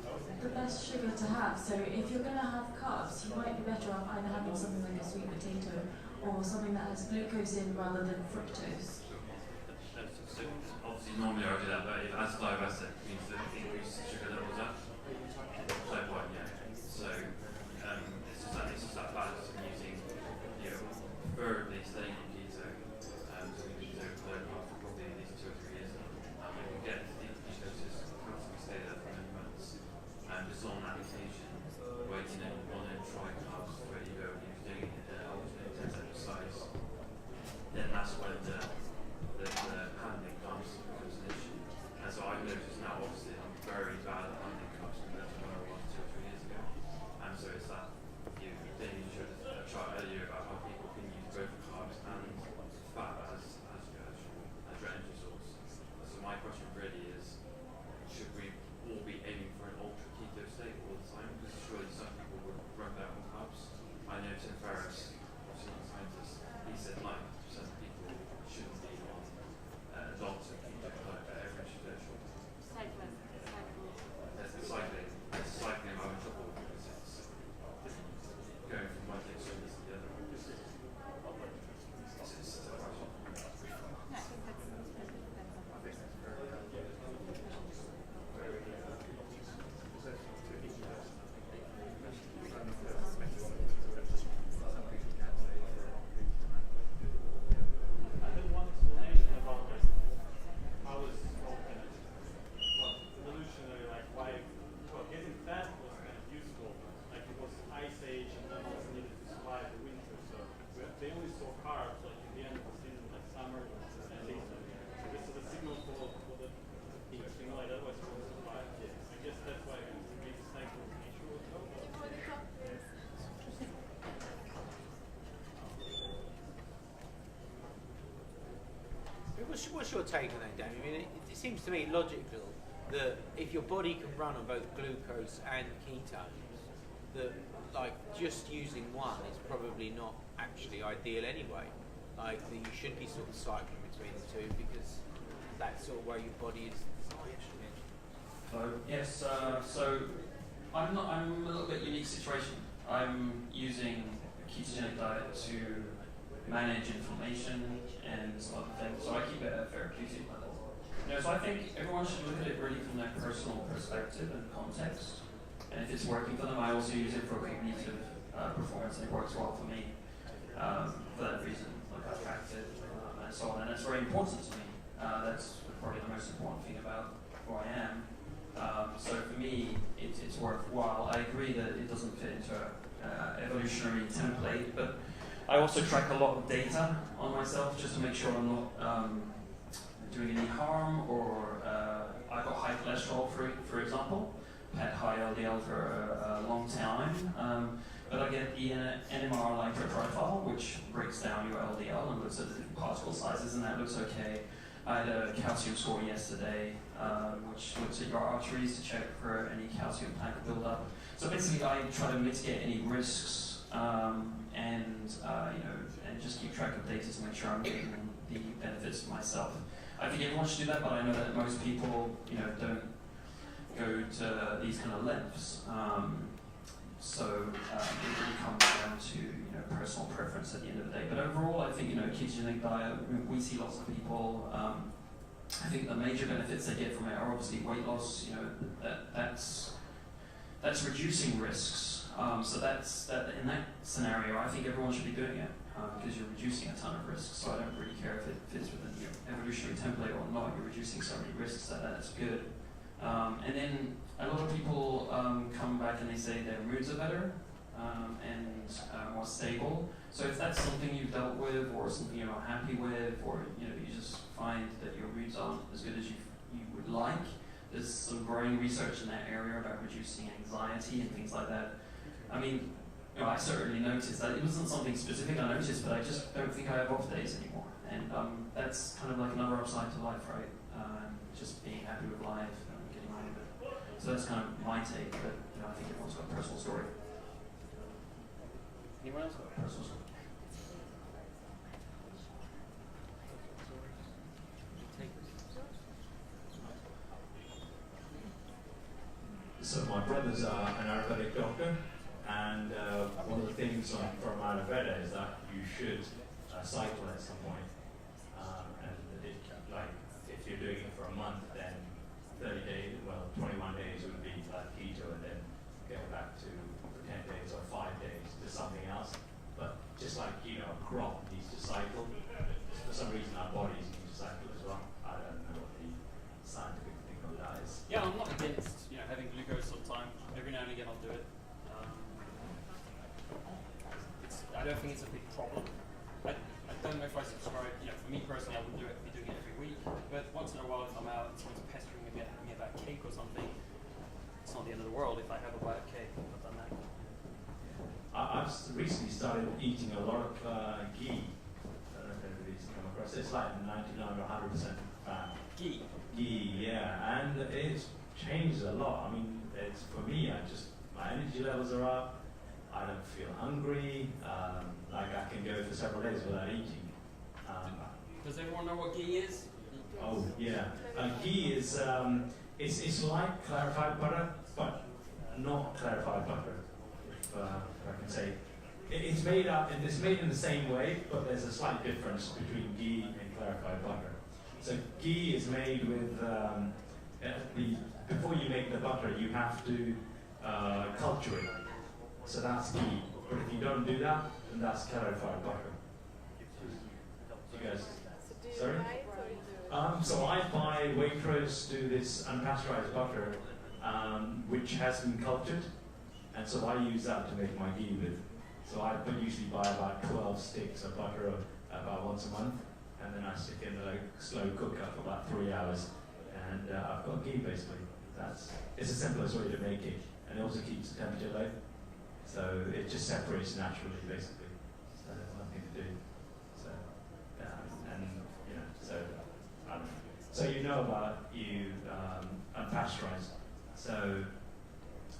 the best sugar to have. So if you're going to have carbs, you might be better off either having something like a sweet potato or something that has glucose in rather than fructose. So obviously normally I would do that, but as diabetic means that increased sugar levels up. Type 1, yeah. So it's just that balance of using, preferably staying on keto, so we keto low carb for probably at least 2 or 3 years now. And we can get the ketosis, constantly stay there for many months. what's your take on that, Dan? I mean, it seems to me logical that if your body can run on both glucose and ketones, that like just using one is probably not actually ideal anyway. Like that you should be sort of cycling between the two because that's sort of where your body is designed. Hello. Yes. So I'm a little bit unique situation. I'm using a ketogenic diet to manage inflammation and some other things, so I keep it at therapeutic level. So I think everyone should look at it really from their personal perspective and context. And if it's working for them, I also use it for cognitive performance, and it works well for me for that reason. Like I've tracked it and so on, and it's very important to me. That's probably the most important thing about who I am. So for me, it's worthwhile. I agree that it doesn't fit into an evolutionary template, but I also track a lot of data on myself just to make sure I'm not doing any harm, or I've got high cholesterol, for example. Had high LDL for a long time, but I get the NMR lipo profile, which breaks down your LDL and looks at the different particle sizes, and that looks okay. I had a calcium score yesterday, which looks at your arteries to check for any calcium plaque buildup. So basically, I try to mitigate any risks, and just keep track of data to make sure I'm getting the benefits for myself. I think everyone should do that, but I know that most people, don't go to these kind of lengths. So it really comes down to personal preference at the end of the day. But overall, I think ketogenic diet. We see lots of people. I think the major benefits they get from it are obviously weight loss. That's reducing risks. So that's that. In that scenario, I think everyone should be doing it because you're reducing a ton of risks. So I don't really care if it fits within the evolutionary template or not. You're reducing so many risks that's good. And then a lot of people come back and they say their moods are better and more stable. So if that's something you've dealt with, or something you're not happy with, or you just find that your moods aren't as good as you would like, there's some growing research in that area about reducing anxiety and things like that. I mean, I certainly noticed that. It wasn't something specific I noticed, but I just don't think I have off days anymore. And that's kind of like another upside to life, right? Just being happy with life. So that's kind of my take, but I think everyone's got a personal story. Anyone else got a personal story? So my brother's an Ayurvedic doctor, and one of the things from Ayurveda is that you should cycle at some point. If you're doing it for a month, then 30 days, 21 days would be like keto, and then go back to 10 days or 5 days to something else. But just like, a crop needs to cycle, for some reason our bodies need to cycle as well. I don't know what the scientific thing of that is. Yeah, I'm not against, having glucose sometime. Every now and again I'll do it. I don't think it's a big problem. I don't know if I subscribe, for me personally, I wouldn't be doing it every week, but once in a while if I'm out and someone's pestering me about cake or something, it's not the end of the world if I have a bite of cake. I've done that. I've recently started eating a lot of ghee. I don't know if anybody's come across it. It's like 99 or 100% fat. Ghee? Ghee, yeah. And it's changed a lot. I mean, for me, my energy levels are up. I don't feel hungry. I can go for several days without eating. Does everyone know what ghee is? Oh yeah, ghee is it's like clarified butter, but not clarified butter. If I can say, it's made in the same way, but there's a slight difference between ghee and clarified butter. So ghee is made with before you make the butter, you have to culture it. So that's ghee. But if you don't do that, then that's clarified butter. You guys, sorry? So I buy Waitrose to this unpasteurized butter, which has been cultured, and so I use that to make my ghee with. So I usually buy about 12 sticks of butter about once a month, and then I stick in the slow cooker for about 3 hours, and I've got ghee basically. It's the simplest way to make it, and it also keeps the temperature low, so it just separates naturally basically. So there's nothing to do. So yeah, and so I don't know. So you know about unpasteurized. So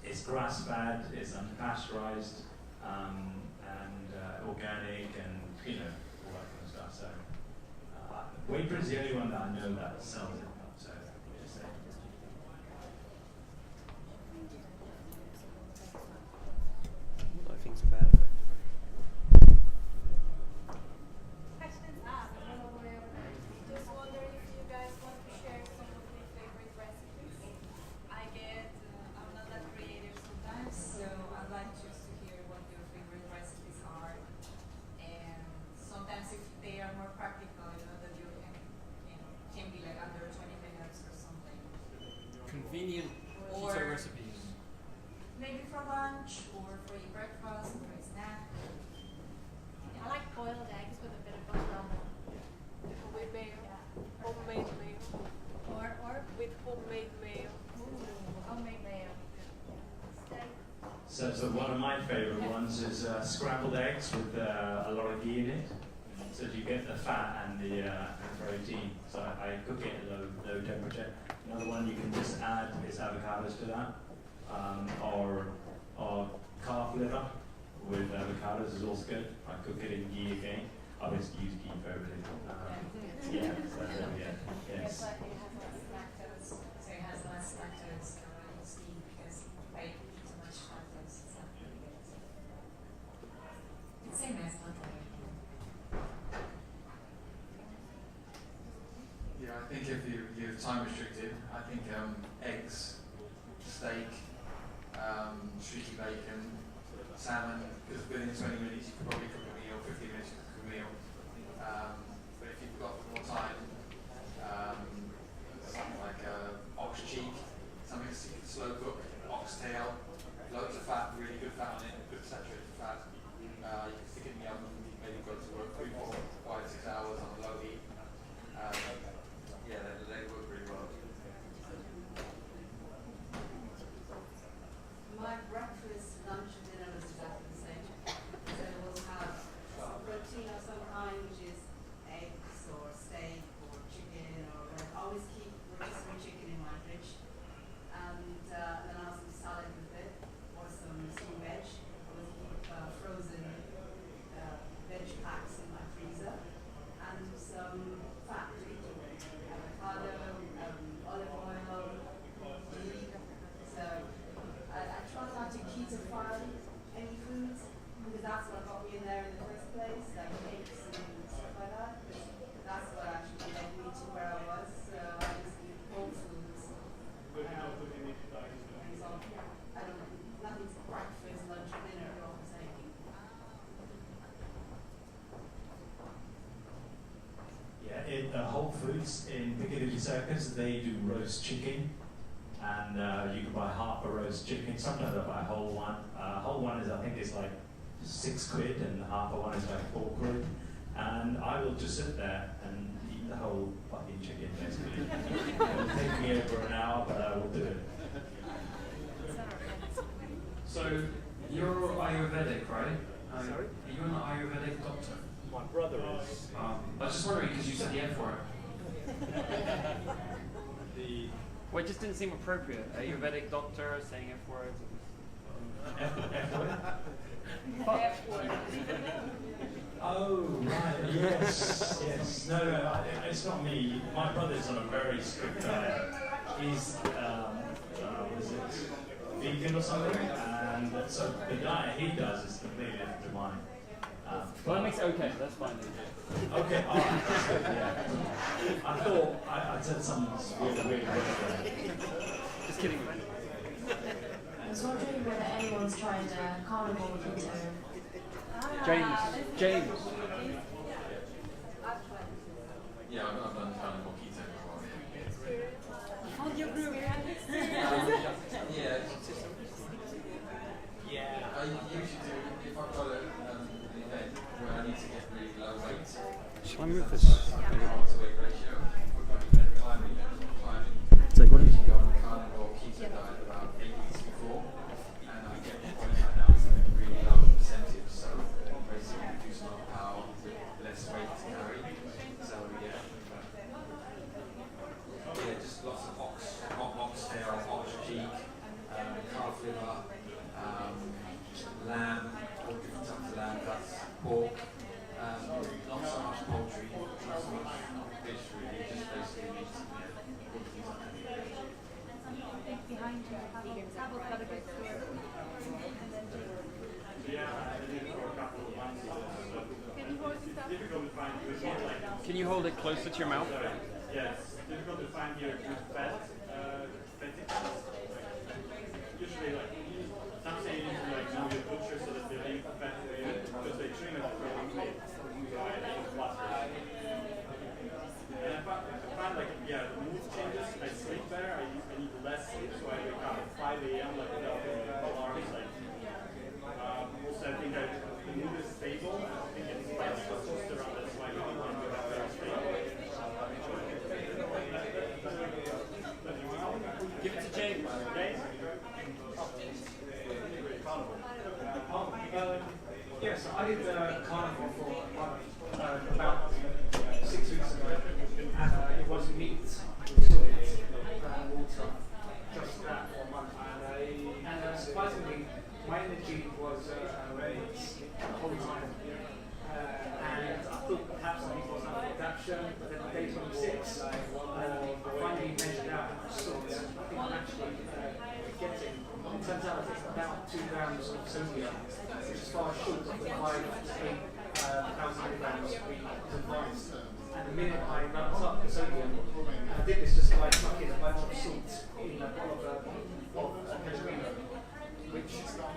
it's grass-fed, it's unpasteurized, and organic, and all that kind of stuff. So Wayford's the only one that I know that sells it. So just say. What I think's about it. Questions asked. Just wondering if you guys want to share some of your favorite recipes. I get, I'm not that creative sometimes, so I'd like just to hear what your favorite recipes are. And sometimes if they are more practical, that you can be like under 20 minutes or something. Convenient Or keto recipes. maybe for lunch, or for your breakfast, or a snack. I like boiled eggs with a bit of butter on them. With mayo. Homemade mayo. Or with homemade mayo. Homemade mayo. So one of my favorite ones is scrambled eggs with a lot of ghee in it. So you get the fat and the protein. So I cook it at low temperature. Another one you can just add is avocados to that, or calf liver with avocados is also good. I cook it in ghee again. I always use ghee for everything. Yeah. So yes. It's like it has less lactose, so it has less lactose because I eat too much lactose. It's not really good. It's same as butter. Yeah, I think if you're time restricted, I think eggs, steak, streaky bacon, salmon, because within 20 minutes you could probably cook a meal, 15 minutes you could cook a meal. But if you've got more time, something like ox cheek, something you can slow cook, oxtail, loads of fat, really good fat on it, good saturated fat. You can stick it in the oven, you can maybe go to work 3, 4, 5, 6 hours on low heat. Yeah, they work really well. My breakfast, lunch, and dinner is exactly the same. So we'll have some protein of some kind, which is eggs or steak or chicken or whatever. I always keep rotisserie chicken in my fridge, and then I'll have some salad with it or some veg. I always keep frozen veg packs in my freezer and some fat. Avocado, olive oil, ghee. So I try not to keto-fry any foods because that's what got me in there in the first place, like cakes and stuff like that. That's what actually led me to where I was. So I just eat whole foods. And so I don't know, nothing's breakfast, lunch, dinner, they're all the same. Yeah, Whole Foods in Piccadilly Circus, they do roast chicken, and you can buy half a roast chicken. Sometimes I buy a whole one. Whole one is, I think, it's like £6, and half a one is like £4. And I will just sit there and eat the whole fucking chicken, basically. It will take me over an hour, but I will do it. So you're Ayurvedic, right? Sorry? Are you an Ayurvedic doctor? My brother is. I was just wondering because you said the F word. Well, it just didn't seem appropriate. Ayurvedic doctor saying F words. F word? F word. Oh, right, yes, yes. No, it's not me. My brother's on a very strict diet. He's, was it vegan or something? And so the diet he does is completely different to mine. Well, that makes it okay. That's fine. Then. Okay, all right. That's good, yeah. I thought I said something really Just kidding. I was wondering whether anyone's tried carnivore keto. James. Yeah, I've done carnivore keto before. On your group. Yeah. I usually do, if I've got an event where I need to get really low weight. Shall I move this? Weight ratio, put my event climbing. So what is you go on a carnivore keto diet about 8 weeks before, and I get the point right now to a really low percentage, so basically reduce a lot of power, less weight to carry. So yeah. hold it closer to your mouth? Yeah, it's difficult to find here good fatty fats. Usually, like, some say you need to like know your butcher so that they leave the fat for you because they trim it for one meat. So I eat clusters. And I find like, yeah, the mood changes. I sleep better. I need less sleep, so I wake up at 5 a.m. like without alarms. Like, also I think the mood is stable. I think it's less testosterone. That's why you need to have better sleep. Give it to James. James? Yes, I did carnivore for about 6 weeks ago, and it was meat, water, just that for a month. And surprisingly, my energy was raised the whole time. And I thought perhaps I was under adaptation, but then on day 26, I finally measured out how much salt I think I'm actually getting. It turns out it's about 2 grams of sodium, which is far short of the 5 to 8,000 milligrams we advised. And the minute I ramped up the sodium, I did this just by chucking a bunch of salt in a bottle of Ketogenic, which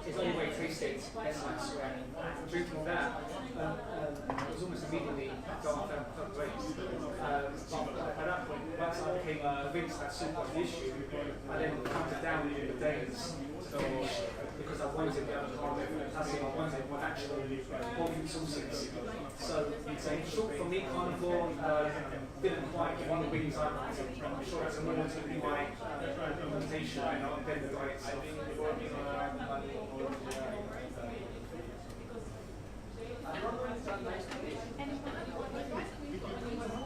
is only way tasted, less than swear. And drinking that, it was almost immediately felt great. But at that point, once I became convinced that soup was the issue, I then counted down the days because I wanted the alcohol and potassium, I wanted what actually whole food sources. So short for me, carnivore didn't quite give me the wings I wanted. I'm sure it's more to be my implementation than the diet itself.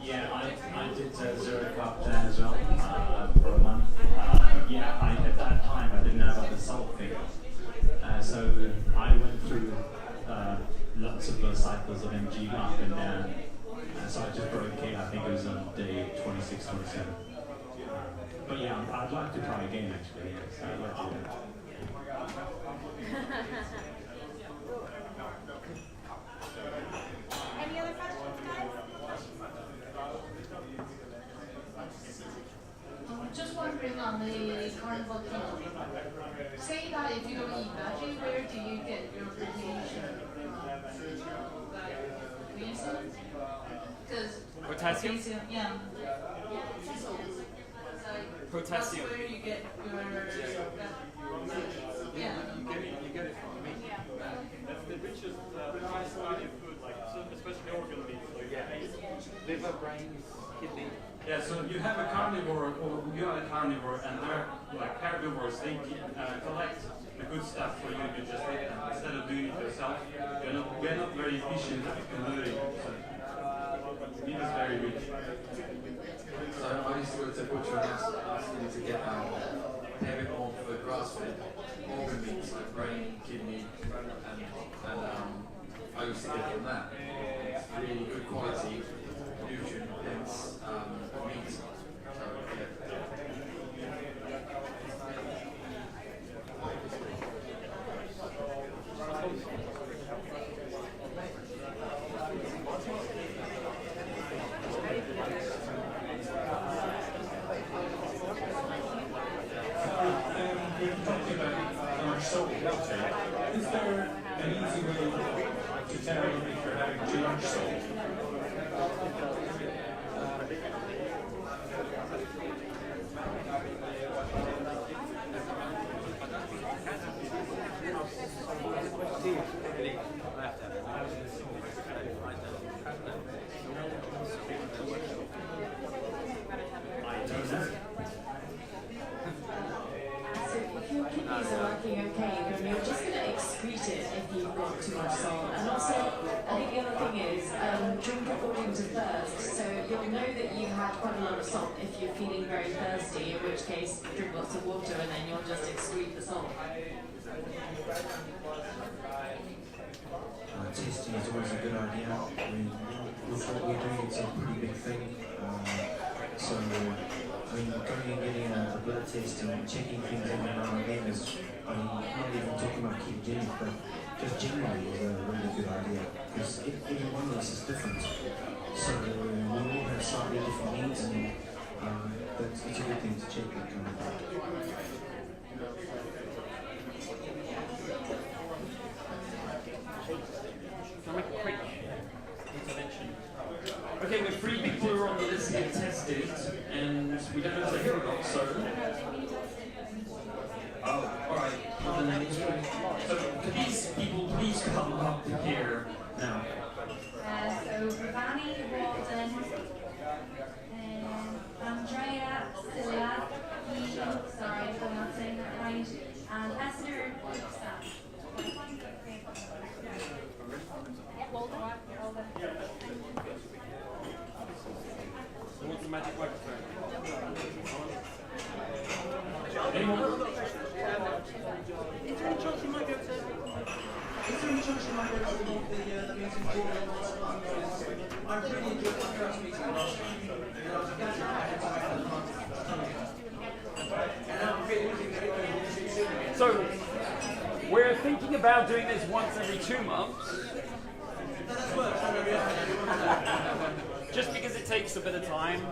Yeah, I did zero carb then as well for a month. Yeah, at that time I didn't know about the salt thing. So I went through lots of cycles of MG up and down. So I just broke it, I think it was on day 26, 27. But yeah, I'd like to try again actually. So I'd like to do that. Any other questions, guys? Just wondering on the carnivore keto. Say that if you don't eat veggie, where do you get your protein from? Potassium? Yeah. Potassium. That's where you get your yeah. You get it from meat. That's the richest food, like especially organ meat. So yeah, liver, brains, kidney. Yeah, so you have a carnivore, or you are a carnivore, and they're like herbivores. They collect the good stuff for you to just eat them instead of doing it yourself. We're not very efficient in doing it. So meat is very rich. So I used to work at a butcher and asking to get a bit more for grass-fed organ meats like brain, kidney, and I used to get from that. It's really good quality, nutrient-dense meat. So, Is there an easy way to tell if you're having too much salt? Kidneys are working okay, then you're just going to excrete it if you've got too much salt. And also, I think the other thing is, drink according to thirst. So you'll know that you've had quite a lot of salt if you're feeling very thirsty, in which case drink lots of water and then you'll just excrete the salt. Testing is always a good idea. I mean, with what we're doing, it's a pretty big thing. So, I mean, going and getting a blood test and checking things every now and then is, I mean, not even talking about ketogenic, but just generally was a really good idea, because every one of us is different. So we all have slightly different needs, and that's a good thing to check that kind of thing. Can I make a quick intervention? Okay, with 3 people who are on the list get tested, and we don't know if they're here or not, so... Oh, alright. Well, then so could these people please come up here now? So Ravani, Walden, Andrea, Silla, sorry if I'm not saying that right, and Esther, Who wants the magic microphone? Anyone? Is there any chance you might be able to? Is there any chance you might be able to involve the meeting board? I really enjoyed my first meeting last week, and I was glad to So, we're thinking about doing this once every 2 months. Just because it takes a bit of time.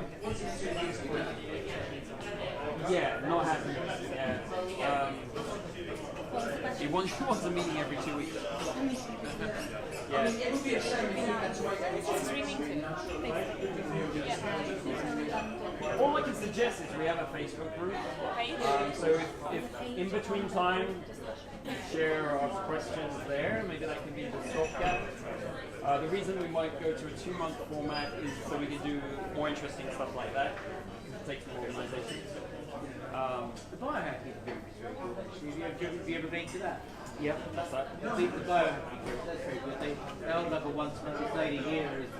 Yeah, not happening. Yeah. He wants a meeting every 2 weeks. Yeah. It would be a shame if you had to wait every 2 weeks. All I can suggest is we have a Facebook group. So if in between time you share or ask questions there, maybe that can be the stopgap. The reason we might go to a 2-month format is so we can do more interesting stuff like that. It takes more organisation. The biohacking group is very good actually. Have you ever been to that? Yep, that's that. The biohacking group, that's very good. They hold up a once monthly lady here is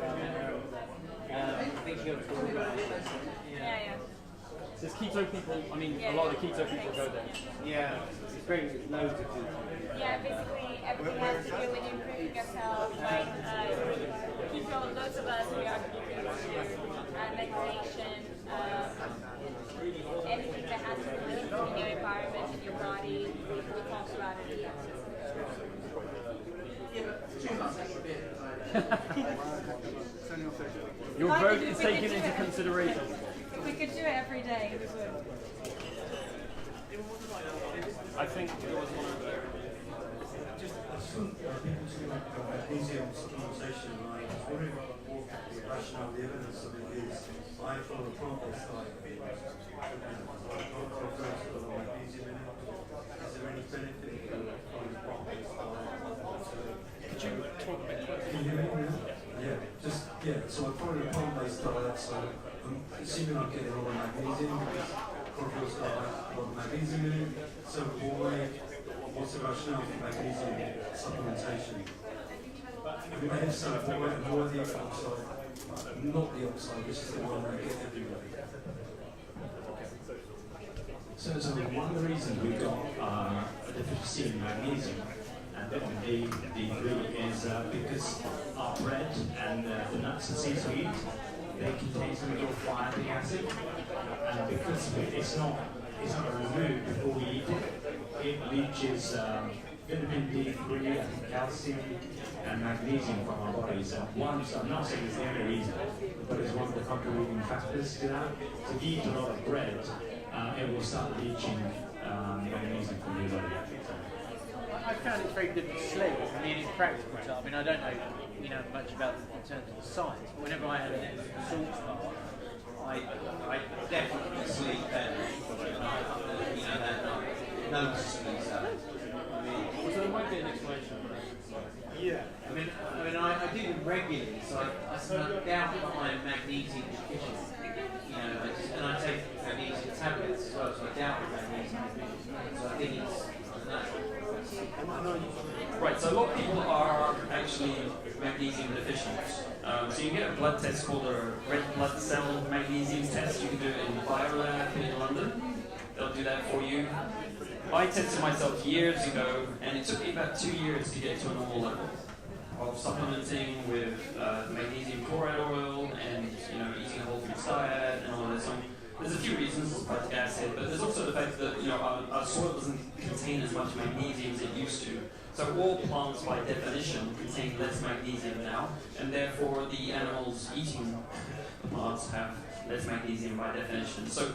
I think she goes to all about it. Yeah. There's keto people, I mean, a lot of the keto people go there. Yeah, it's very loads of people. Yeah, basically everything has to do with improving yourself, like keto, loads of us, we are meditation, anything that has to do in your environment, in your body, we talk about it. Your vote is taken into consideration. If we could do it every day, we would. I think there was one over there. I just want people to like easier supplementation. I was wondering what the rationale, the evidence of it is. I follow the plant-based diet. Is there any benefit from following the plant-based diet? Could you talk a bit closer? Can you hear me now? Yeah. So I follow the plant-based diet. So I'm assuming I'm getting a lot of magnesium because chlorophylls got a lot of magnesium in it. So what's the rationale for magnesium supplementation? And if so, why the oxide? Not the oxide, which is the one I get everywhere. So one of the reasons we've got a deficiency in magnesium and vitamin D3 is because our bread and the nuts and seeds we eat, they contain something called phytic acid, and because it's not removed before we eat it, it leaches vitamin D3 and calcium and magnesium from our bodies. And I'm not saying it's the only reason, but it's one of the contributing factors to that. So if you eat a lot of bread, it will start leaching magnesium from your body. I found it's very good to sleep. I mean, it's practical. I mean, I don't know, much about it in terms of the science, but whenever I had an extra salt bar, I definitely sleep better. That night. Noticeably so. So there might be an explanation for that. Yeah. I mean, I do them regularly, so I doubt my magnesium deficiency. And I take magnesium tablets as well, so I doubt the magnesium deficiency. So I think it's, I don't know. Right, so a lot of people are actually magnesium deficient. So you can get a blood test called a red blood cell magnesium test. You can do it in Biolab in London. They'll do that for you. I tested myself years ago, and it took me about 2 years to get to a normal level of supplementing with magnesium chloride oil and eating a whole foods diet and all this. there's a few reasons, despite the acid, but there's also the fact that our soil doesn't contain as much magnesium as it used to. So all plants, by definition, contain less magnesium now, and therefore the animals eating the plants have less magnesium by definition. So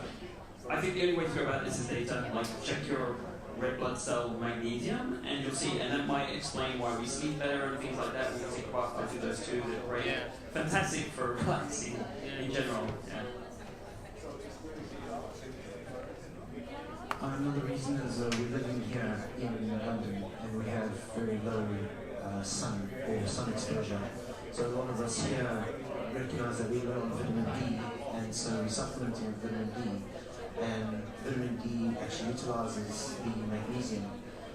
I think the only way to go about this is data, like check your red blood cell magnesium, and you'll see, and that might explain why we sleep better and things like that. We'll take about both of those two. They're great, fantastic for relaxing in general. Yeah. Another reason is we're living here in London and we have very low sun or sun exposure. So a lot of us here recognize that we're low on vitamin D, and so we're supplementing with vitamin D. And vitamin D actually utilizes the magnesium.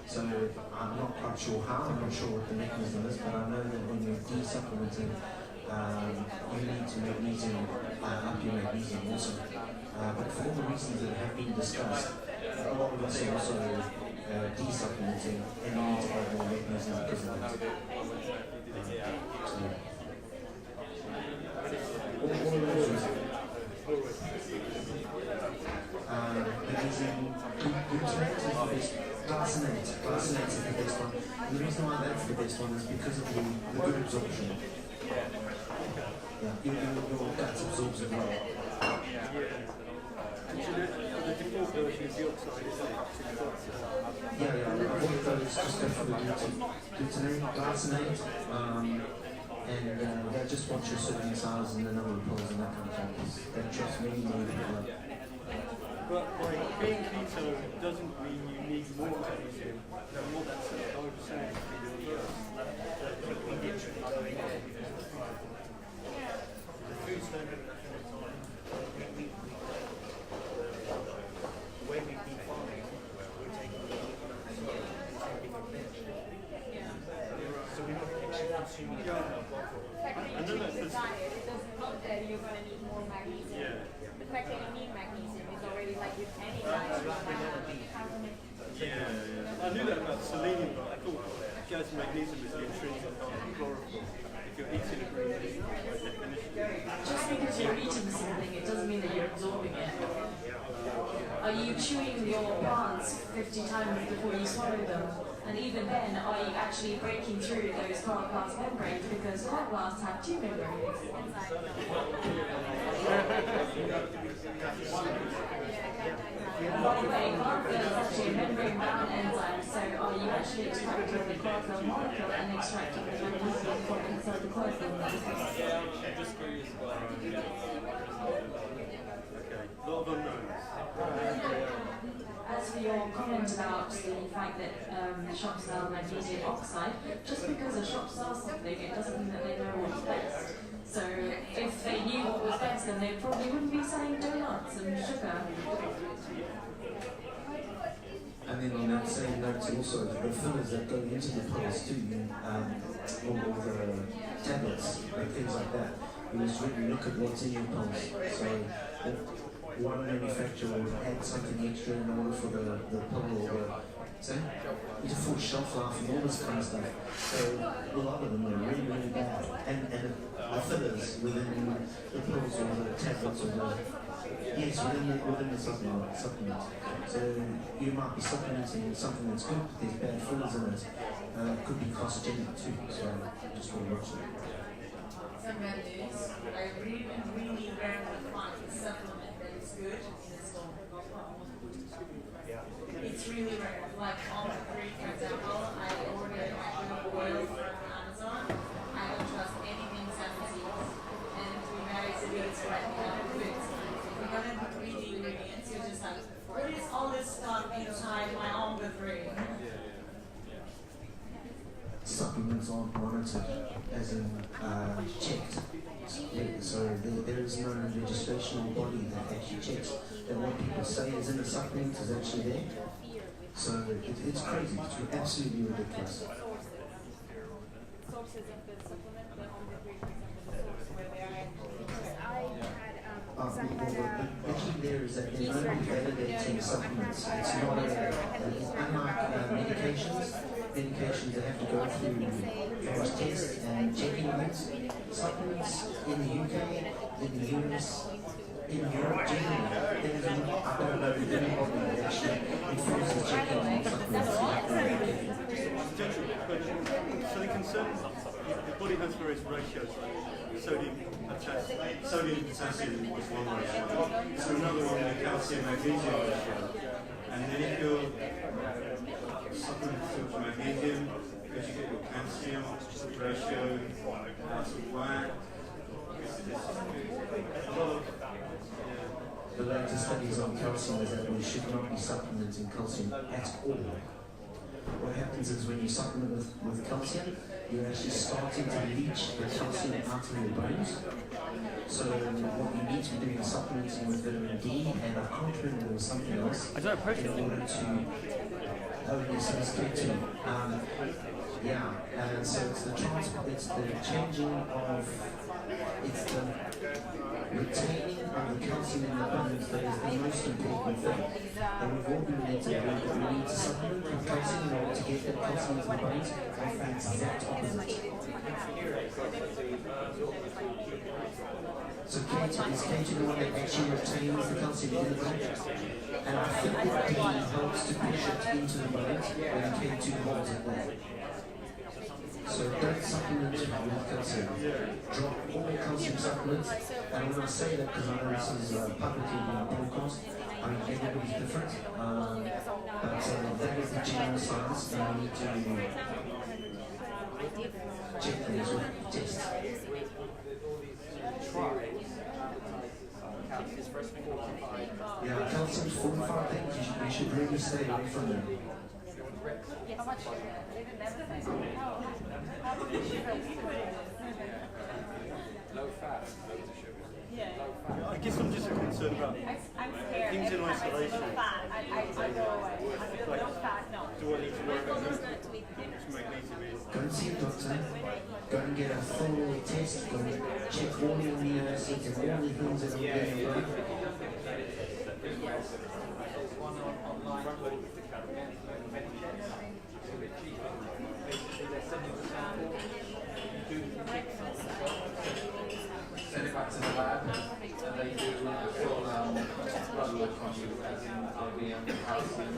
So I'm not quite sure how, I'm not sure what the mechanism is, but I know that when you're D-supplementing, you need to magnesium, up your magnesium also. But for all the reasons that have been discussed, a lot of us are also D-supplementing, and you need to have more magnesium because of that. All of those reasons. Magnesium glutamate is the best. Glycinate is the best one. And the reason why that's the best one is because of the good absorption. Yeah, your gut absorbs it well. The default version is the oxide, isn't it? Yeah, avoid those, just go for the glutamate, glycinate, and they just watch your serving size and the number of pills and that kind of thing. That just really people up. But like, being keto doesn't mean you need more magnesium than what that's I was saying to be the reverse. Food's no good enough in time. The way we've been farming, we're taking a bench. So we're not actually consuming it. The fact that you change the diet, it doesn't mean that you're going to need more magnesium. The fact that you need magnesium is already like with any diet. I knew that about selenium, but I thought just magnesium is the intrinsic chlorophyll. If you're eating a green tea, by definition. Just because you're eating something, it doesn't mean that you're absorbing it. Are you chewing your plants 50 times before you swallow them? And even then, are you actually breaking through those chloroplast membranes, because chloroplasts have two membranes? By the way, chlorophyll is actually a membrane-bound enzyme, so are you actually extracting the chlorophyll molecule and extracting the magnesium from inside the chlorophyll molecule? I'm just curious about a lot of unknowns. As for your comment about the fact that shops sell magnesium oxide, just because a shop sells something, it doesn't mean that they know what's best. So if they knew what was best, then they probably wouldn't be selling donuts and sugar. And then on that same note, also the fillers that go into the pills too, or the tablets and things like that. You must really look at what's in your pills. So one manufacturer will add something extra in order for the pill or it's a full shelf life and all this kind of stuff. So a lot of them are really, really bad. And the fillers within the pills or the tablets or the within the supplement. So you might be supplementing something that's good, but there's bad fillers in it. Could be carcinogenic too. So just want to watch it. Some bad news. I really rarely find a supplement that is good in a store. It's really rare. Like omega-3, for example, I ordered oil from Amazon. I don't trust anything 70s, and to be very serious right now, foods. If you're gonna read the ingredients, you're just like, what is all this stuff inside my omega-3? Supplements aren't monitored, as in checked. So there is no legislational body that actually checks that what people say is in the supplement is actually there. So it's crazy. It's absolutely ridiculous. Sources of the supplement, the omega-3, for example, the source where they are. The key there is that they're only validating supplements. It's not unlike medications. Medications that have to go through various tests and checking things. Supplements in the UK, in the US, in Europe generally, there is not, I don't know if anybody that actually enforces checking on supplements. So the concern, the body has various ratios, sodium, potassium is one ratio. So another one, the calcium magnesium ratio. And then if you're supplementing too much magnesium, because you get your calcium ratio out of whack. The latest studies on calcium is that we should not be supplementing calcium at all. What happens is when you supplement with calcium, you're actually starting to leach the calcium out of your bones. So what you need to be doing is supplementing with vitamin D, and I can't remember there was something else in order to so it's the changing of, it's the retaining of the calcium in the bones that is the most important thing. And we've all been led to believe that we need to supplement with calcium in order to get that calcium into the bones. I find the exact opposite. So keto is the one that actually retains the calcium in the bones. And I think that D helps to push it into the bones when K2 holds it there. So don't supplement with calcium. Drop all calcium supplements. And when I say that, because I know this is publicly being broadcast, I mean everybody's different. But that is the general science, and we need to check things with tests. Yeah, calcium's 45 things you should really stay away from them. Low fat, low sugar. I guess I'm just concerned about things in isolation. I go away. No fat, no. Do I need to worry about magnesium? Go and see a doctor. Go and get a full test. Go and check all the amino acids and all the things that are in your blood. Send it back to the lab, and they do a full blood work on you, as in RBM, calcium,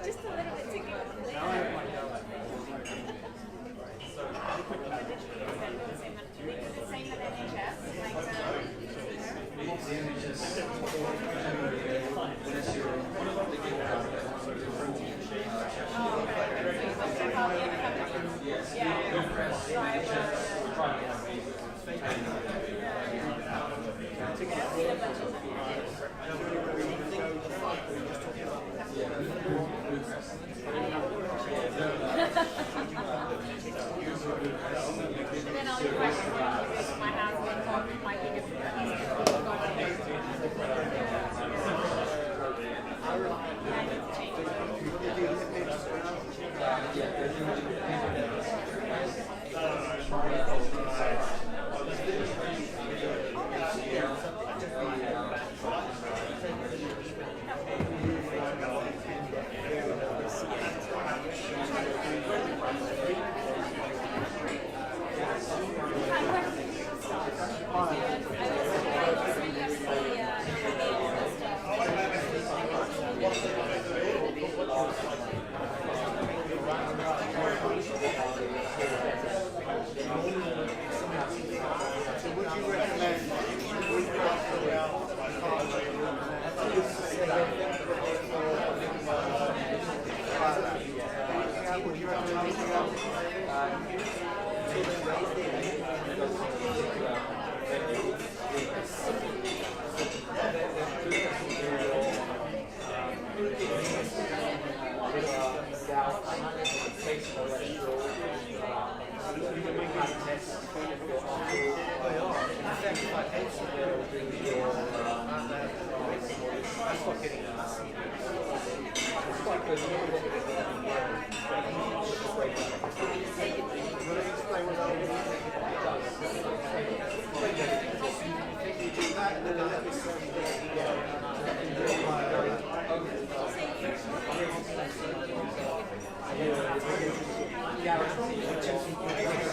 Just a little bit to go. The same at NHS, then I'll request my husband my biggest guarantee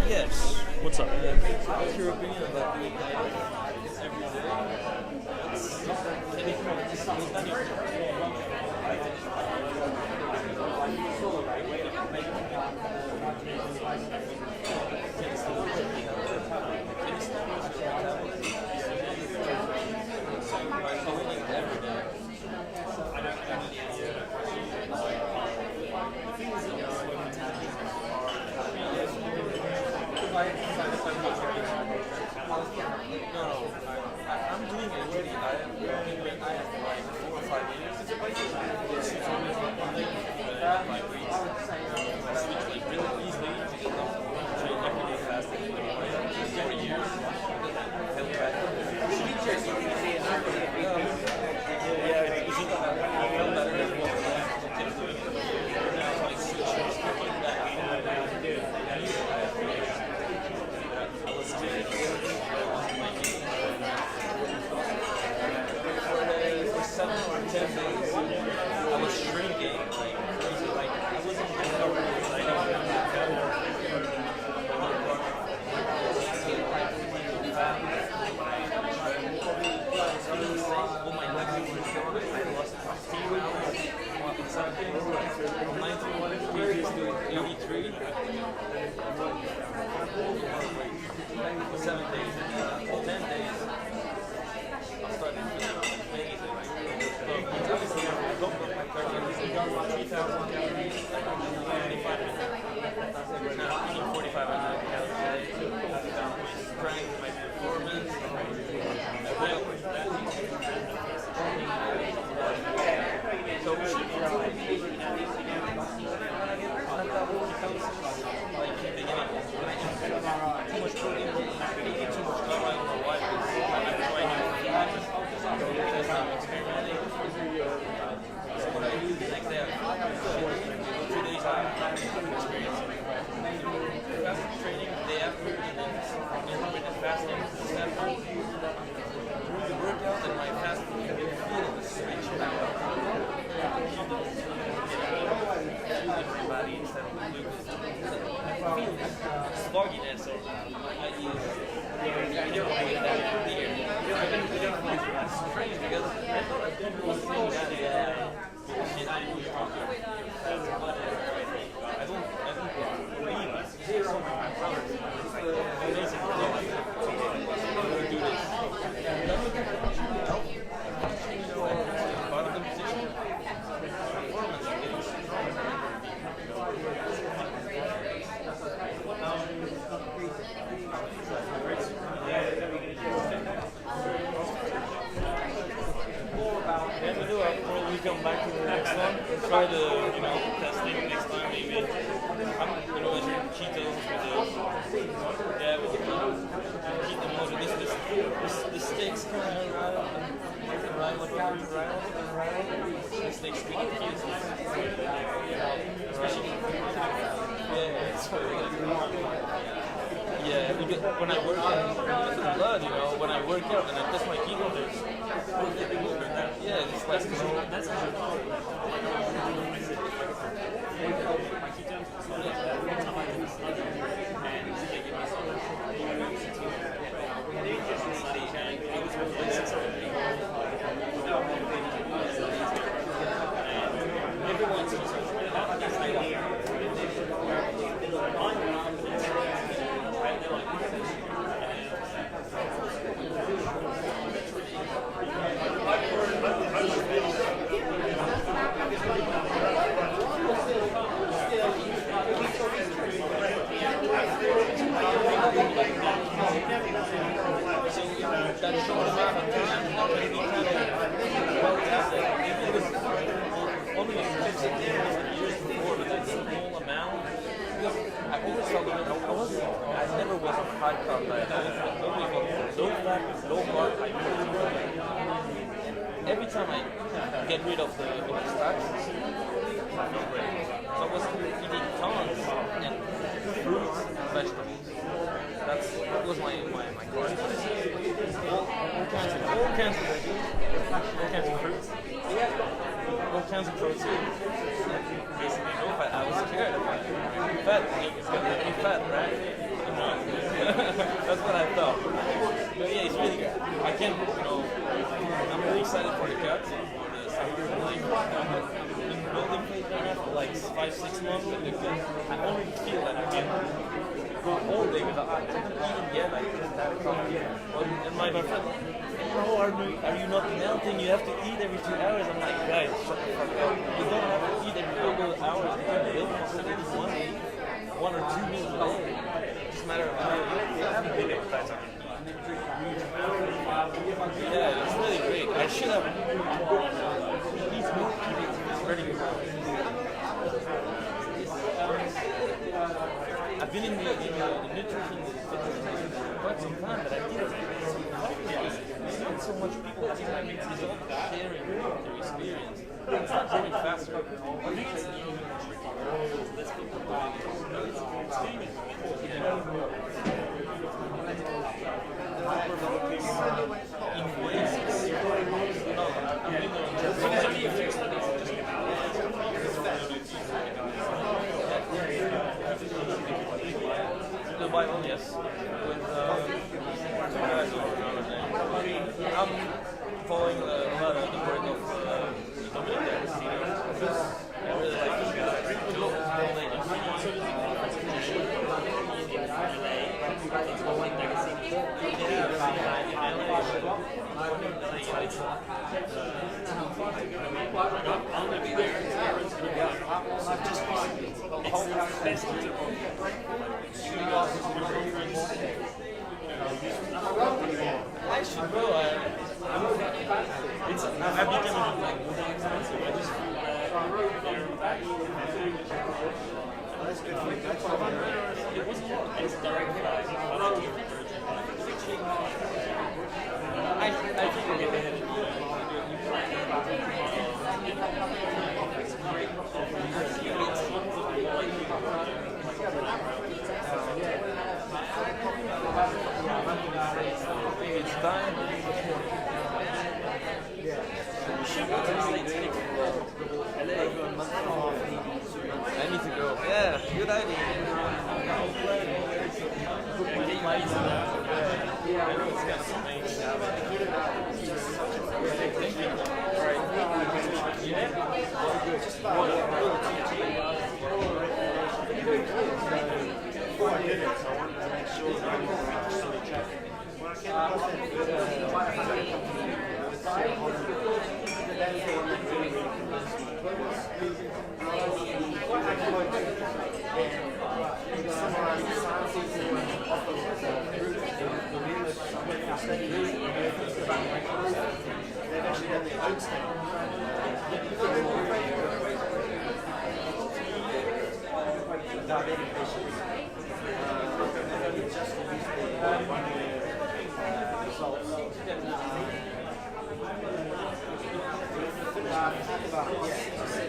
Yes. What's up? What's your opinion on that? It's every I'm doing a really I have like 4 or 5 years. It's only like weights. I switch like really easily. Train every day fasting. 4 years. Feel bad. Yeah, I feel better than what I kept doing. Now I switch back. I was doing for 7 or 10 days, I was shrinking like crazy. Like I wasn't recovering. I all my legs were gone. I lost 15 pounds. 7 days. From 91 kgs to 83. 7 days. 10 days. I started feeling amazing. Obviously, I don't look like 3,000 calories. 45 minutes. Now, eating 4,500 calories a day. Down my strength, my performance. So, too much protein, eating too much carb. I don't know why. I'm experimenting. So what I do the next day, 2 days out, experience fasting training the day after, and then intermittent fasting step during the workout, and my fasting can feel the switch back up. My body instead of the glucose. I feel slugginess or I use it's strange because I thought I didn't really think that shit I didn't talk to I don't believe it. It's so much power. Amazing. Do this. Bottom position. Performance is getting stronger. Yeah, we do. I'll probably come back to the next one. We'll try the, testing next time maybe. I'm, as ketones with the Yeah, because when I work out, it's the blood, you know, when I work out and I test my ketones, yeah, it's like, I never was a high carb diet. Only low fat, low carb, high protein. Every time I get rid of the starch, I feel great. So I was eating tons and fruits, vegetables. That was my carb. All kinds of veggies, all kinds of fruits, all kinds of protein. Basically no fat. I was scared. Fat is gonna make me fat, right? That's what I thought. But yeah, it's really good. I can, I'm really excited for the cut, for the Saturday morning. I've been building weight now for like 5-6 months, and I already feel that I can go all day without eating yet. I just had a coffee. And my friend, bro, are you not melting? You have to eat every 2 hours. I'm like, guys, shut the fuck up. You don't have to eat every couple of hours. You can build muscle in 1 or 2 meals a day. It's just a matter of how you have a big appetite. Yeah, it's really great. I should have eaten more. It's pretty good. I've been in the nutrition fitness for quite some time, but I didn't not so much people that it's all sharing their experience. It's not going faster. In ways, the Bible, yes. With I'm following a lot of the work of Dominic D'Agostino. I really like this guy. I'm going to be there. Aaron's going to be there. It's best to I should go. I've become like more expensive. I just that's good for you. It wasn't it's direct flight. I think we'll get ahead of it's time. I need to go. Yeah, good idea. I know it's kind of amazing. Thank you. Alright. Yeah? Before I did it, I wanted to make sure that I was fully checking. When I came across it, diabetic patients. Just released the results. About 6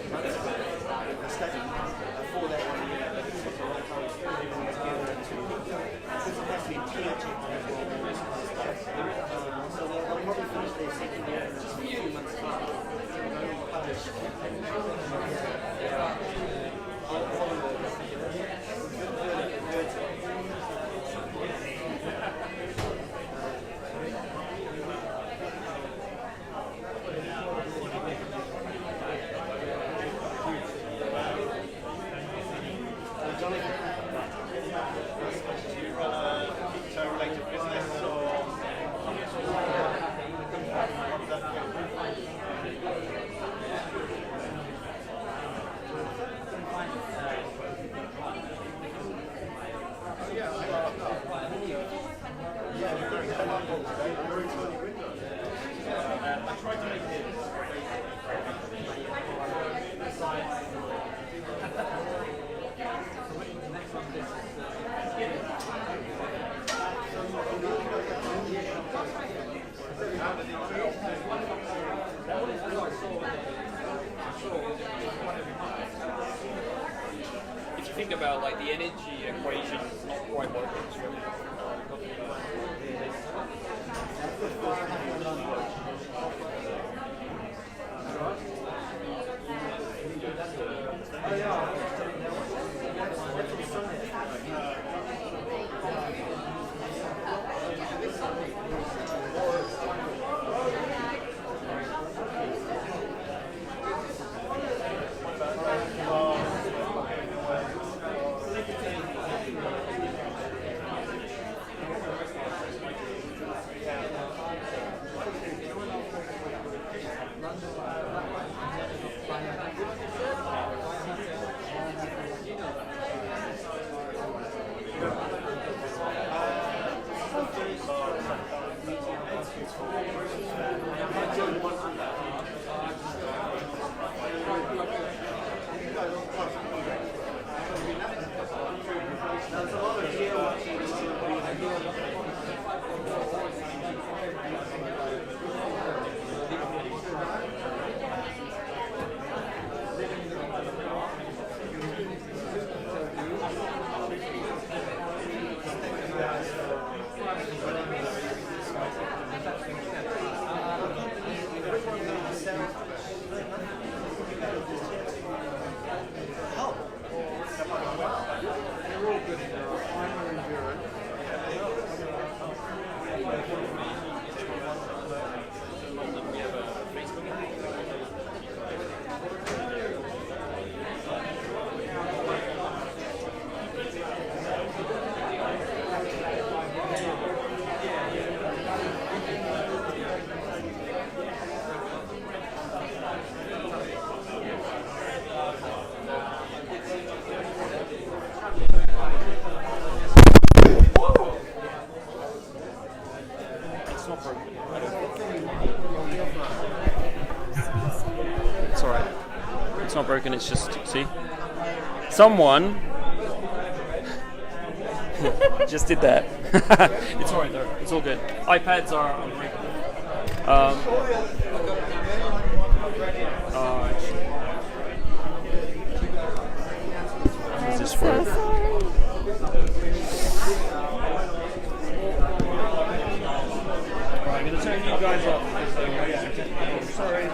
I tried to make it if you think about like the energy equation is not quite working. It's not broken, it's just, see? Someone just did that. It's alright though, it's all good. iPads are unbreakable. What is this for? I'm going to turn you guys off. Sorry.